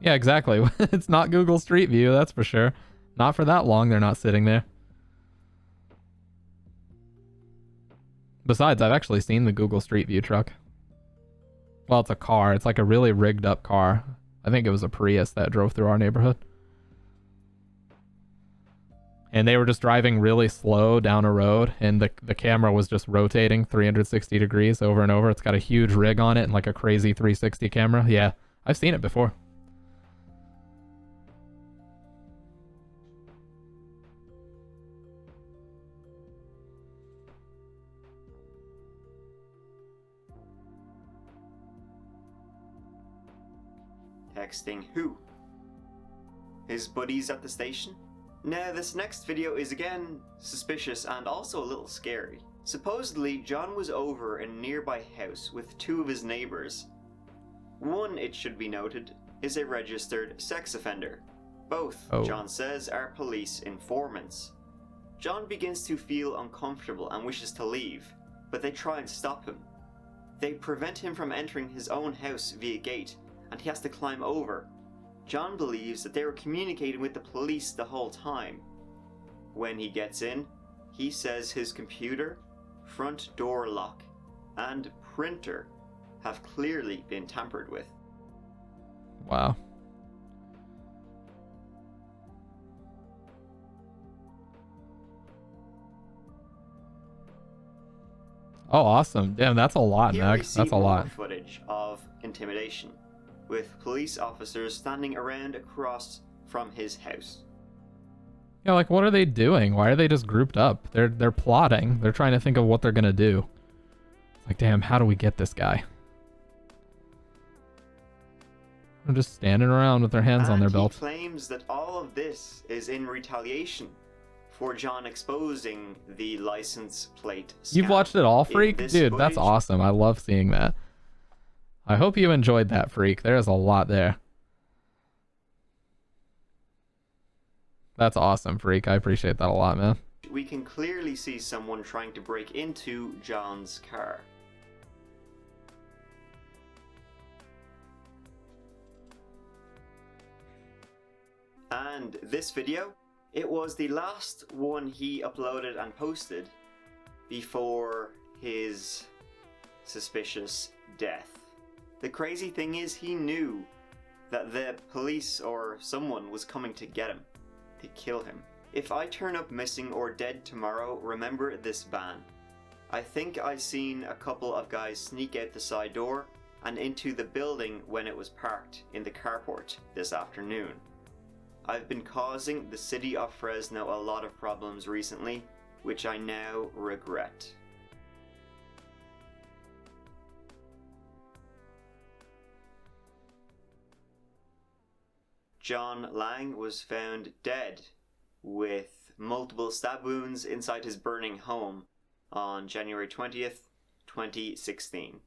Yeah, exactly. It's not Google Street View, that's for sure. Not for that long, they're not sitting there. Besides, I've actually seen the Google Street View truck. Well, it's a car. It's like a really rigged up car. I think it was a Prius that drove through our neighborhood. And they were just driving really slow down a road, and the camera was just rotating 360 degrees over and over. It's got a huge rig on it and like a crazy 360 camera. Yeah, I've seen it before. Texting who? His buddies at the station? Now, this next video is again suspicious and also a little scary. Supposedly, John was over in a nearby house with two of his neighbors. One, it should be noted, is a registered sex offender. Both, John says, are police informants. John begins to feel uncomfortable and wishes to leave, but they try and stop him. They prevent him from entering his own house via gate, and he has to climb over. John believes that they were communicating with the police the whole time. When he gets in, he says his computer, front door lock, and printer have clearly been tampered with. Wow. Oh, awesome. Damn, that's a lot, Here we Meg. see That's a more lot. footage of intimidation, with police officers standing around across from his house. Yeah, like, what are they doing? Why are they just grouped up? They're plotting. They're trying to think of what they're gonna do. Like, damn, how do we get this guy? They're just standing around with their hands on their belt. He claims that all of this is in retaliation for John exposing the license plate scam. You've watched it all, In Freak? this Dude, that's footage, awesome. I love seeing that. I hope you enjoyed that, Freak. There's a lot there. That's awesome, Freak. I appreciate that a lot, man. we can clearly see someone trying to break into John's car. And this video, it was the last one he uploaded and posted before his suspicious death. The crazy thing is, he knew that the police or someone was coming to get him, to kill him. If I turn up missing or dead tomorrow, remember this ban. I think I seen a couple of guys sneak out the side door and into the building when it was parked in the carport this afternoon. I've been causing the city of Fresno a lot of problems recently, which I now regret. John Lang was found dead with multiple stab wounds inside his burning home on January 20th, 2016.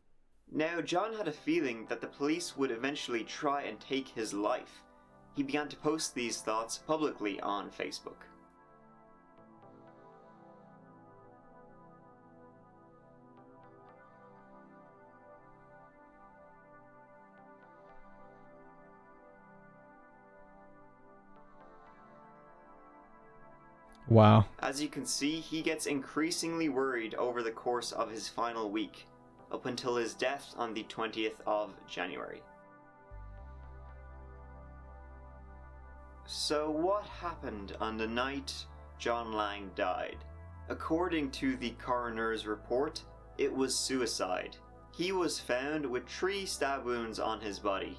Now, John had a feeling that the police would eventually try and take his life. He began to post these thoughts publicly on Facebook. Wow. As you can see, he gets increasingly worried over the course of his final week, up until his death on the 20th of January. So what happened on the night John Lang died? According to the coroner's report, it was suicide. He was found with 3 stab wounds on his body.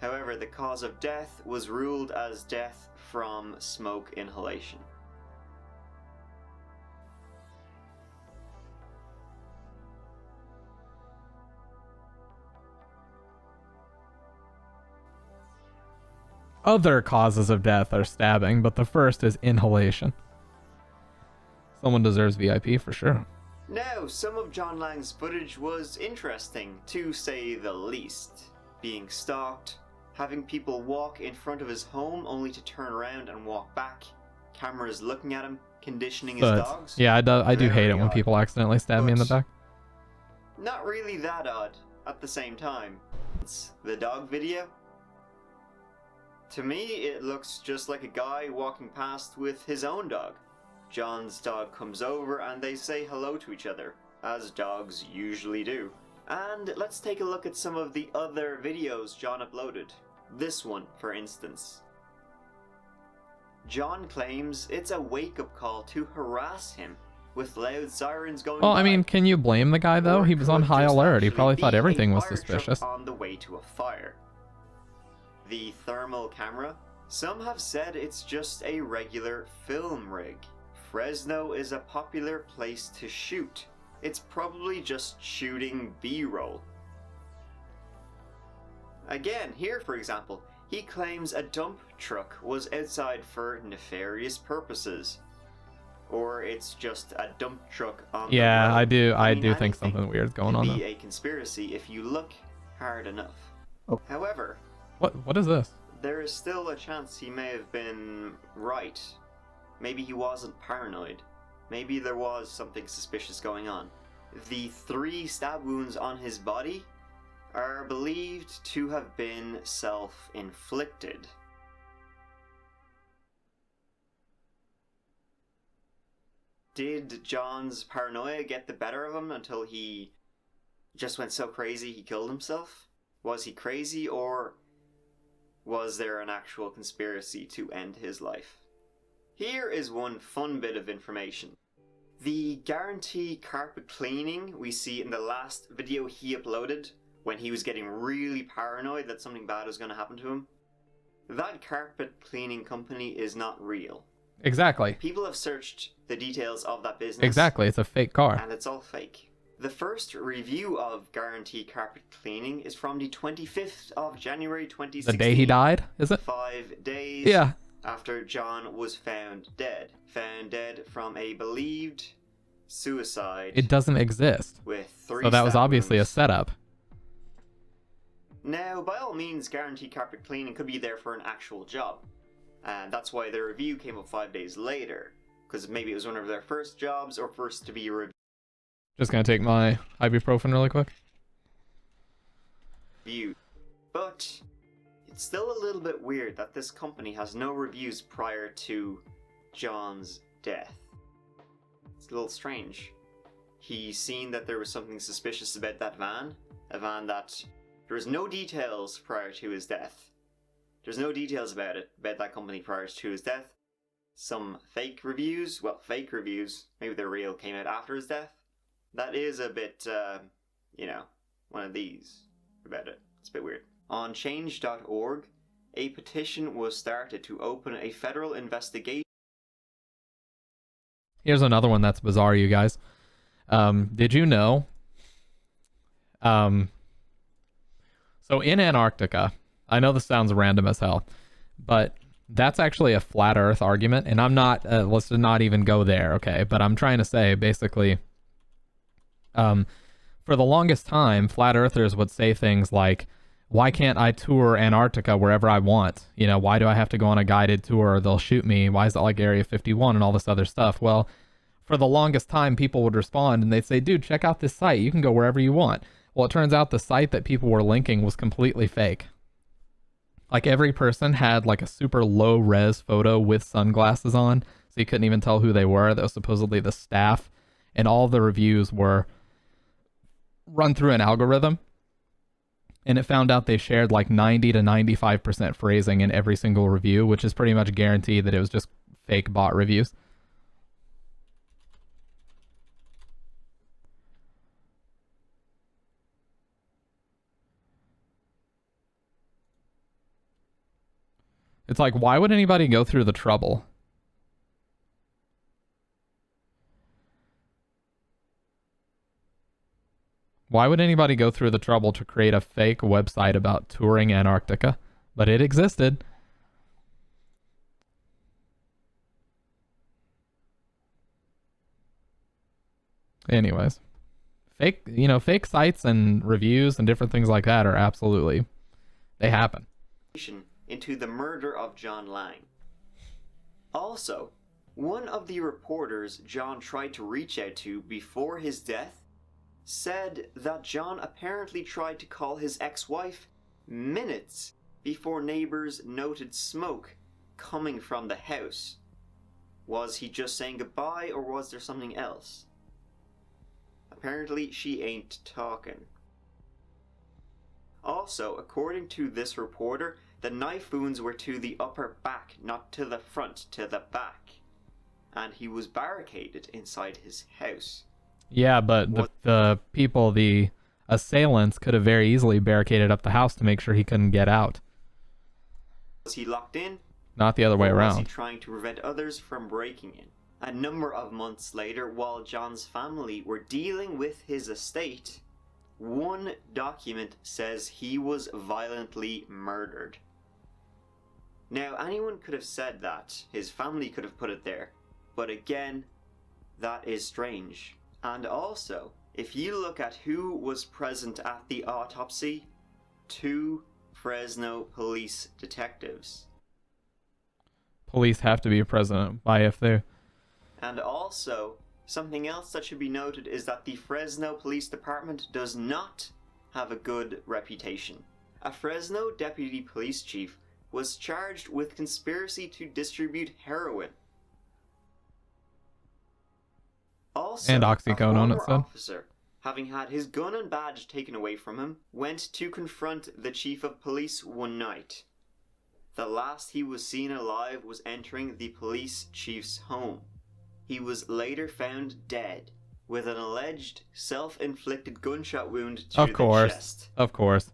However, the cause of death was ruled as death from smoke inhalation. Other causes of death are stabbing, but the first is inhalation. Someone deserves VIP for sure. Now, some of John Lang's footage was interesting, to say the least. Being stalked, having people walk in front of his home only to turn around and walk back, cameras looking at him, conditioning his dogs. Yeah, I do hate it when odd. people accidentally stab me in the back. Not really that odd at the same time. It's the dog video. To me, it looks just like a guy walking past with his own dog. John's dog comes over and they say hello to each other, as dogs usually do. And let's take a look at some of the other videos John uploaded. This one, for instance. John claims it's a wake-up call to harass him, with loud sirens going Well, I by. mean, can you blame the guy though? Or He was it on could high just alert. He actually probably be thought a everything was fire truck suspicious. on the way to a fire. The thermal camera. Some have said it's just a regular film rig. Fresno is a popular place to shoot. It's probably just shooting B-roll. Again, here for example, he claims a dump truck was outside for nefarious purposes. Or it's just a dump truck on the road. I do mean, do think anything something weird's going can on be there. a conspiracy if you look hard enough. Oh. However, What is this? there is still a chance he may have been right. Maybe he wasn't paranoid. Maybe there was something suspicious going on. The 3 stab wounds on his body are believed to have been self-inflicted. Did John's paranoia get the better of him until he just went so crazy he killed himself? Was he crazy, or was there an actual conspiracy to end his life? Here is one fun bit of information. The guarantee carpet cleaning we see in the last video he uploaded when he was getting really paranoid that something bad was going to happen to him, that carpet cleaning company is not real. Exactly. People have searched the details of that business. Exactly, it's a fake car. And it's all fake. The first review of guarantee carpet cleaning is from the 25th of January 2016. The day he died, is it? 5 days Yeah. after John was found dead. Found dead from a believed suicide. It doesn't exist. With 3 So that was stab obviously wounds. a setup. Now, by all means, guarantee carpet cleaning could be there for an actual job. And that's why the review came up 5 days later. Because maybe it was one of their first jobs or first to be Just gonna take my ibuprofen really quick. reviewed. But it's still a little bit weird that this company has no reviews prior to John's death. It's a little strange. He seen that there was something suspicious about that van. A van that there was no details prior to his death. There's no details about it, about that company prior to his death. Some fake reviews, maybe they're real, came out after his death. That is a bit, one of these about it. It's a bit weird. On change.org, a petition was started to open a federal investigation. Here's another one that's bizarre, you guys. Did you know? So in Antarctica, I know this sounds random as hell, but that's actually a flat Earth argument, and I'm not. Let's not even go there, okay? But I'm trying to say, basically, for the longest time, flat Earthers would say things like, "Why can't I tour Antarctica wherever I want? You know, why do I have to go on a guided tour? They'll shoot me. Why is it like Area 51 and all this other stuff?" Well, for the longest time, people would respond and they'd say, "Dude, check out this site. You can go wherever you want." Well, it turns out the site that people were linking was completely fake. Like, every person had like a super low res photo with sunglasses on, so you couldn't even tell who they were. That was supposedly the staff, and all the reviews were run through an algorithm, and it found out they shared like 90 to 95% phrasing in every single review, which is pretty much guaranteed that it was just fake bot reviews. It's like, why would anybody go through the trouble? Why would anybody go through the trouble to create a fake website about touring Antarctica? But it existed. Anyways, fake sites and reviews and different things like that are absolutely, they happen. Into the murder of John Lang. Also, one of the reporters John tried to reach out to before his death said that John apparently tried to call his ex-wife minutes before neighbors noted smoke coming from the house. Was he just saying goodbye, or was there something else? Apparently, she ain't talking. Also, according to this reporter, the knife wounds were to the upper back, not to the front, to the back. And he was barricaded inside his house. Yeah, but the people, the assailants, could have very easily barricaded up the house to make sure he couldn't get out. Was he locked in? Not the other way or around. Was he trying to prevent others from breaking in? A number of months later, while John's family were dealing with his estate, one document says he was violently murdered. Now, anyone could have said that. His family could have put it there. But again, that is strange. And also, if you look at who was present at the autopsy, 2 Fresno police detectives. Police have to be present by if they're... And also, something else that should be noted is that the Fresno Police Department does not have a good reputation. A Fresno deputy police chief was charged with conspiracy to distribute heroin. Also, and oxycodone, it said. Officer, having had his gun and badge taken away from him, went to confront the chief of police one night. The last he was seen alive was entering the police chief's home. He was later found dead with an alleged self-inflicted gunshot wound to the chest. Of course.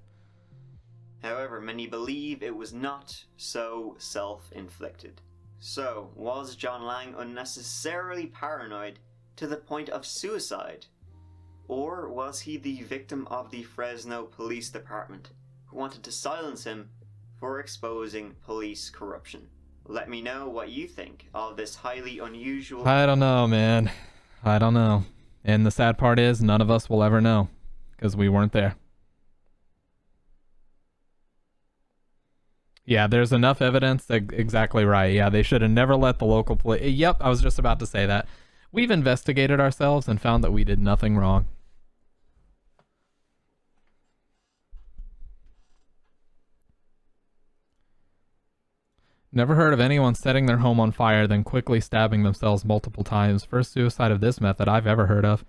However, many believe it was not so self-inflicted. So, was John Lang unnecessarily paranoid to the point of suicide? Or was he the victim of the Fresno Police Department, who wanted to silence him for exposing police corruption? Let me know what you think of this highly unusual... I don't know, man. I don't know. And the sad part is, none of us will ever know, because we weren't there. Yeah, there's enough evidence. Exactly right. Yeah, they should have never let the local police... Yep, I was just about to say that. We've investigated ourselves and found that we did nothing wrong. Never heard of anyone setting their home on fire, then quickly stabbing themselves multiple times. First suicide of this method I've ever heard of.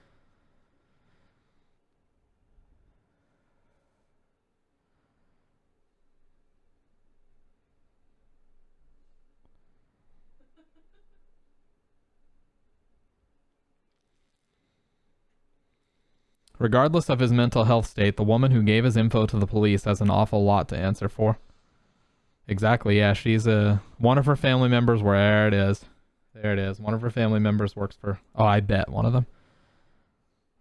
Regardless of his mental health state, the woman who gave his info to the police has an awful lot to answer for. Exactly, yeah, she's one of her family members, where it is. There it is. One of her family members works for, oh, I bet one of them.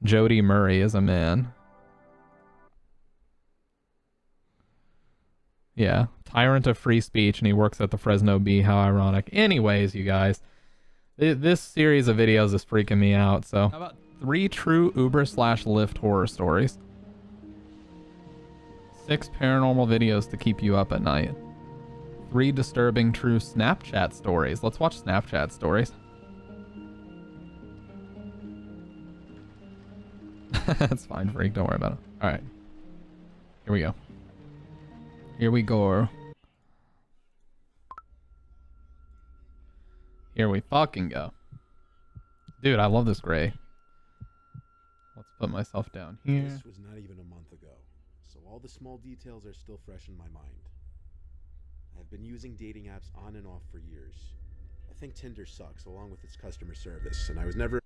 Jody Murray is a man. Yeah, tyrant of free speech, and he works at the Fresno Bee. How ironic. Anyways, you guys, this series of videos is freaking me out, so. How about 3 true Uber/Lyft horror stories? 6 paranormal videos to keep you up at night. 3 disturbing true Snapchat stories. Let's watch Snapchat stories. That's fine, Freak. Don't worry about it. Alright. Here we go. Here we go. Here we fucking go. Dude, I love this gray. Let's put myself down here. This was not even a month ago, so all the small details are still fresh in my mind. I've been using dating apps on and off for years. I think Tinder sucks along with its customer service, and I was never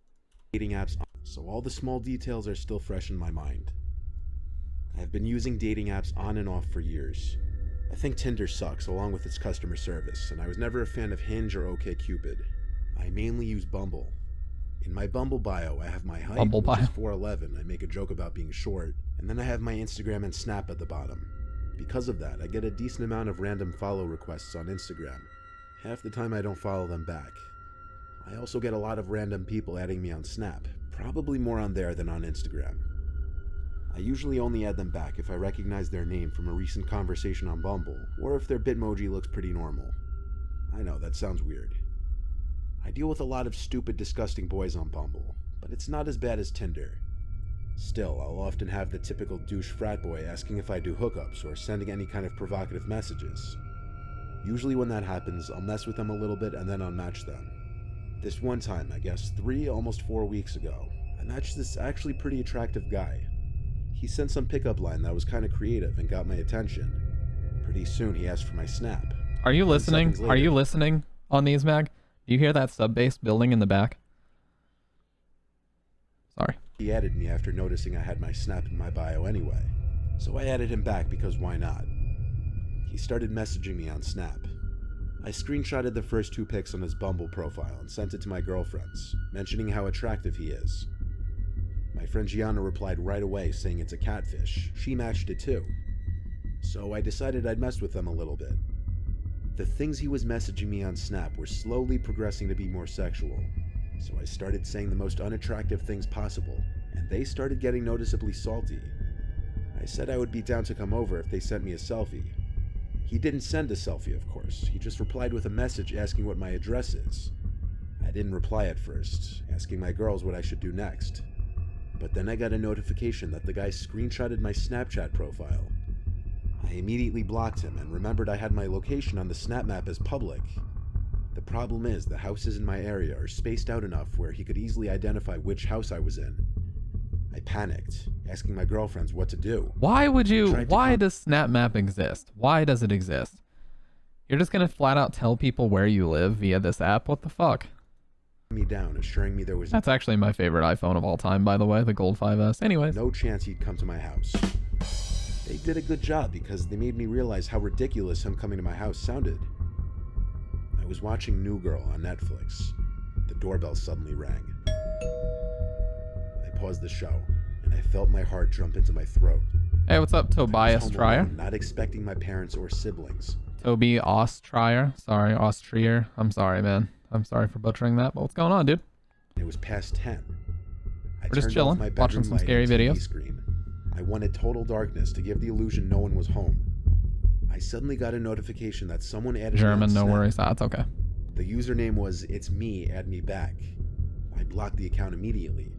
dating apps on, so all the small details are still fresh in my mind. I've been using dating apps on and off for years. I think Tinder sucks along with its customer service, and I was never a fan of Hinge or OkCupid. I mainly use Bumble. In my Bumble bio, I have my height, which is 4'11". I make a joke about being short, and then I have my Instagram and Snap at the bottom. Because of that, I get a decent amount of random follow requests on Instagram. Half the time I don't follow them back. I also get a lot of random people adding me on Snap, probably more on there than on Instagram. I usually only add them back if I recognize their name from a recent conversation on Bumble, or if their Bitmoji looks pretty normal. I know, that sounds weird. I deal with a lot of stupid, disgusting boys on Bumble, but it's not as bad as Tinder. Still, I'll often have the typical douche frat boy asking if I do hookups or sending any kind of provocative messages. Usually when that happens, I'll mess with them a little bit and then unmatch them. This one time, I guess 3, almost 4 weeks ago, I matched this actually pretty attractive guy. He sent some pickup line that was kind of creative and got my attention. Pretty soon he asked for my Snap. Are you listening? Are you listening on these, Mag? Do you hear that sub-bass building in the back? Sorry. He added me after noticing I had my Snap in my bio anyway, so I added him back because why not? He started messaging me on Snap. I screenshotted the first 2 pics on his Bumble profile and sent it to my girlfriends, mentioning how attractive he is. My friend Gianna replied right away saying it's a catfish. She matched it too. So I decided I'd mess with them a little bit. The things he was messaging me on Snap were slowly progressing to be more sexual. So I started saying the most unattractive things possible, and they started getting noticeably salty. I said I would be down to come over if they sent me a selfie. He didn't send a selfie, of course. He just replied with a message asking what my address is. I didn't reply at first, asking my girls what I should do next. But then I got a notification that the guy screenshotted my Snapchat profile. I immediately blocked him and remembered I had my location on the Snap map as public. The problem is the houses in my area are spaced out enough where he could easily identify which house I was in. I panicked, asking my girlfriends what to do. Why does Snap Map exist? Why does it exist? You're just gonna flat out tell people where you live via this app? What the fuck? me down, assuring me there was That's actually my favorite iPhone of all time, by the way, the Gold 5S. Anyways. no chance he'd come to my house. They did a good job because they made me realize how ridiculous him coming to my house sounded. I was watching New Girl on Netflix. The doorbell suddenly rang. I paused the show, and I felt my heart jump into my throat. Hey, what's up, Tobias I was home Trier? alone, not expecting my parents or siblings. Toby Austrier. Sorry, Austrier. I'm sorry, man. I'm sorry for butchering that, but what's going on, dude? It was past 10. We're just chilling, watching some scary videos. Screen. I wanted total darkness to give the illusion no one was home. I suddenly got a notification that someone added German, me no on Snap. worries. That's okay. The username was "It's me, add me back." I blocked the account immediately.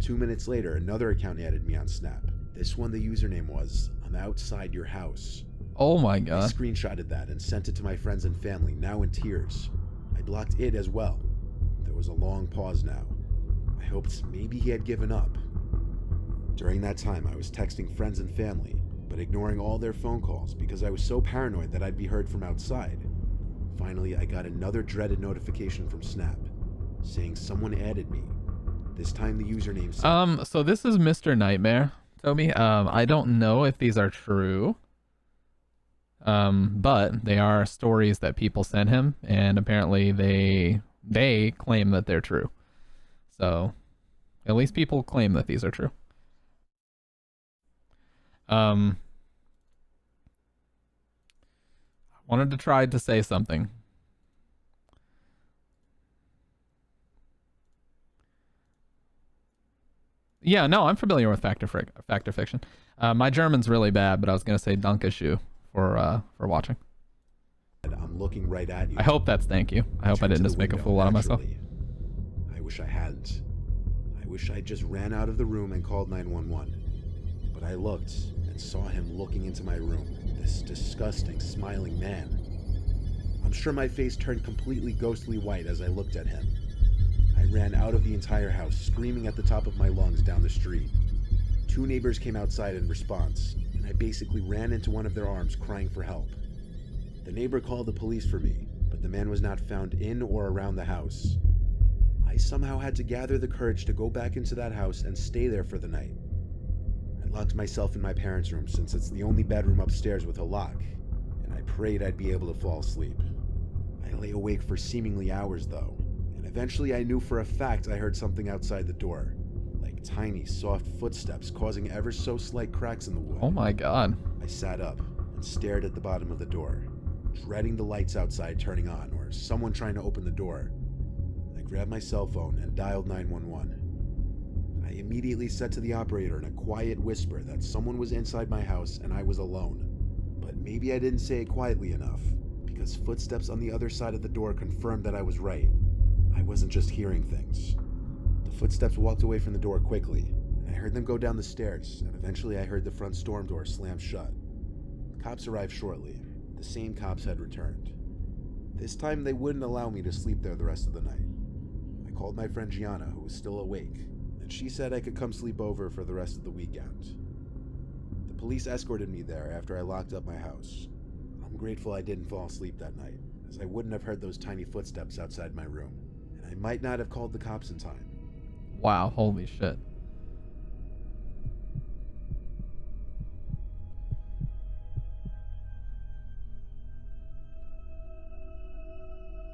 2 minutes later, another account added me on Snap. This one, the username was "I'm outside your house." Oh my I god. screenshotted that and sent it to my friends and family, now in tears. I blocked it as well. There was a long pause now. I hoped maybe he had given up. During that time, I was texting friends and family, but ignoring all their phone calls because I was so paranoid that I'd be heard from outside. Finally, I got another dreaded notification from Snap, saying someone added me. This time the username said, So this is Mr. Nightmare, Toby. I don't know if these are true. But they are stories that people sent him, and apparently they claim that they're true. So at least people claim that these are true. I wanted to try to say something. Yeah, no, I'm familiar with fact or fiction. My German's really bad, but I was gonna say Dankeschön for watching. I'm looking right at you. I hope that's thank you. I hope I didn't just make a fool out of myself. I wish I hadn't. I wish I just ran out of the room and called 911. But I looked and saw him looking into my room, this disgusting, smiling man. I'm sure my face turned completely ghostly white as I looked at him. I ran out of the entire house, screaming at the top of my lungs down the street. 2 neighbors came outside in response, and I basically ran into one of their arms crying for help. The neighbor called the police for me, but the man was not found in or around the house. I somehow had to gather the courage to go back into that house and stay there for the night. I locked myself in my parents' room since it's the only bedroom upstairs with a lock, and I prayed I'd be able to fall asleep. I lay awake for seemingly hours though, and eventually I knew for a fact I heard something outside the door, like tiny, soft footsteps causing ever so slight cracks in the wood. Oh my god. I sat up and stared at the bottom of the door, dreading the lights outside turning on or someone trying to open the door. I grabbed my cell phone and dialed 911. I immediately said to the operator in a quiet whisper that someone was inside my house and I was alone. But maybe I didn't say it quietly enough, because footsteps on the other side of the door confirmed that I was right. I wasn't just hearing things. The footsteps walked away from the door quickly, and I heard them go down the stairs, and eventually I heard the front storm door slam shut. The cops arrived shortly. The same cops had returned. This time they wouldn't allow me to sleep there the rest of the night. I called my friend Gianna, who was still awake, and she said I could come sleep over for the rest of the weekend. The police escorted me there after I locked up my house. I'm grateful I didn't fall asleep that night, as I wouldn't have heard those tiny footsteps outside my room, and I might not have called the cops in time. Wow, holy shit.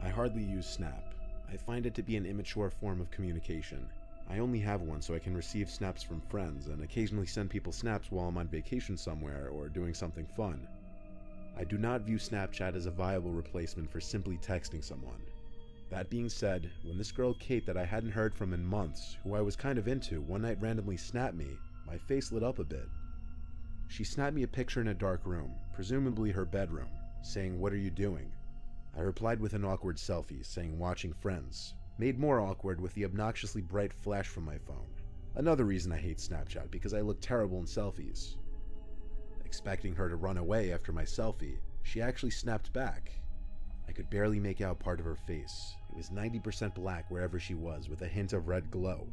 I hardly use Snap. I find it to be an immature form of communication. I only have one so I can receive snaps from friends and occasionally send people snaps while I'm on vacation somewhere or doing something fun. I do not view Snapchat as a viable replacement for simply texting someone. That being said, when this girl Kate that I hadn't heard from in months, who I was kind of into, one night randomly snapped me, my face lit up a bit. She snapped me a picture in a dark room, presumably her bedroom, saying, "What are you doing?" I replied with an awkward selfie, saying watching Friends, made more awkward with the obnoxiously bright flash from my phone. Another reason I hate Snapchat, because I look terrible in selfies. Expecting her to run away after my selfie, she actually snapped back. I could barely make out part of her face. It was 90% black wherever she was, with a hint of red glow.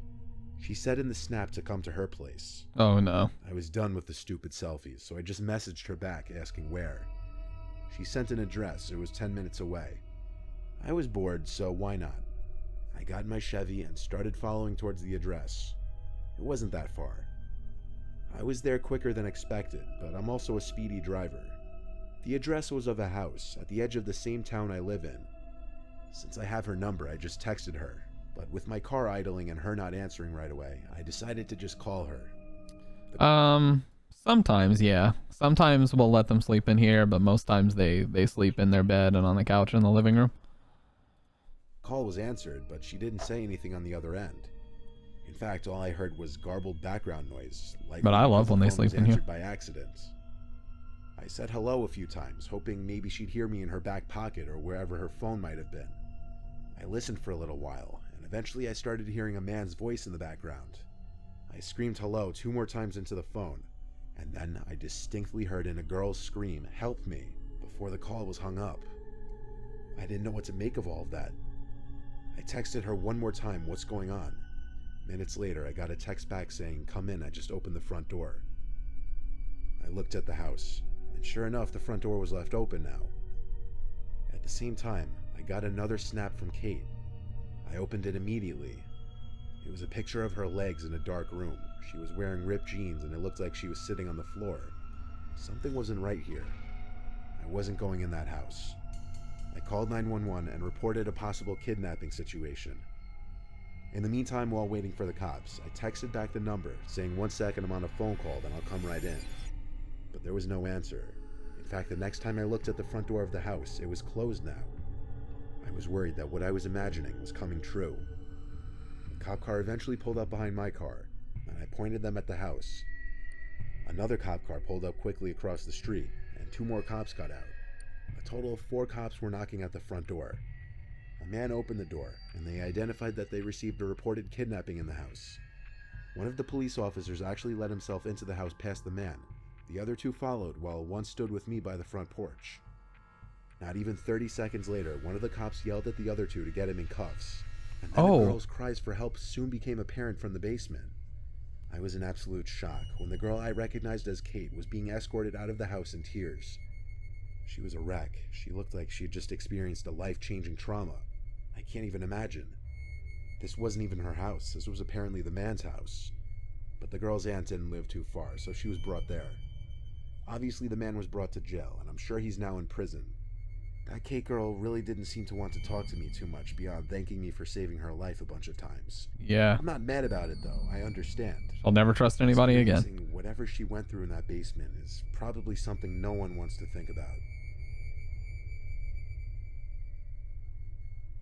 She said in the snap to come to her place. Oh no. I was done with the stupid selfies, so I just messaged her back asking where. She sent an address. It was 10 minutes away. I was bored, so why not? I got in my Chevy and started following towards the address. It wasn't that far. I was there quicker than expected, but I'm also a speedy driver. The address was of a house at the edge of the same town I live in. Since I have her number, I just texted her, but with my car idling and her not answering right away, I decided to just call her. Sometimes, yeah. Sometimes we'll let them sleep in here, but most times they sleep in their bed and on the couch in the living room. Call was answered, but she didn't say anything on the other end. In fact, all I heard was garbled background noise. But I love when they sleep in here. By accident. I said hello a few times, hoping maybe she'd hear me in her back pocket or wherever her phone might have been. I listened for a little while, and eventually I started hearing a man's voice in the background. I screamed hello 2 more times into the phone, and then I distinctly heard in a girl's scream, "Help me," before the call was hung up. I didn't know what to make of all of that. I texted her 1 more time, "What's going on?" Minutes later, I got a text back saying, "Come in, I just opened the front door." I looked at the house, and sure enough, the front door was left open now. At the same time, I got another snap from Kate. I opened it immediately. It was a picture of her legs in a dark room. She was wearing ripped jeans, and it looked like she was sitting on the floor. Something wasn't right here. I wasn't going in that house. I called 911 and reported a possible kidnapping situation. In the meantime, while waiting for the cops, I texted back the number, saying 1 second, I'm on a phone call, then I'll come right in. But there was no answer. In fact, the next time I looked at the front door of the house, it was closed now. I was worried that what I was imagining was coming true. The cop car eventually pulled up behind my car, and I pointed them at the house. Another cop car pulled up quickly across the street, and 2 more cops got out. A total of 4 cops were knocking at the front door. A man opened the door, and they identified that they received a reported kidnapping in the house. One of the police officers actually let himself into the house past the man. The other 2 followed, while one stood with me by the front porch. Not even 30 seconds later, one of the cops yelled at the other 2 to get him in cuffs. And then the girl's cries for help soon became apparent from the basement. I was in absolute shock when the girl I recognized as Kate was being escorted out of the house in tears. She was a wreck. She looked like she had just experienced a life-changing trauma. I can't even imagine. This wasn't even her house. This was apparently the man's house. But the girl's aunt didn't live too far, so she was brought there. Obviously, the man was brought to jail, and I'm sure he's now in prison. That Kate girl really didn't seem to want to talk to me too much beyond thanking me for saving her life a bunch of times. Yeah. I'm not mad about it, though. I understand. I'll never trust anybody again. Whatever she went through in that basement is probably something no one wants to think about.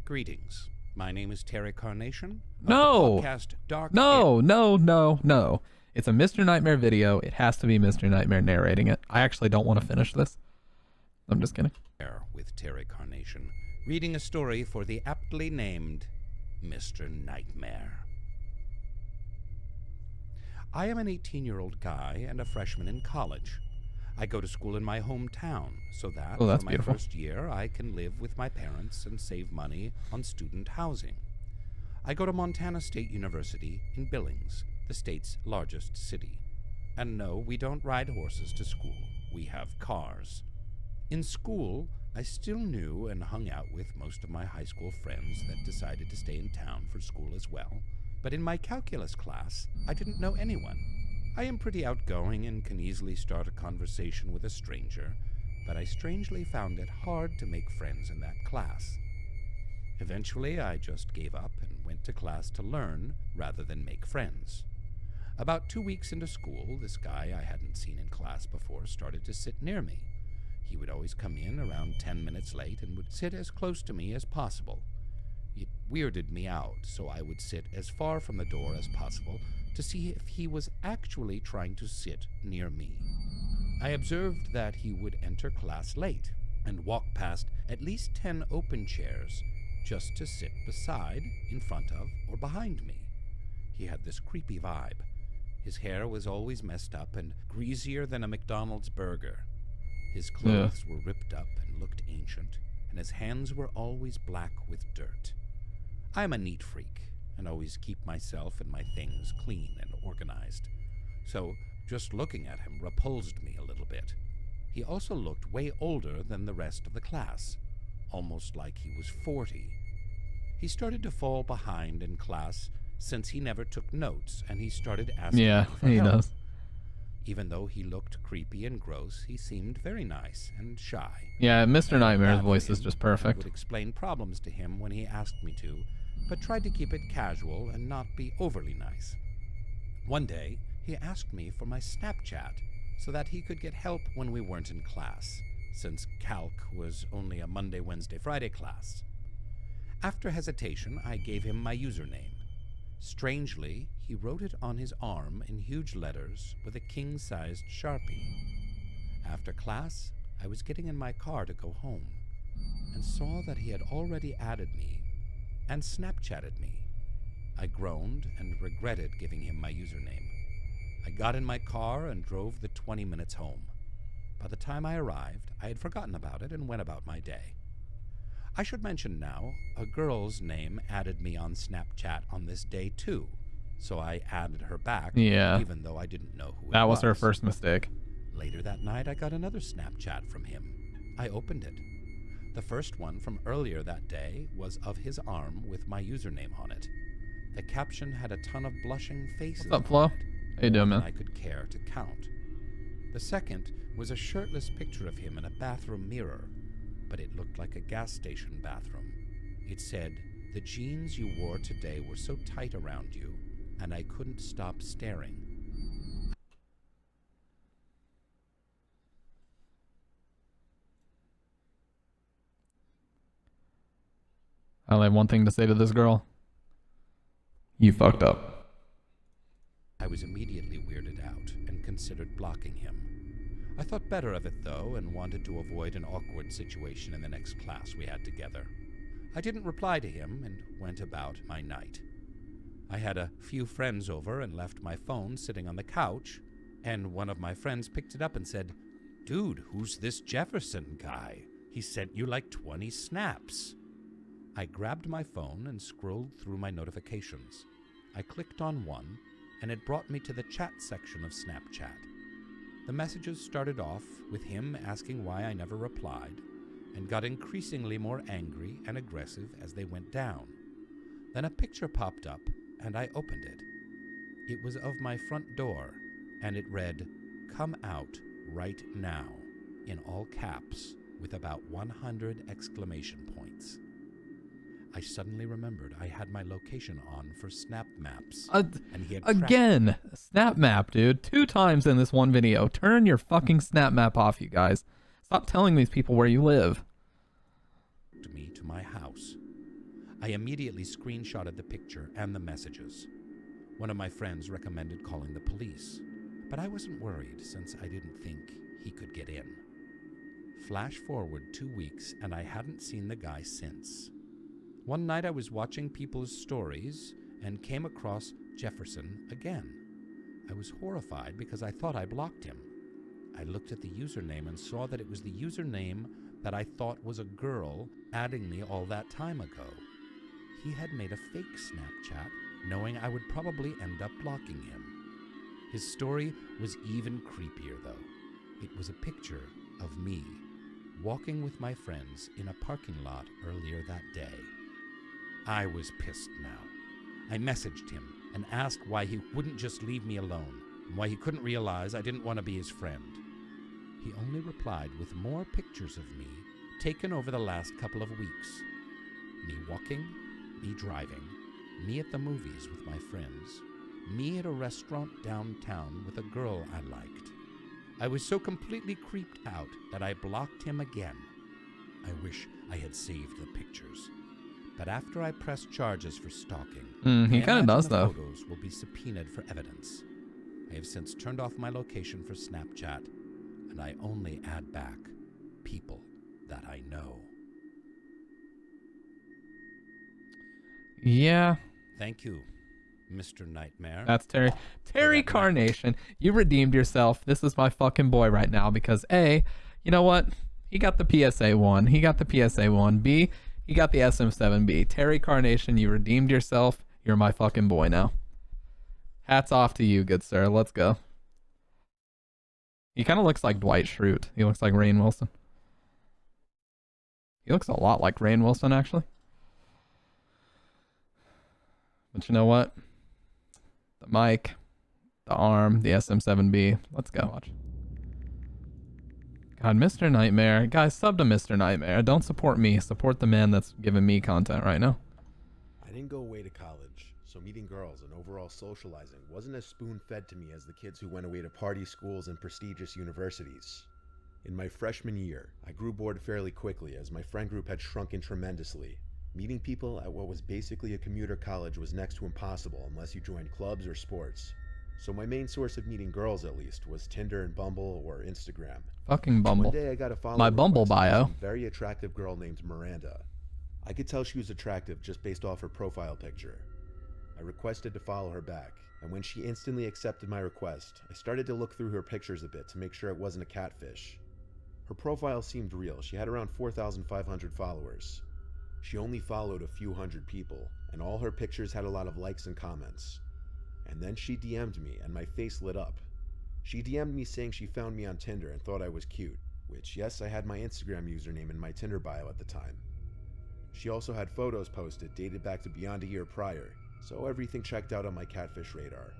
Greetings. My name is Terry Carnation. No. Podcast Dark No. It's a Mr. Nightmare video. It has to be Mr. Nightmare narrating it. I actually don't want to finish this. I'm just kidding. With Terry Carnation, reading a story for the aptly named Mr. Nightmare. I am an 18-year-old guy and a freshman in college. I go to school in my hometown so that that's for my beautiful. first year I can live with my parents and save money on student housing. I go to Montana State University in Billings, the state's largest city. And no, we don't ride horses to school. We have cars. In school, I still knew and hung out with most of my high school friends that decided to stay in town for school as well. But in my calculus class, I didn't know anyone. I am pretty outgoing and can easily start a conversation with a stranger, but I strangely found it hard to make friends in that class. Eventually, I just gave up and went to class to learn rather than make friends. About 2 weeks into school, this guy I hadn't seen in class before started to sit near me. He would always come in around 10 minutes late and would sit as close to me as possible. It weirded me out, so I would sit as far from the door as possible to see if he was actually trying to sit near me. I observed that he would enter class late and walk past at least 10 open chairs just to sit beside, in front of, or behind me. He had this creepy vibe. His hair was always messed up and greasier than a McDonald's burger. His clothes were ripped up and looked ancient, and his hands were always black with dirt. I am a neat freak, and always keep myself and my things clean and organized. So just looking at him repulsed me a little bit. He also looked way older than the rest of the class, almost like he was 40. He started to fall behind in class since he never took notes, and he started asking Yeah, me for he help. does. Even though he looked creepy and gross, he seemed very nice and shy. Yeah, Mr. I felt Nightmare's bad for voice is him just and perfect. would explain problems to him when he asked me to, but tried to keep it casual and not be overly nice. One day, he asked me for my Snapchat so that he could get help when we weren't in class, since Calc was only a Monday, Wednesday, Friday class. After hesitation, I gave him my username. Strangely, he wrote it on his arm in huge letters with a king-sized Sharpie. After class, I was getting in my car to go home and saw that he had already added me and Snapchatted me. I groaned and regretted giving him my username. I got in my car and drove the 20 minutes home. By the time I arrived, I had forgotten about it and went about my day. I should mention now, a girl's name added me on Snapchat on this day too, so I added her back, Yeah. even though I didn't know who it was. That was her first mistake. Later that night, I got another Snapchat from him. I opened it. The first one from earlier that day was of his arm with my username on it. The caption had a ton of blushing faces. What's up, Flo? on it, How you doing, more than man? I could care to count. The second was a shirtless picture of him in a bathroom mirror, but it looked like a gas station bathroom. It said, "The jeans you wore today were so tight around you, and I couldn't stop staring." I only have one thing to say to this girl. You fucked up. I was immediately weirded out and considered blocking him. I thought better of it, though, and wanted to avoid an awkward situation in the next class we had together. I didn't reply to him and went about my night. I had a few friends over and left my phone sitting on the couch, and one of my friends picked it up and said, "Dude, who's this Jefferson guy? He sent you like 20 snaps." I grabbed my phone and scrolled through my notifications. I clicked on one, and it brought me to the chat section of Snapchat. The messages started off with him asking why I never replied, and got increasingly more angry and aggressive as they went down. Then a picture popped up, and I opened it. It was of my front door, and it read, "Come out right now," in all caps, with about 100 exclamation points. I suddenly remembered I had my location on for Snap Maps, and he had Again, Snap Map, dude. 2 times in this one video. Turn your fucking Snap Map off, you guys. Stop telling these people where you live. tracked me to my house. I immediately screenshotted the picture and the messages. One of my friends recommended calling the police, but I wasn't worried since I didn't think he could get in. Flash forward 2 weeks, and I hadn't seen the guy since. One night I was watching people's stories and came across Jefferson again. I was horrified because I thought I blocked him. I looked at the username and saw that it was the username that I thought was a girl adding me all that time ago. He had made a fake Snapchat, knowing I would probably end up blocking him. His story was even creepier, though. It was a picture of me walking with my friends in a parking lot earlier that day. I was pissed now. I messaged him and asked why he wouldn't just leave me alone, and why he couldn't realize I didn't want to be his friend. He only replied with more pictures of me taken over the last couple of weeks. Me walking, me driving, me at the movies with my friends, me at a restaurant downtown with a girl I liked. I was so completely creeped out that I blocked him again. I wish I had saved the pictures. But after I press charges for stalking, he kind of does, the though. photos will be subpoenaed for evidence. I have since turned off my location for Snapchat, and I only add back people that I know. Yeah. Thank you, Mr. Nightmare. That's Terry. Terry Carnation, you redeemed yourself. This is my fucking boy right now because A, you know what? He got the PSA 1. He got the PSA 1. B, he got the SM7B. Terry Carnation, you redeemed yourself. You're my fucking boy now. Hats off to you, good sir. Let's go. He kind of looks like Dwight Schrute. He looks like Rainn Wilson. He looks a lot like Rainn Wilson, actually. But you know what? The mic, the arm, the SM7B. Let's go. Watch. God, Mr. Nightmare. Guys, sub to Mr. Nightmare. Don't support me. Support the man that's giving me content right now. I didn't go away to college, so meeting girls and overall socializing wasn't as spoon-fed to me as the kids who went away to party schools and prestigious universities. In my freshman year, I grew bored fairly quickly as my friend group had shrunken tremendously. Meeting people at what was basically a commuter college was next to impossible unless you joined clubs or sports. So my main source of meeting girls, at least, was Tinder and Bumble or Instagram. Fucking Bumble. One day I got a follow My Bumble request from bio. some very attractive girl named Miranda. I could tell she was attractive just based off her profile picture. I requested to follow her back, and when she instantly accepted my request, I started to look through her pictures a bit to make sure it wasn't a catfish. Her profile seemed real. She had around 4,500 followers. She only followed a few hundred people, and all her pictures had a lot of likes and comments. And then she DM'd me, and my face lit up. She DM'd me saying she found me on Tinder and thought I was cute, which, yes, I had my Instagram username in my Tinder bio at the time. She also had photos posted dated back to beyond a year prior, so everything checked out on my catfish radar.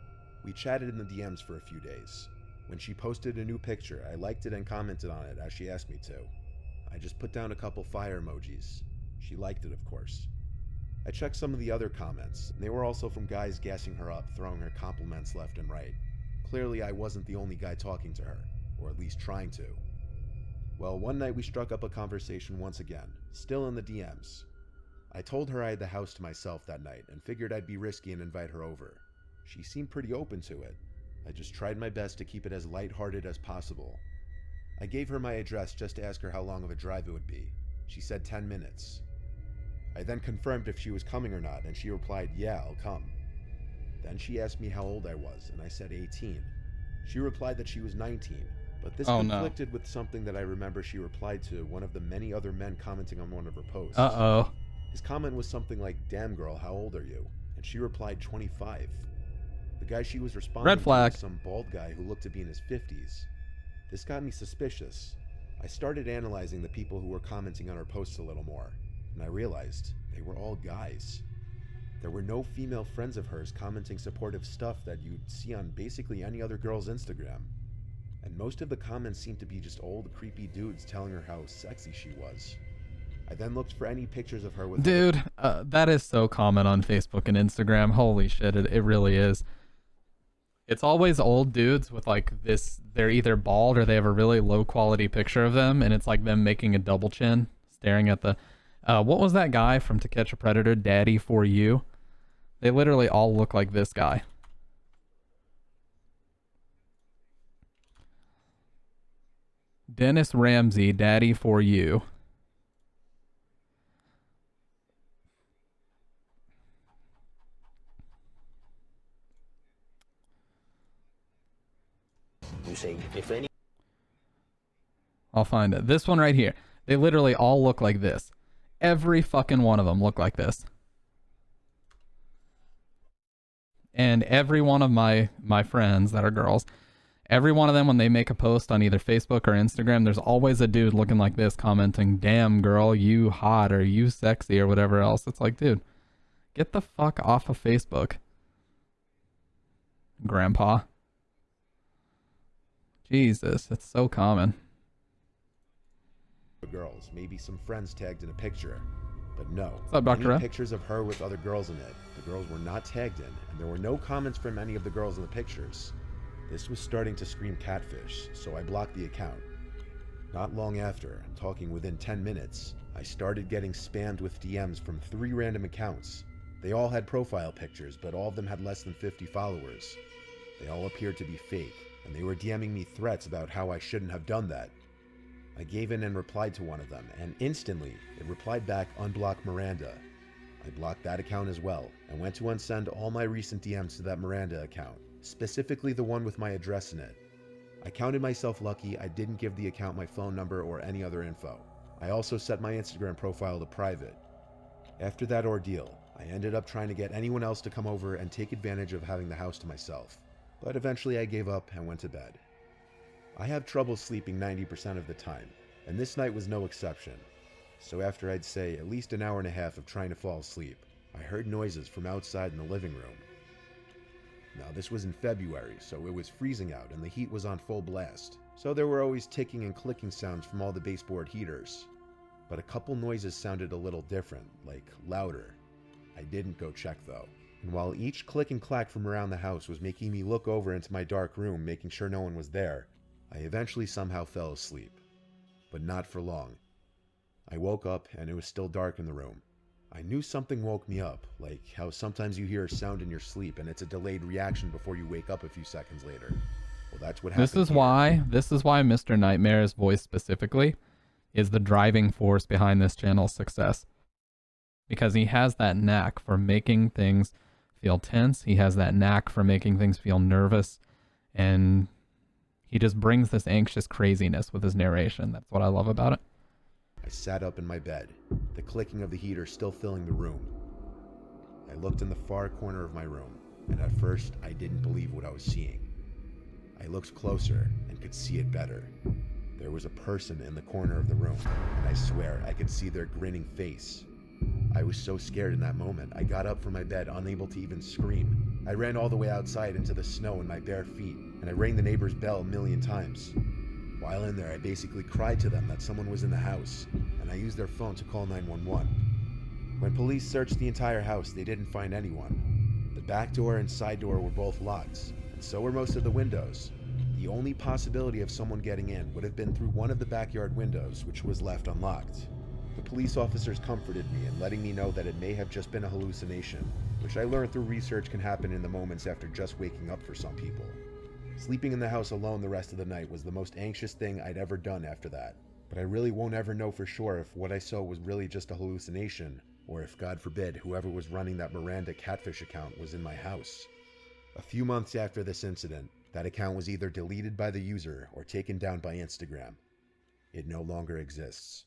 We chatted in the DMs for a few days. When she posted a new picture, I liked it and commented on it as she asked me to. I just put down a couple fire emojis. She liked it, of course. I checked some of the other comments, and they were also from guys gassing her up, throwing her compliments left and right. Clearly, I wasn't the only guy talking to her, or at least trying to. Well, one night we struck up a conversation once again, still in the DMs. I told her I had the house to myself that night and figured I'd be risky and invite her over. She seemed pretty open to it. I just tried my best to keep it as lighthearted as possible. I gave her my address just to ask her how long of a drive it would be. She said 10 minutes. I then confirmed if she was coming or not, and she replied, "Yeah, I'll come." Then she asked me how old I was, and I said 18. She replied that she was 19, but this conflicted with something that I remember she replied to one of the many other men commenting on one of her posts. Uh-oh. His comment was something like, "Damn girl, how old are you?" And she replied 25. The guy she was responding Red flag. to was some bald guy who looked to be in his 50s. This got me suspicious. I started analyzing the people who were commenting on her posts a little more, and I realized they were all guys. There were no female friends of hers commenting supportive stuff that you'd see on basically any other girl's Instagram. And most of the comments seemed to be just old, creepy dudes telling her how sexy she was. I then looked for any pictures of her with... Dude, that is so common on Facebook and Instagram. Holy shit, it really is. It's always old dudes with like this, they're either bald or they have a really low quality picture of them, and it's like them making a double chin, staring at the... what was that guy from To Catch a Predator? Daddy for You? They literally all look like this guy. Dennis Ramsey, Daddy for You. You say, if any... I'll find it. This one right here. They literally all look like this. Every fucking one of them look like this. And every one of my friends that are girls, every one of them, when they make a post on either Facebook or Instagram, there's always a dude looking like this commenting, "Damn girl, you hot," or "You sexy," or whatever else. It's like, dude, get the fuck off of Facebook, grandpa. Jesus, it's so common. Girls, maybe some friends tagged in a picture. But no, What's up, Dr. any Red? pictures of her with other girls in it. The girls were not tagged in, and there were no comments from any of the girls in the pictures. This was starting to scream catfish, so I blocked the account. Not long after, I'm talking within 10 minutes, I started getting spammed with DMs from 3 random accounts. They all had profile pictures, but all of them had less than 50 followers. They all appeared to be fake, and they were DMing me threats about how I shouldn't have done that. I gave in and replied to one of them, and instantly, it replied back, "Unblock Miranda." I blocked that account as well, and went to unsend all my recent DMs to that Miranda account, specifically the one with my address in it. I counted myself lucky I didn't give the account my phone number or any other info. I also set my Instagram profile to private. After that ordeal, I ended up trying to get anyone else to come over and take advantage of having the house to myself, but eventually I gave up and went to bed. I have trouble sleeping 90% of the time, and this night was no exception. So after I'd say at least an hour and a half of trying to fall asleep, I heard noises from outside in the living room. Now, this was in February, so it was freezing out and the heat was on full blast. So there were always ticking and clicking sounds from all the baseboard heaters. But a couple noises sounded a little different, like louder. I didn't go check though. And while each click and clack from around the house was making me look over into my dark room, making sure no one was there, I eventually somehow fell asleep. But not for long. I woke up and it was still dark in the room. I knew something woke me up, like how sometimes you hear a sound in your sleep and it's a delayed reaction before you wake up a few seconds later. Well, that's what happened. This is why Mr. Nightmare's voice specifically is the driving force behind this channel's success. Because he has that knack for making things feel tense. He has that knack for making things feel nervous. And he just brings this anxious craziness with his narration. That's what I love about it. I sat up in my bed, the clicking of the heater still filling the room. I looked in the far corner of my room, and at first I didn't believe what I was seeing. I looked closer and could see it better. There was a person in the corner of the room, and I swear I could see their grinning face. I was so scared in that moment, I got up from my bed, unable to even scream. I ran all the way outside into the snow in my bare feet, and I rang the neighbor's bell 1,000,000 times. While in there, I basically cried to them that someone was in the house, and I used their phone to call 911. When police searched the entire house, they didn't find anyone. The back door and side door were both locked, and so were most of the windows. The only possibility of someone getting in would have been through one of the backyard windows, which was left unlocked. The police officers comforted me in letting me know that it may have just been a hallucination, which I learned through research can happen in the moments after just waking up for some people. Sleeping in the house alone the rest of the night was the most anxious thing I'd ever done after that, but I really won't ever know for sure if what I saw was really just a hallucination, or if, God forbid, whoever was running that Miranda catfish account was in my house. A few months after this incident, that account was either deleted by the user or taken down by Instagram. It no longer exists.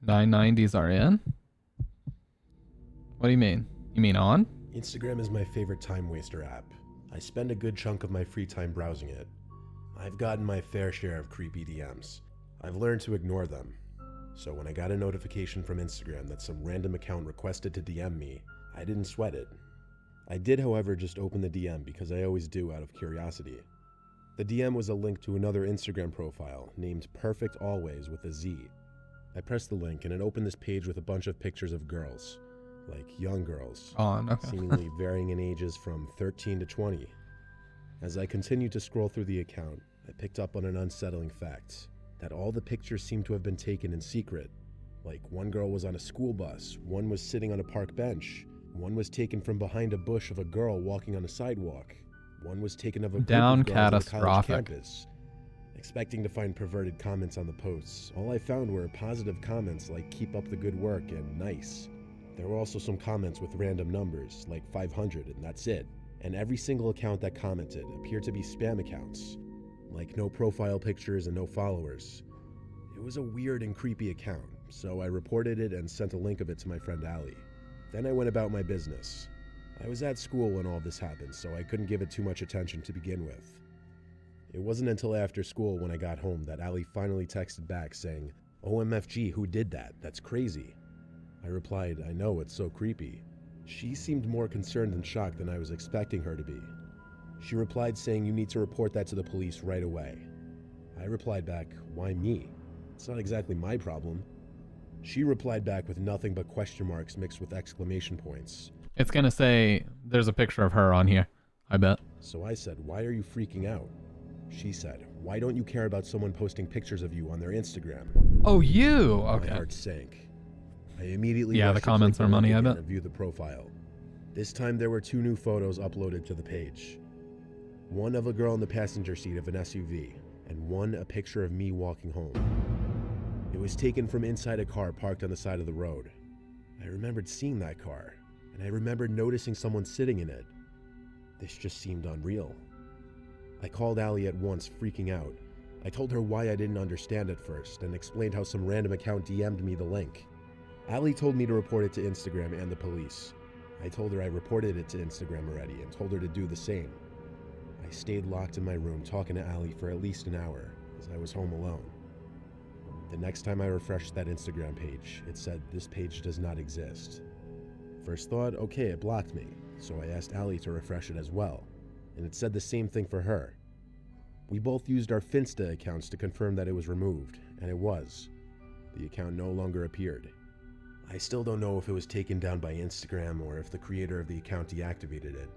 990s are in? What do you mean? You mean on? Instagram is my favorite time waster app. I spend a good chunk of my free time browsing it. I've gotten my fair share of creepy DMs. I've learned to ignore them. So when I got a notification from Instagram that some random account requested to DM me, I didn't sweat it. I did, however, just open the DM because I always do out of curiosity. The DM was a link to another Instagram profile named Perfect Always with a Z. I pressed the link and it opened this page with a bunch of pictures of girls. Like young girls, seemingly varying in ages from 13 to 20. As I continued to scroll through the account, I picked up on an unsettling fact, that all the pictures seemed to have been taken in secret. Like one girl was on a school bus, one was sitting on a park bench, one was taken from behind a bush of a girl walking on a sidewalk, one was taken of a group of girls on a college campus. Expecting to find perverted comments on the posts, all I found were positive comments like "keep up the good work" and "nice." There were also some comments with random numbers, like 500, and that's it. And every single account that commented appeared to be spam accounts, like no profile pictures and no followers. It was a weird and creepy account, so I reported it and sent a link of it to my friend Allie. Then I went about my business. I was at school when all this happened, so I couldn't give it too much attention to begin with. It wasn't until after school when I got home that Allie finally texted back saying, "OMFG, who did that? That's crazy." I replied, "I know, it's so creepy." She seemed more concerned and shocked than I was expecting her to be. She replied saying, "You need to report that to the police right away." I replied back, "Why me? It's not exactly my problem." She replied back with nothing but question marks mixed with exclamation points. It's gonna say there's a picture of her on here, I bet. So I said, "Why are you freaking out?" She said, "Why don't you care about someone posting pictures of you on their Instagram?" Oh, you? Okay. My heart sank. I immediately the comments are money, I bet. Review the profile. This time there were 2 new photos uploaded to the page. One of a girl in the passenger seat of an SUV, and one a picture of me walking home. It was taken from inside a car parked on the side of the road. I remembered seeing that car, and I remembered noticing someone sitting in it. This just seemed unreal. I called Allie at once, freaking out. I told her why I didn't understand at first, and explained how some random account DM'd me the link. Allie told me to report it to Instagram and the police. I told her I reported it to Instagram already and told her to do the same. I stayed locked in my room talking to Allie for at least an hour as I was home alone. The next time I refreshed that Instagram page, it said this page does not exist. First thought, okay, it blocked me, so I asked Allie to refresh it as well, and it said the same thing for her. We both used our Finsta accounts to confirm that it was removed, and it was. The account no longer appeared. I still don't know if it was taken down by Instagram or if the creator of the account deactivated it.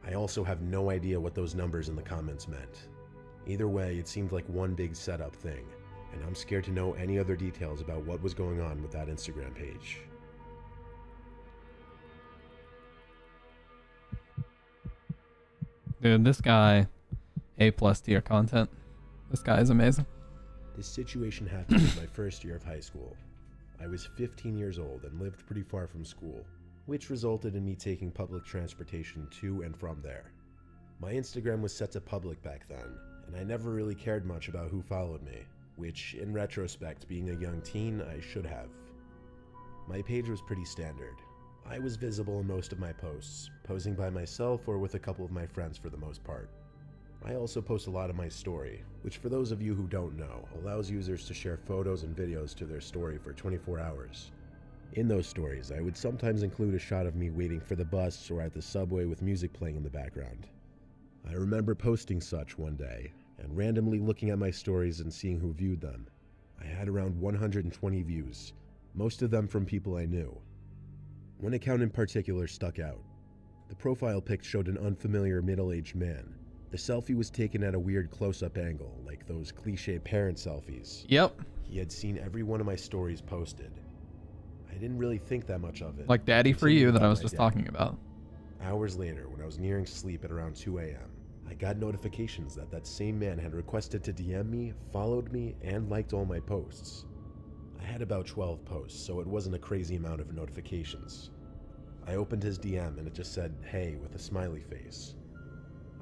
I also have no idea what those numbers in the comments meant. Either way, it seemed like one big setup thing, and I'm scared to know any other details about what was going on with that Instagram page. Dude, this guy, A+ tier content. This guy is amazing. This situation happened in my first year of high school. I was 15 years old and lived pretty far from school, which resulted in me taking public transportation to and from there. My Instagram was set to public back then, and I never really cared much about who followed me, which, in retrospect, being a young teen, I should have. My page was pretty standard. I was visible in most of my posts, posing by myself or with a couple of my friends for the most part. I also post a lot of my story, which for those of you who don't know, allows users to share photos and videos to their story for 24 hours. In those stories, I would sometimes include a shot of me waiting for the bus or at the subway with music playing in the background. I remember posting such one day, and randomly looking at my stories and seeing who viewed them. I had around 120 views, most of them from people I knew. One account in particular stuck out. The profile pic showed an unfamiliar middle-aged man. The selfie was taken at a weird close-up angle, like those cliché parent selfies. Yep. He had seen every one of my stories posted. I didn't really think that much of it. Like Daddy for You that I was just talking about. Hours later, when I was nearing sleep at around 2 a.m., I got notifications that that same man had requested to DM me, followed me, and liked all my posts. I had about 12 posts, so it wasn't a crazy amount of notifications. I opened his DM and it just said, "Hey," with a smiley face.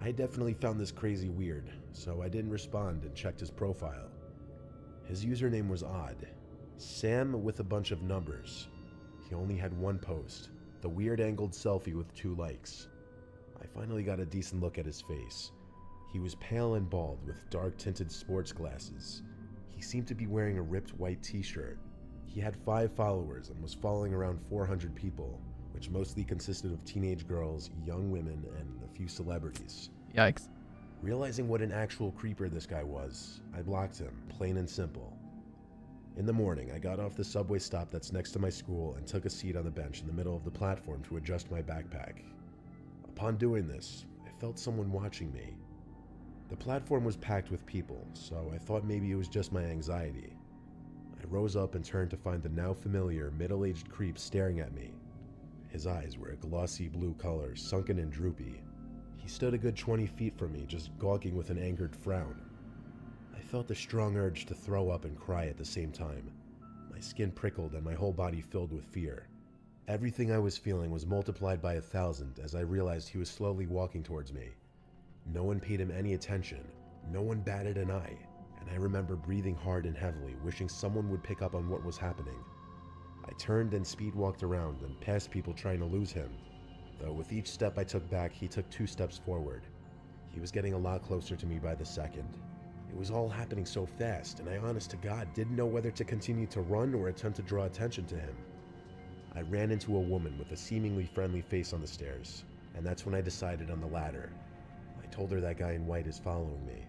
I definitely found this crazy weird, so I didn't respond and checked his profile. His username was odd. Sam with a bunch of numbers. He only had one post, the weird angled selfie with 2 likes. I finally got a decent look at his face. He was pale and bald with dark tinted sports glasses. He seemed to be wearing a ripped white t-shirt. He had 5 followers and was following around 400 people, which mostly consisted of teenage girls, young women, and a few celebrities. Yikes. Realizing what an actual creeper this guy was, I blocked him, plain and simple. In the morning, I got off the subway stop that's next to my school and took a seat on the bench in the middle of the platform to adjust my backpack. Upon doing this, I felt someone watching me. The platform was packed with people, so I thought maybe it was just my anxiety. I rose up and turned to find the now familiar middle-aged creep staring at me. His eyes were a glossy blue color, sunken and droopy. He stood a good 20 feet from me, just gawking with an angered frown. I felt a strong urge to throw up and cry at the same time. My skin prickled and my whole body filled with fear. Everything I was feeling was multiplied by 1,000 as I realized he was slowly walking towards me. No one paid him any attention, no one batted an eye, and I remember breathing hard and heavily, wishing someone would pick up on what was happening. I turned and speed walked around and past people trying to lose him, though with each step I took back, he took 2 steps forward. He was getting a lot closer to me by the second. It was all happening so fast, and I honest to God didn't know whether to continue to run or attempt to draw attention to him. I ran into a woman with a seemingly friendly face on the stairs, and that's when I decided on the latter. I told her that guy in white is following me.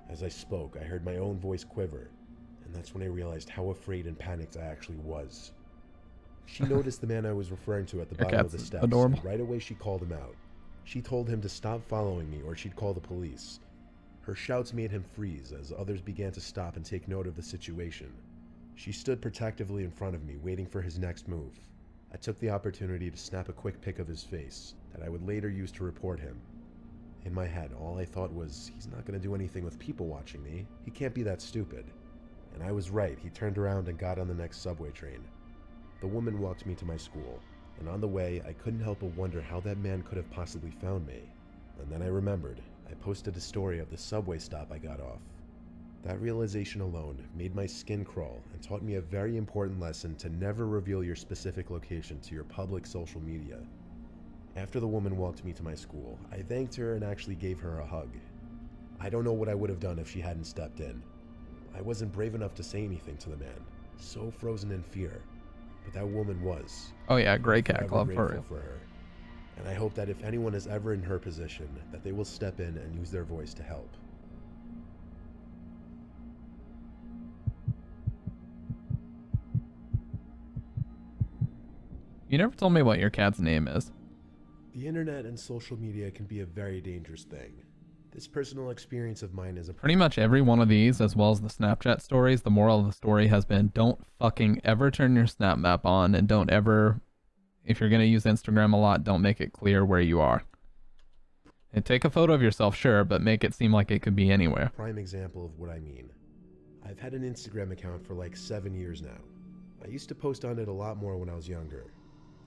As I spoke, I heard my own voice quiver, and that's when I realized how afraid and panicked I actually was. She noticed the man I was referring to at the bottom of the steps, and right away she called him out. She told him to stop following me or she'd call the police. Her shouts made him freeze as others began to stop and take note of the situation. She stood protectively in front of me, waiting for his next move. I took the opportunity to snap a quick pic of his face that I would later use to report him. In my head, all I thought was, he's not going to do anything with people watching me. He can't be that stupid. And I was right. He turned around and got on the next subway train. The woman walked me to my school, and on the way, I couldn't help but wonder how that man could have possibly found me. And then I remembered. I posted a story of the subway stop I got off. That realization alone made my skin crawl and taught me a very important lesson to never reveal your specific location to your public social media. After the woman walked me to my school, I thanked her and actually gave her a hug. I don't know what I would have done if she hadn't stepped in. I wasn't brave enough to say anything to the man, so frozen in fear. But that woman was. Oh yeah, great I'm cat forever club for grateful real. for her. And I hope that if anyone is ever in her position, that they will step in and use their voice to help. You never told me what your cat's name is. The internet and social media can be a very dangerous thing. This personal experience of mine is a Pretty much every one of these, as well as the Snapchat stories, the moral of the story has been don't fucking ever turn your Snap Map on, and don't ever, if you're going to use Instagram a lot, don't make it clear where you are. And take a photo of yourself, sure, but make it seem like it could be anywhere. prime example of what I mean. I've had an Instagram account for like 7 years now. I used to post on it a lot more when I was younger.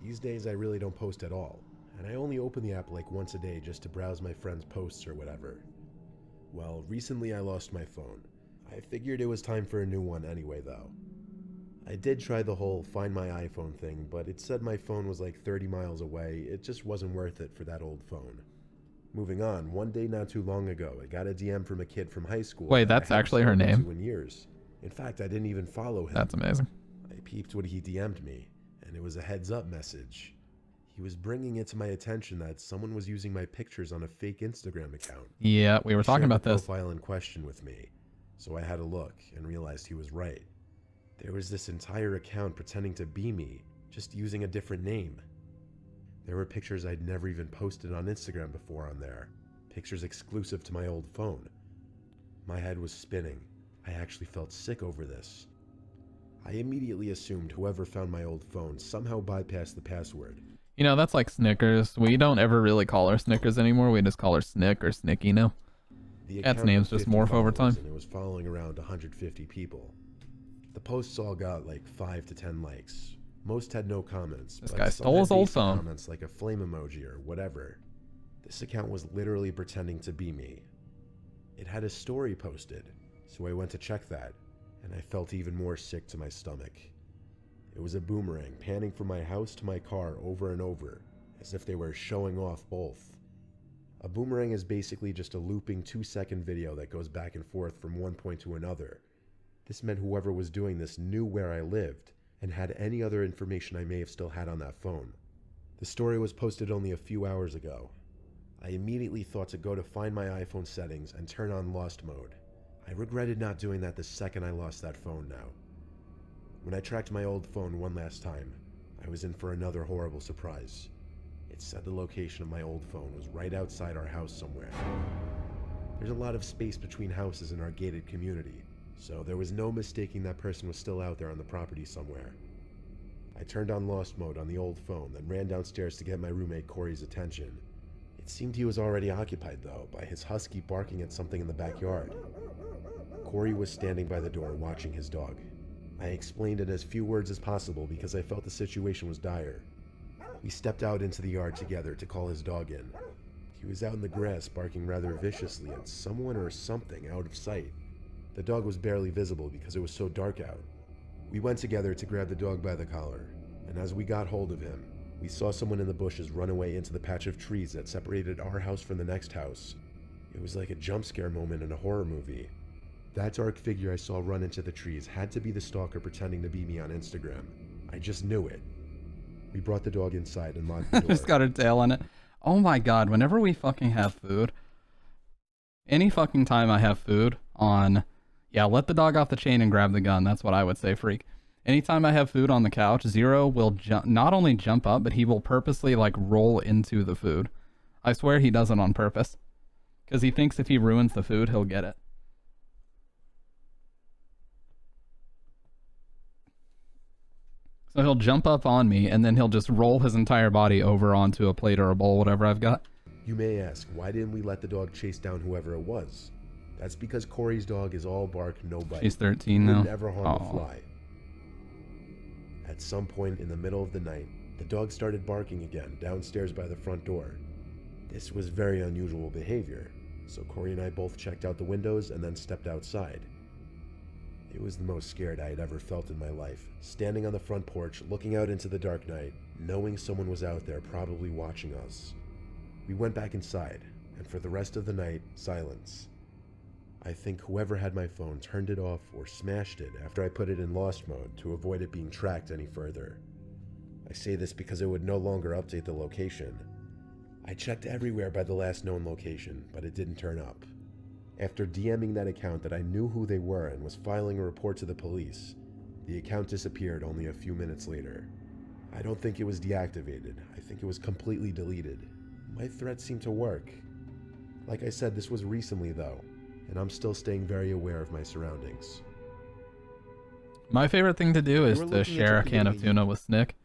These days I really don't post at all, and I only open the app like once a day just to browse my friends' posts or whatever. Well, recently I lost my phone. I figured it was time for a new one anyway though. I did try the whole find my iPhone thing, but it said my phone was like 30 miles away. It just wasn't worth it for that old phone. Moving on, one day not too long ago, I got a DM from a kid from high school. Wait, that I that's hadn't actually her spoken name? to in years. In fact, I didn't even follow him. That's amazing. I peeped what he DM'd me, and it was a heads up message. He was bringing it to my attention that someone was using my pictures on a fake Instagram account. Yeah, we were He talking shared about the this. profile in question with me, so I had a look and realized he was right. There was this entire account pretending to be me, just using a different name. There were pictures I'd never even posted on Instagram before on there. Pictures exclusive to my old phone. My head was spinning. I actually felt sick over this. I immediately assumed whoever found my old phone somehow bypassed the password. You know, that's like Snickers. We don't ever really call her Snickers anymore. We just call her Snick or Snicky now. The Cat's account names had just 50 morph over followers, time. and it was following around 150 people. The posts all got like 5 to 10 likes. Most had no comments. This but guy some stole had his old basic phone. Comments like a flame emoji or whatever. This account was literally pretending to be me. It had a story posted, so I went to check that, and I felt even more sick to my stomach. It was a boomerang panning from my house to my car over and over, as if they were showing off both. A boomerang is basically just a looping 2-second video that goes back and forth from one point to another. This meant whoever was doing this knew where I lived and had any other information I may have still had on that phone. The story was posted only a few hours ago. I immediately thought to go to find my iPhone settings and turn on lost mode. I regretted not doing that the second I lost that phone now. When I tracked my old phone one last time, I was in for another horrible surprise. It said the location of my old phone was right outside our house somewhere. There's a lot of space between houses in our gated community, so there was no mistaking that person was still out there on the property somewhere. I turned on lost mode on the old phone, then ran downstairs to get my roommate Corey's attention. It seemed he was already occupied though, by his husky barking at something in the backyard. Corey was standing by the door watching his dog. I explained in as few words as possible because I felt the situation was dire. We stepped out into the yard together to call his dog in. He was out in the grass barking rather viciously at someone or something out of sight. The dog was barely visible because it was so dark out. We went together to grab the dog by the collar, and as we got hold of him, we saw someone in the bushes run away into the patch of trees that separated our house from the next house. It was like a jump scare moment in a horror movie. That dark figure I saw run into the trees had to be the stalker pretending to be me on Instagram. I just knew it. We brought the dog inside and locked the door. Just got her tail on it. Oh my god, whenever we fucking have food, any fucking time I have food on, yeah, let the dog off the chain and grab the gun. That's what I would say, freak. Anytime I have food on the couch, Zero will not only jump up, but he will purposely like roll into the food. I swear he does it on purpose. Because he thinks if he ruins the food, he'll get it. So he'll jump up on me, and then he'll just roll his entire body over onto a plate or a bowl, whatever I've got. You may ask, why didn't we let the dog chase down whoever it was? That's because Corey's dog is all bark, no bite. She's 13 He now. would never harm a Aw. fly. At some point in the middle of the night, the dog started barking again downstairs by the front door. This was very unusual behavior, so Corey and I both checked out the windows and then stepped outside. It was the most scared I had ever felt in my life, standing on the front porch, looking out into the dark night, knowing someone was out there probably watching us. We went back inside, and for the rest of the night, silence. I think whoever had my phone turned it off or smashed it after I put it in lost mode to avoid it being tracked any further. I say this because it would no longer update the location. I checked everywhere by the last known location, but it didn't turn up. After DMing that account that I knew who they were and was filing a report to the police, the account disappeared only a few minutes later. I don't think it was deactivated. I think it was completely deleted. My threat seemed to work. Like I said, this was recently though, and I'm still staying very aware of my surroundings. My favorite thing to do is to share a can of tuna with Snick.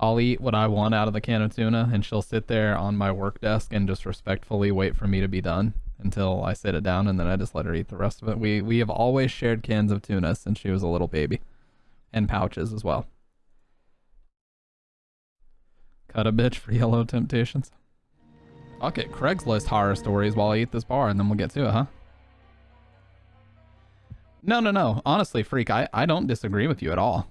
I'll eat what I want out of the can of tuna, and she'll sit there on my work desk and just respectfully wait for me to be done until I sit it down, and then I just let her eat the rest of it. We have always shared cans of tuna since she was a little baby, and pouches as well. Cut a bitch for Yellow Temptations. I'll get Craigslist horror stories while I eat this bar, and then we'll get to it, huh? No. Honestly, Freak, I don't disagree with you at all.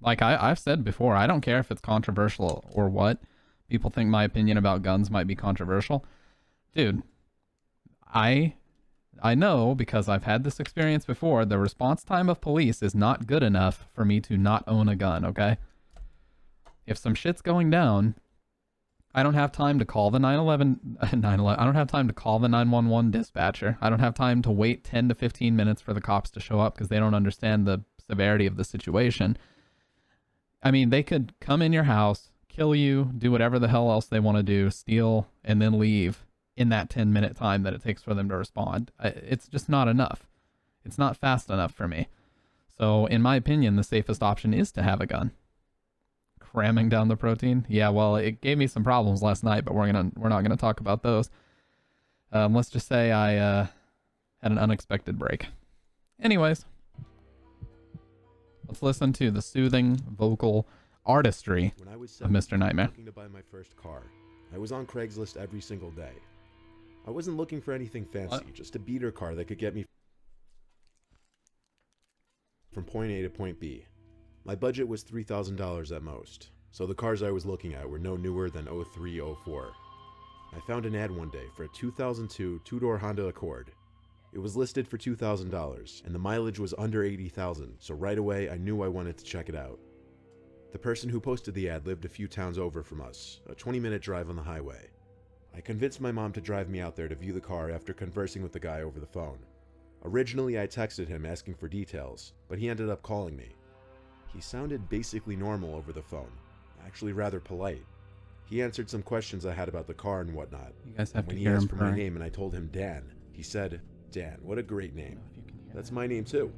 Like I've said before, I don't care if it's controversial or what. People think my opinion about guns might be controversial. Dude, I know because I've had this experience before. The response time of police is not good enough for me to not own a gun, okay? If some shit's going down, I don't have time to call the 911. I don't have time to call the 911 dispatcher. I don't have time to wait 10 to 15 minutes for the cops to show up because they don't understand the severity of the situation. I mean, they could come in your house, kill you, do whatever the hell else they want to do, steal, and then leave in that 10-minute time that it takes for them to respond. It's just not enough. It's not fast enough for me. So, in my opinion, the safest option is to have a gun. Cramming down the protein? Yeah, well, it gave me some problems last night, but we're not gonna talk about those. Let's just say I had an unexpected break. Anyways. Let's listen to the soothing vocal artistry of Mr. Nightmare. Looking to buy my first car. I was on Craigslist every single day. I wasn't looking for anything fancy, just a beater car that could get me from point A to point B. My budget was $3,000 at most, so the cars I was looking at were no newer than 03, 04. I found an ad one day for a 2002 two-door Honda Accord. It was listed for $2,000, and the mileage was under 80,000, so right away I knew I wanted to check it out. The person who posted the ad lived a few towns over from us, a 20-minute drive on the highway. I convinced my mom to drive me out there to view the car after conversing with the guy over the phone. Originally I texted him asking for details, but he ended up calling me. He sounded basically normal over the phone, actually rather polite. He answered some questions I had about the car and whatnot. You guys have when to he hear asked him for my name and I told him Dan, he said, "Dan, what a great name. That's my name too."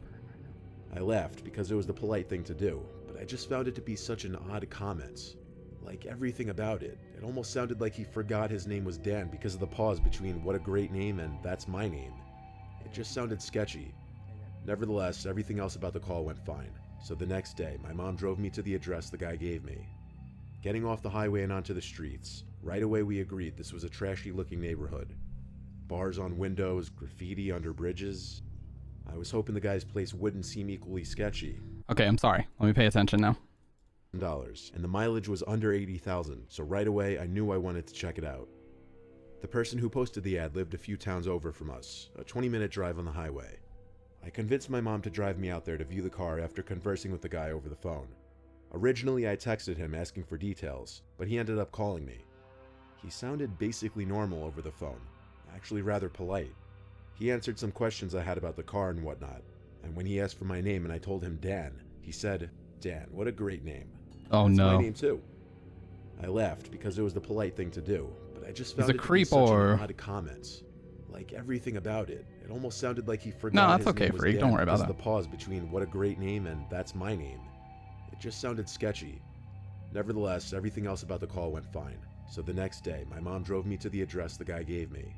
I laughed because it was the polite thing to do, but I just found it to be such an odd comment. Like everything about it, it almost sounded like he forgot his name was Dan because of the pause between "what a great name" and "that's my name." It just sounded sketchy. Nevertheless, everything else about the call went fine, so the next day my mom drove me to the address the guy gave me. Getting off the highway and onto the streets, right away we agreed this was a trashy looking neighborhood. Bars on windows, graffiti under bridges. I was hoping the guy's place wouldn't seem equally sketchy. Okay, I'm sorry. Let me pay attention now. And the mileage was under 80,000, so right away I knew I wanted to check it out. The person who posted the ad lived a few towns over from us, a 20-minute drive on the highway. I convinced my mom to drive me out there to view the car after conversing with the guy over the phone. Originally I texted him asking for details, but he ended up calling me. He sounded basically normal over the phone, actually rather polite. He answered some questions I had about the car and whatnot, and when he asked for my name and I told him Dan, he said, "Dan, what a great name. Oh That's no. my name too." I laughed because it was the polite thing to do, but I just He's found a it to be creep such or- an odd comment. Like everything about it, it almost sounded like he forgot No, that's his okay, name was Freak. Dan Don't worry about because of that. the pause between "what a great name" and "that's my name." It just sounded sketchy. Nevertheless, everything else about the call went fine, so the next day my mom drove me to the address the guy gave me.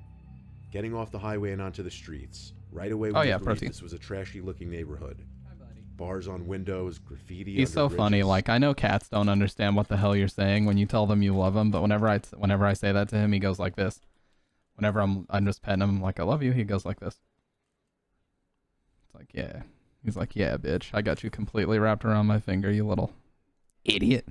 Getting off the highway and onto the streets, right away we agreed proceed. this was a trashy looking neighborhood. Bars on windows, graffiti He's so under funny. bridges. Like, I know cats don't understand what the hell you're saying when you tell them you love them, but whenever I say that to him, he goes like this. Whenever I'm just petting him, like, "I love you," he goes like this. It's like, yeah. He's like, "Yeah, bitch, I got you completely wrapped around my finger, you little idiot."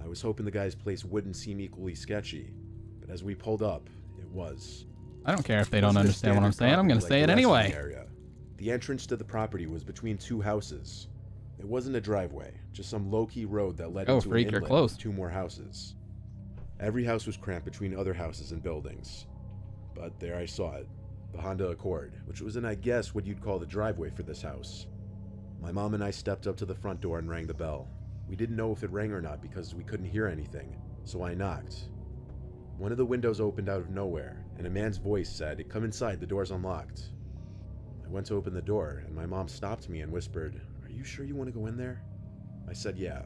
I was hoping the guy's place wouldn't seem equally sketchy, but as we pulled up, it was. I don't care if they It don't wasn't a understand what I'm standard saying. I'm going to property say like it the rest of anyway. the area. The entrance to the property was between two houses. It wasn't a driveway, just some low-key road that led Oh, into freak, an you're inlet close. with two more houses. Every house was cramped between other houses and buildings. But there I saw it, the Honda Accord, which was in, I guess, what you'd call the driveway for this house. My mom and I stepped up to the front door and rang the bell. We didn't know if it rang or not because we couldn't hear anything, so I knocked. One of the windows opened out of nowhere, and a man's voice said, "Come inside, the door's unlocked." I went to open the door, and my mom stopped me and whispered, "Are you sure you want to go in there?" I said yeah.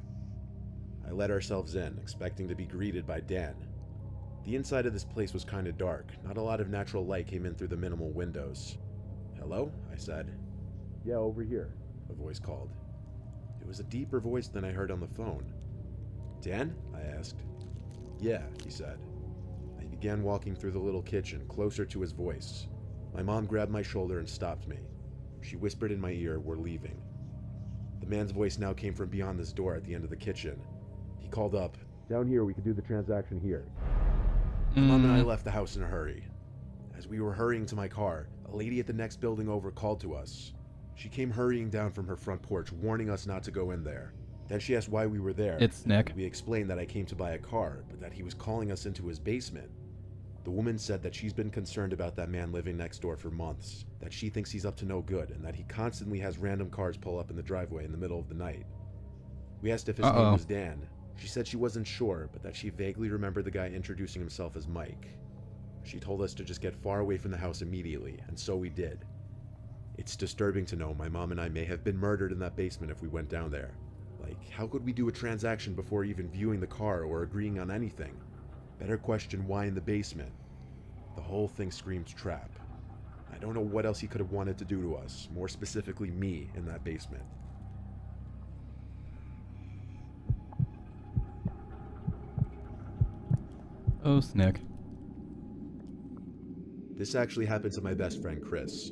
I let ourselves in, expecting to be greeted by Dan. The inside of this place was kind of dark. Not a lot of natural light came in through the minimal windows. "Hello?" I said. "Yeah, over here," a voice called. It was a deeper voice than I heard on the phone. "Dan?" I asked. "Yeah," he said. I began walking through the little kitchen, closer to his voice. My mom grabbed my shoulder and stopped me. She whispered in my ear, "We're leaving." The man's voice now came from beyond this door at the end of the kitchen. He called up, "Down here, we could do the transaction here." My mom and I left the house in a hurry. As we were hurrying to my car, a lady at the next building over called to us. She came hurrying down from her front porch, warning us not to go in there. Then she asked why we were there. It's Nick. We explained that I came to buy a car, but that he was calling us into his basement. The woman said that she's been concerned about that man living next door for months, that she thinks he's up to no good, and that he constantly has random cars pull up in the driveway in the middle of the night. We asked if his name was Dan. She said she wasn't sure, but that she vaguely remembered the guy introducing himself as Mike. She told us to just get far away from the house immediately, and so we did. It's disturbing to know my mom and I may have been murdered in that basement if we went down there. Like, how could we do a transaction before even viewing the car or agreeing on anything? Better question why in the basement. The whole thing screams trap. I don't know what else he could have wanted to do to us, more specifically me, in that basement. Oh, Snick. This actually happened to my best friend Chris.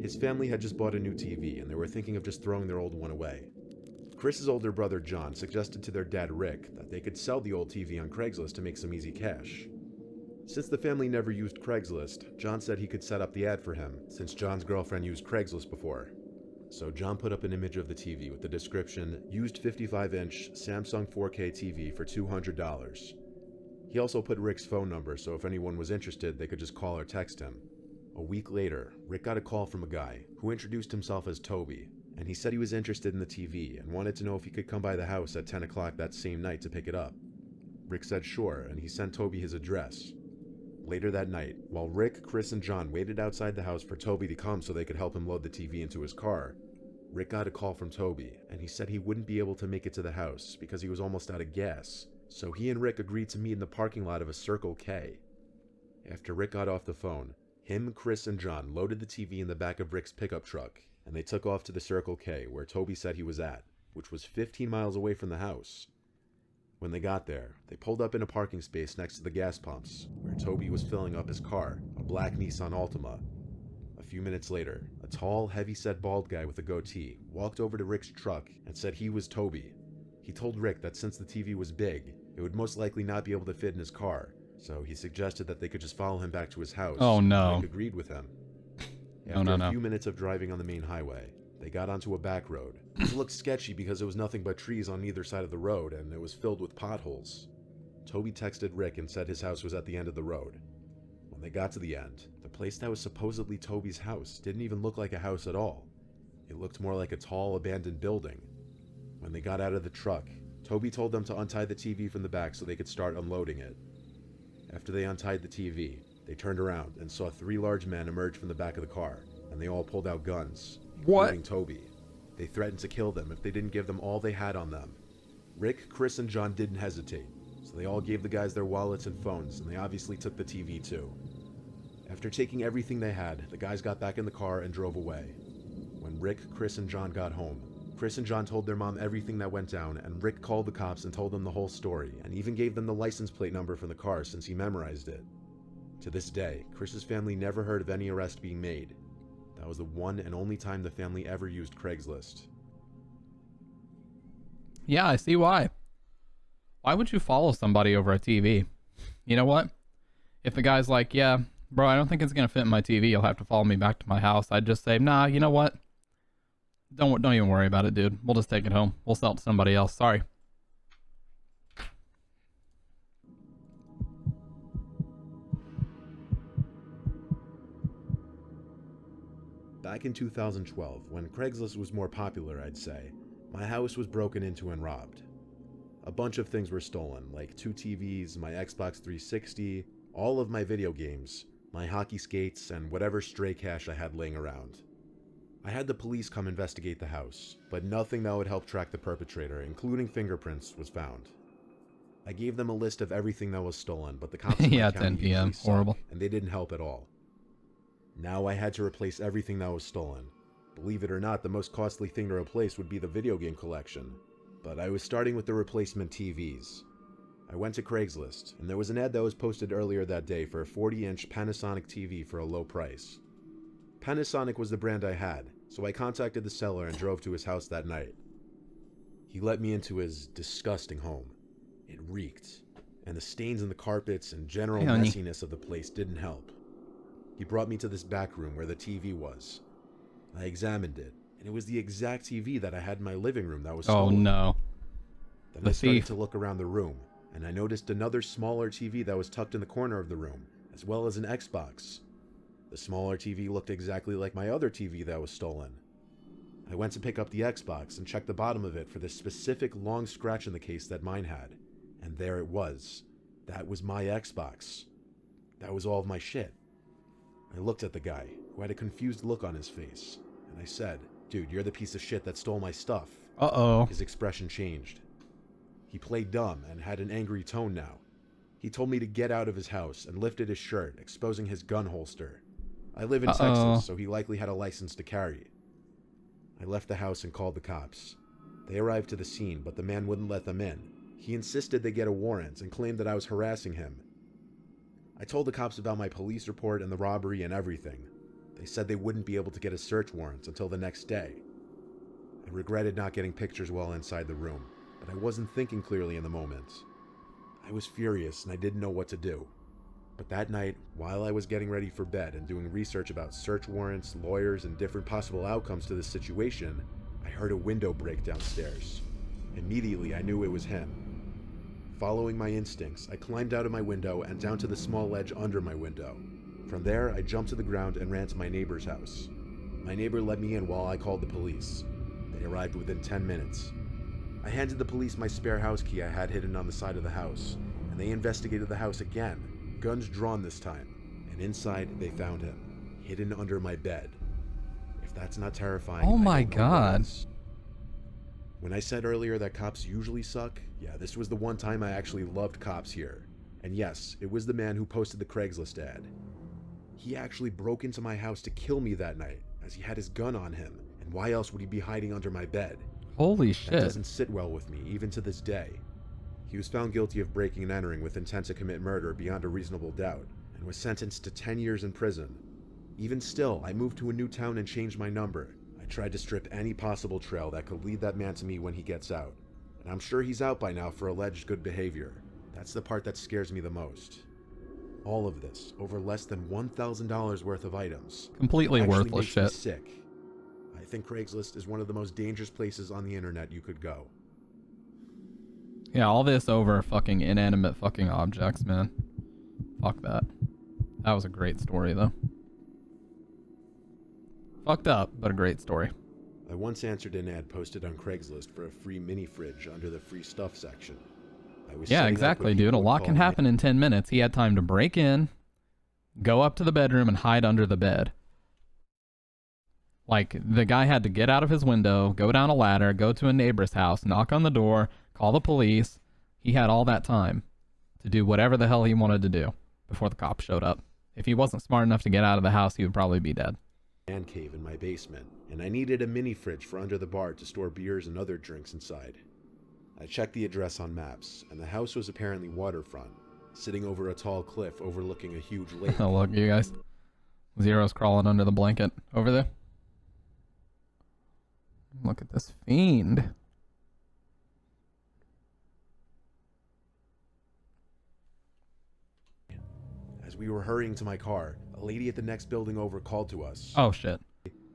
His family had just bought a new TV and they were thinking of just throwing their old one away. Chris's older brother John suggested to their dad Rick that they could sell the old TV on Craigslist to make some easy cash. Since the family never used Craigslist, John said he could set up the ad for him, since John's girlfriend used Craigslist before. So John put up an image of the TV with the description, "Used 55-inch Samsung 4K TV for $200. He also put Rick's phone number so if anyone was interested they could just call or text him. A week later, Rick got a call from a guy who introduced himself as Toby, and he said he was interested in the TV and wanted to know if he could come by the house at 10 o'clock that same night to pick it up. Rick said sure, and he sent Toby his address. Later that night, while Rick, Chris, and John waited outside the house for Toby to come so they could help him load the TV into his car, Rick got a call from Toby, and he said he wouldn't be able to make it to the house because he was almost out of gas, so he and Rick agreed to meet in the parking lot of a Circle K. After Rick got off the phone, him, Chris, and John loaded the TV in the back of Rick's pickup truck, and they took off to the Circle K where Toby said he was at, which was 15 miles away from the house. When they got there, they pulled up in a parking space next to the gas pumps, where Toby was filling up his car, a black Nissan Altima. A few minutes later, a tall, heavy-set bald guy with a goatee walked over to Rick's truck and said he was Toby. He told Rick that since the TV was big, it would most likely not be able to fit in his car, so he suggested that they could just follow him back to his house. Oh, no. Rick agreed with him. No, After no. a few minutes of driving on the main highway, they got onto a back road. It looked sketchy because it was nothing but trees on either side of the road and it was filled with potholes. Toby texted Rick and said his house was at the end of the road. When they got to the end, the place that was supposedly Toby's house didn't even look like a house at all. It looked more like a tall, abandoned building. When they got out of the truck, Toby told them to untie the TV from the back so they could start unloading it. After they untied the TV, they turned around and saw 3 large men emerge from the back of the car, and they all pulled out guns, including Toby. They threatened to kill them if they didn't give them all they had on them. Rick, Chris, and John didn't hesitate, so they all gave the guys their wallets and phones, and they obviously took the TV too. After taking everything they had, the guys got back in the car and drove away. When Rick, Chris, and John got home, Chris and John told their mom everything that went down, and Rick called the cops and told them the whole story, and even gave them the license plate number for the car since he memorized it. To this day, Chris's family never heard of any arrest being made. That was the one and only time the family ever used Craigslist. Yeah, I see why. Why would you follow somebody over a TV? You know what? If the guy's like, yeah, Bro, I don't think it's gonna fit in my TV. You'll have to follow me back to my house. I'd just say, nah, you know what? Don't even worry about it, dude. We'll just take it home. We'll sell it to somebody else. Sorry. Back in 2012, when Craigslist was more popular, I'd say, my house was broken into and robbed. A bunch of things were stolen, like 2 TVs, my Xbox 360, all of my video games, my hockey skates, and whatever stray cash I had laying around. I had the police come investigate the house, but nothing that would help track the perpetrator, including fingerprints, was found. I gave them a list of everything that was stolen, but the cops in yeah, my county 10 p.m. usually suck, Horrible. and they didn't help at all. Now I had to replace everything that was stolen. Believe it or not, the most costly thing to replace would be the video game collection. But I was starting with the replacement TVs. I went to Craigslist, and there was an ad that was posted earlier that day for a 40-inch Panasonic TV for a low price. Panasonic was the brand I had, so I contacted the seller and drove to his house that night. He let me into his disgusting home. It reeked, and the stains in the carpets and general messiness of the place didn't help. He brought me to this back room where the TV was. I examined it, and it was the exact TV that I had in my living room that was stolen. Oh no. Then I started to look around the room, and I noticed another smaller TV that was tucked in the corner of the room, as well as an Xbox. The smaller TV looked exactly like my other TV that was stolen. I went to pick up the Xbox and checked the bottom of it for the specific long scratch in the case that mine had, and there it was. That was my Xbox. That was all of my shit. I looked at the guy, who had a confused look on his face, and I said, "Dude, you're the piece of shit that stole my stuff." Uh-oh. His expression changed. He played dumb and had an angry tone now. He told me to get out of his house and lifted his shirt, exposing his gun holster. I live in Texas, so he likely had a license to carry. I left the house and called the cops. They arrived to the scene, but the man wouldn't let them in. He insisted they get a warrant and claimed that I was harassing him. I told the cops about my police report and the robbery and everything. They said they wouldn't be able to get a search warrant until the next day. I regretted not getting pictures while inside the room, but I wasn't thinking clearly in the moment. I was furious and I didn't know what to do. But that night, while I was getting ready for bed and doing research about search warrants, lawyers, and different possible outcomes to this situation, I heard a window break downstairs. Immediately, I knew it was him. Following my instincts, I climbed out of my window and down to the small ledge under my window. From there, I jumped to the ground and ran to my neighbor's house. My neighbor let me in while I called the police. They arrived within 10 minutes. I handed the police my spare house key I had hidden on the side of the house, and they investigated the house again, guns drawn this time, and inside they found him, hidden under my bed. If that's not terrifying, Oh I my don't know what God. is. When I said earlier that cops usually suck, yeah, this was the one time I actually loved cops here. And yes, it was the man who posted the Craigslist ad. He actually broke into my house to kill me that night, as he had his gun on him, and why else would he be hiding under my bed? Holy That shit. doesn't sit well with me, even to this day. He was found guilty of breaking and entering with intent to commit murder beyond a reasonable doubt, and was sentenced to 10 years in prison. Even still, I moved to a new town and changed my number. I tried to strip any possible trail that could lead that man to me when he gets out. And I'm sure he's out by now for alleged good behavior. That's the part that scares me the most. All of this, over less than $1,000 worth of items. Completely actually worthless makes me shit. sick. I think Craigslist is one of the most dangerous places on the internet you could go. Yeah, all this over fucking inanimate fucking objects, man. Fuck that. That was a great story, though. Fucked up, but a great story. I once answered an ad posted on Craigslist for a free mini fridge under the free stuff section. I was Yeah, setting up exactly, what dude. A people would lot call can happen in 10 minutes. He had time to break in, go up to the bedroom, and hide under the bed. Like, the guy had to get out of his window, go down a ladder, go to a neighbor's house, knock on the door, call the police. He had all that time to do whatever the hell he wanted to do before the cops showed up. If he wasn't smart enough to get out of the house, he would probably be dead. man cave in my basement, and I needed a mini fridge for under the bar to store beers and other drinks inside. I checked the address on maps, and the house was apparently waterfront, sitting over a tall cliff overlooking a huge lake. Oh, look, you guys. Zero's crawling under the blanket over there. Look at this fiend. As we were hurrying to my car, a lady at the next building over called to us. Oh shit.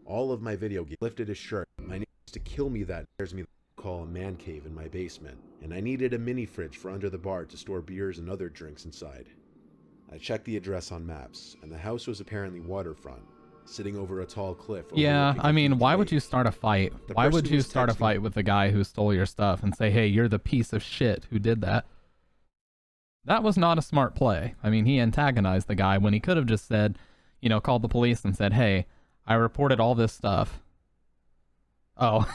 All of my video games lifted his shirt. My name is to kill me that dares me to call a man cave in my basement, and I needed a mini fridge for under the bar to store beers and other drinks inside. I checked the address on maps, and the house was apparently waterfront, sitting over a tall cliff. Yeah, I mean, why would you start a fight? The Why would person you was start a texting- fight with the guy who stole your stuff and say, hey, you're the piece of shit who did that? That was not a smart play. I mean, he antagonized the guy when he could have just said, you know, called the police and said, hey, I reported all this stuff. Oh.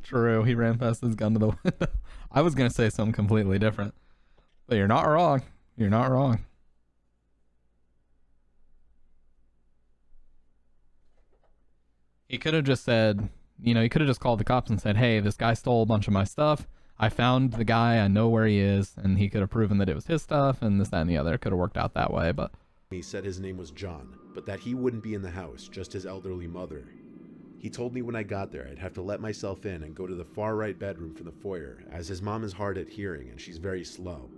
True, he ran past his gun to the window. I was going to say something completely different. But you're not wrong. You're not wrong. He could have just said, you know, he could have just called the cops and said, hey, this guy stole a bunch of my stuff. I found the guy. I know where he is. And he could have proven that it was his stuff and this, that, and the other. It could have worked out that way, but... He said his name was John, but that he wouldn't be in the house, just his elderly mother. He told me when I got there I'd have to let myself in and go to the far right bedroom from the foyer, as his mom is hard at hearing and she's very slow.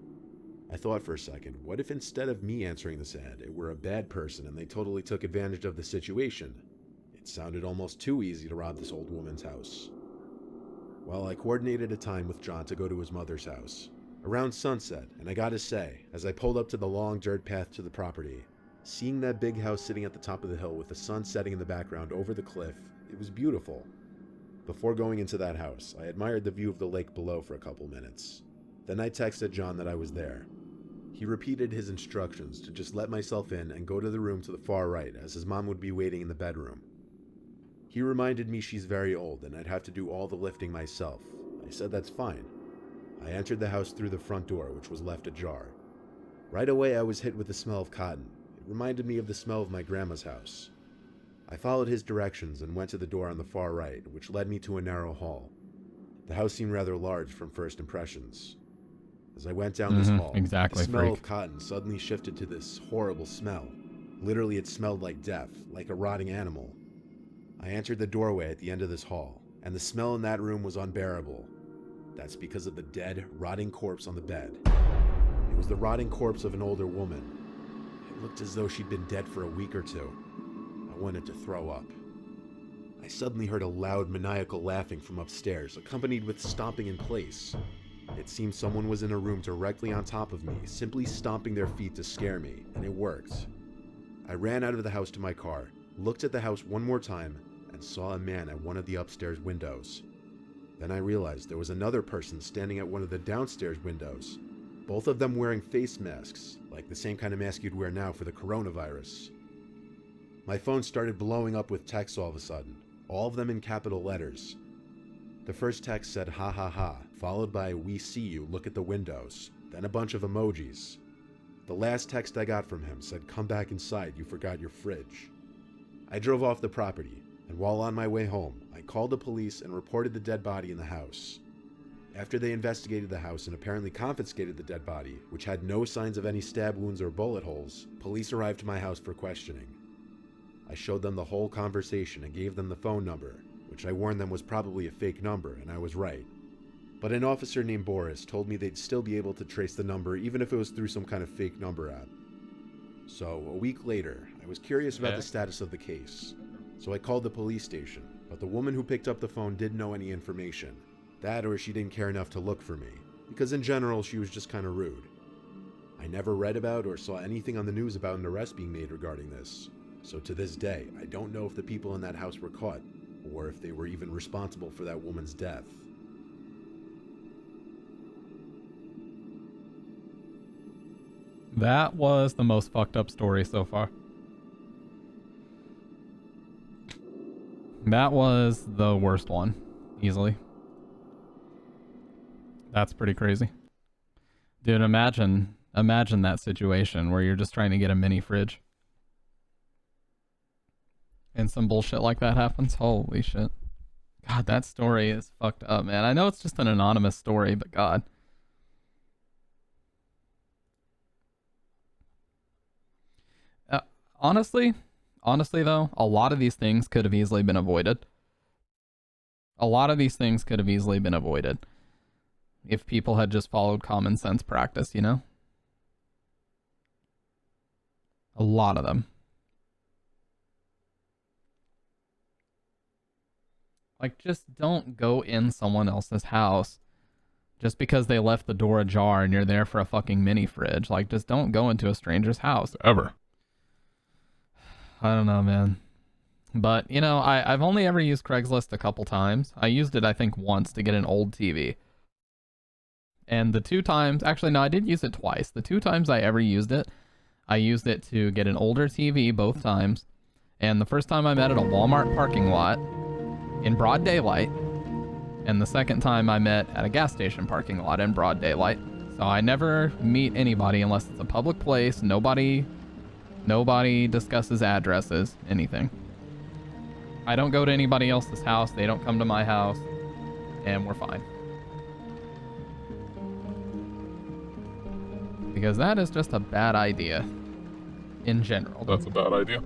I thought for a second, what if instead of me answering this ad, it were a bad person and they totally took advantage of the situation? It sounded almost too easy to rob this old woman's house. Well, I coordinated a time with John to go to his mother's house, around sunset, and I gotta say, as I pulled up to the long dirt path to the property, seeing that big house sitting at the top of the hill with the sun setting in the background over the cliff, it was beautiful. Before going into that house, I admired the view of the lake below for a couple minutes. Then I texted John that I was there. He repeated his instructions to just let myself in and go to the room to the far right, as his mom would be waiting in the bedroom. He reminded me she's very old and I'd have to do all the lifting myself. I said that's fine. I entered the house through the front door, which was left ajar. Right away I was hit with the smell of cotton. It reminded me of the smell of my grandma's house. I followed his directions and went to the door on the far right, which led me to a narrow hall. The house seemed rather large from first impressions. As I went down this hall, exactly, the smell freak. of cotton suddenly shifted to this horrible smell. Literally, it smelled like death, like a rotting animal. I entered the doorway at the end of this hall, and the smell in that room was unbearable. That's because of the dead, rotting corpse on the bed. It was the rotting corpse of an older woman. It looked as though she'd been dead for a week or two. I wanted to throw up. I suddenly heard a loud, maniacal laughing from upstairs, accompanied with stomping in place. It seemed someone was in a room directly on top of me, simply stomping their feet to scare me, and it worked. I ran out of the house to my car, looked at the house one more time, and saw a man at one of the upstairs windows. Then I realized there was another person standing at one of the downstairs windows, both of them wearing face masks, like the same kind of mask you'd wear now for the coronavirus. My phone started blowing up with texts all of a sudden, all of them in capital letters. The first text said ha ha ha, followed by we see you, look at the windows, then a bunch of emojis. The last text I got from him said come back inside, you forgot your fridge. I drove off the property, and while on my way home, I called the police and reported the dead body in the house. After they investigated the house and apparently confiscated the dead body, which had no signs of any stab wounds or bullet holes, police arrived to my house for questioning. I showed them the whole conversation and gave them the phone number, which I warned them was probably a fake number, and I was right. But an officer named Boris told me they'd still be able to trace the number even if it was through some kind of fake number app. So, a week later, I was curious about the status of the case. So I called the police station, but the woman who picked up the phone didn't know any information. That or she didn't care enough to look for me, because in general she was just kind of rude. I never read about or saw anything on the news about an arrest being made regarding this, so to this day I don't know if the people in that house were caught, or if they were even responsible for that woman's death. That was the most fucked up story so far. That was the worst one, easily. That's pretty crazy. Dude, imagine that situation where you're just trying to get a mini fridge. And some bullshit like that happens. Holy shit. God, that story is fucked up, man. I know it's just an anonymous story, but God. Honestly though, a lot of these things could have easily been avoided. A lot of these things could have easily been avoided if people had just followed common sense practice, you know? A lot of them. Like, just don't go in someone else's house just because they left the door ajar and you're there for a fucking mini fridge. Like, just don't go into a stranger's house. Ever. I don't know, man. But, you know, I've only ever used Craigslist a couple times. I used it, I think, once to get an old TV. And the 2 times... Actually, no, I did use it twice. The 2 times I ever used it, I used it to get an older TV both times. And the first time I met at a Walmart parking lot in broad daylight. And the second time I met at a gas station parking lot in broad daylight. So I never meet anybody unless it's a public place. Nobody discusses addresses, anything. I don't go to anybody else's house. They don't come to my house. And we're fine. Because that is just a bad idea. In general. That's a bad idea.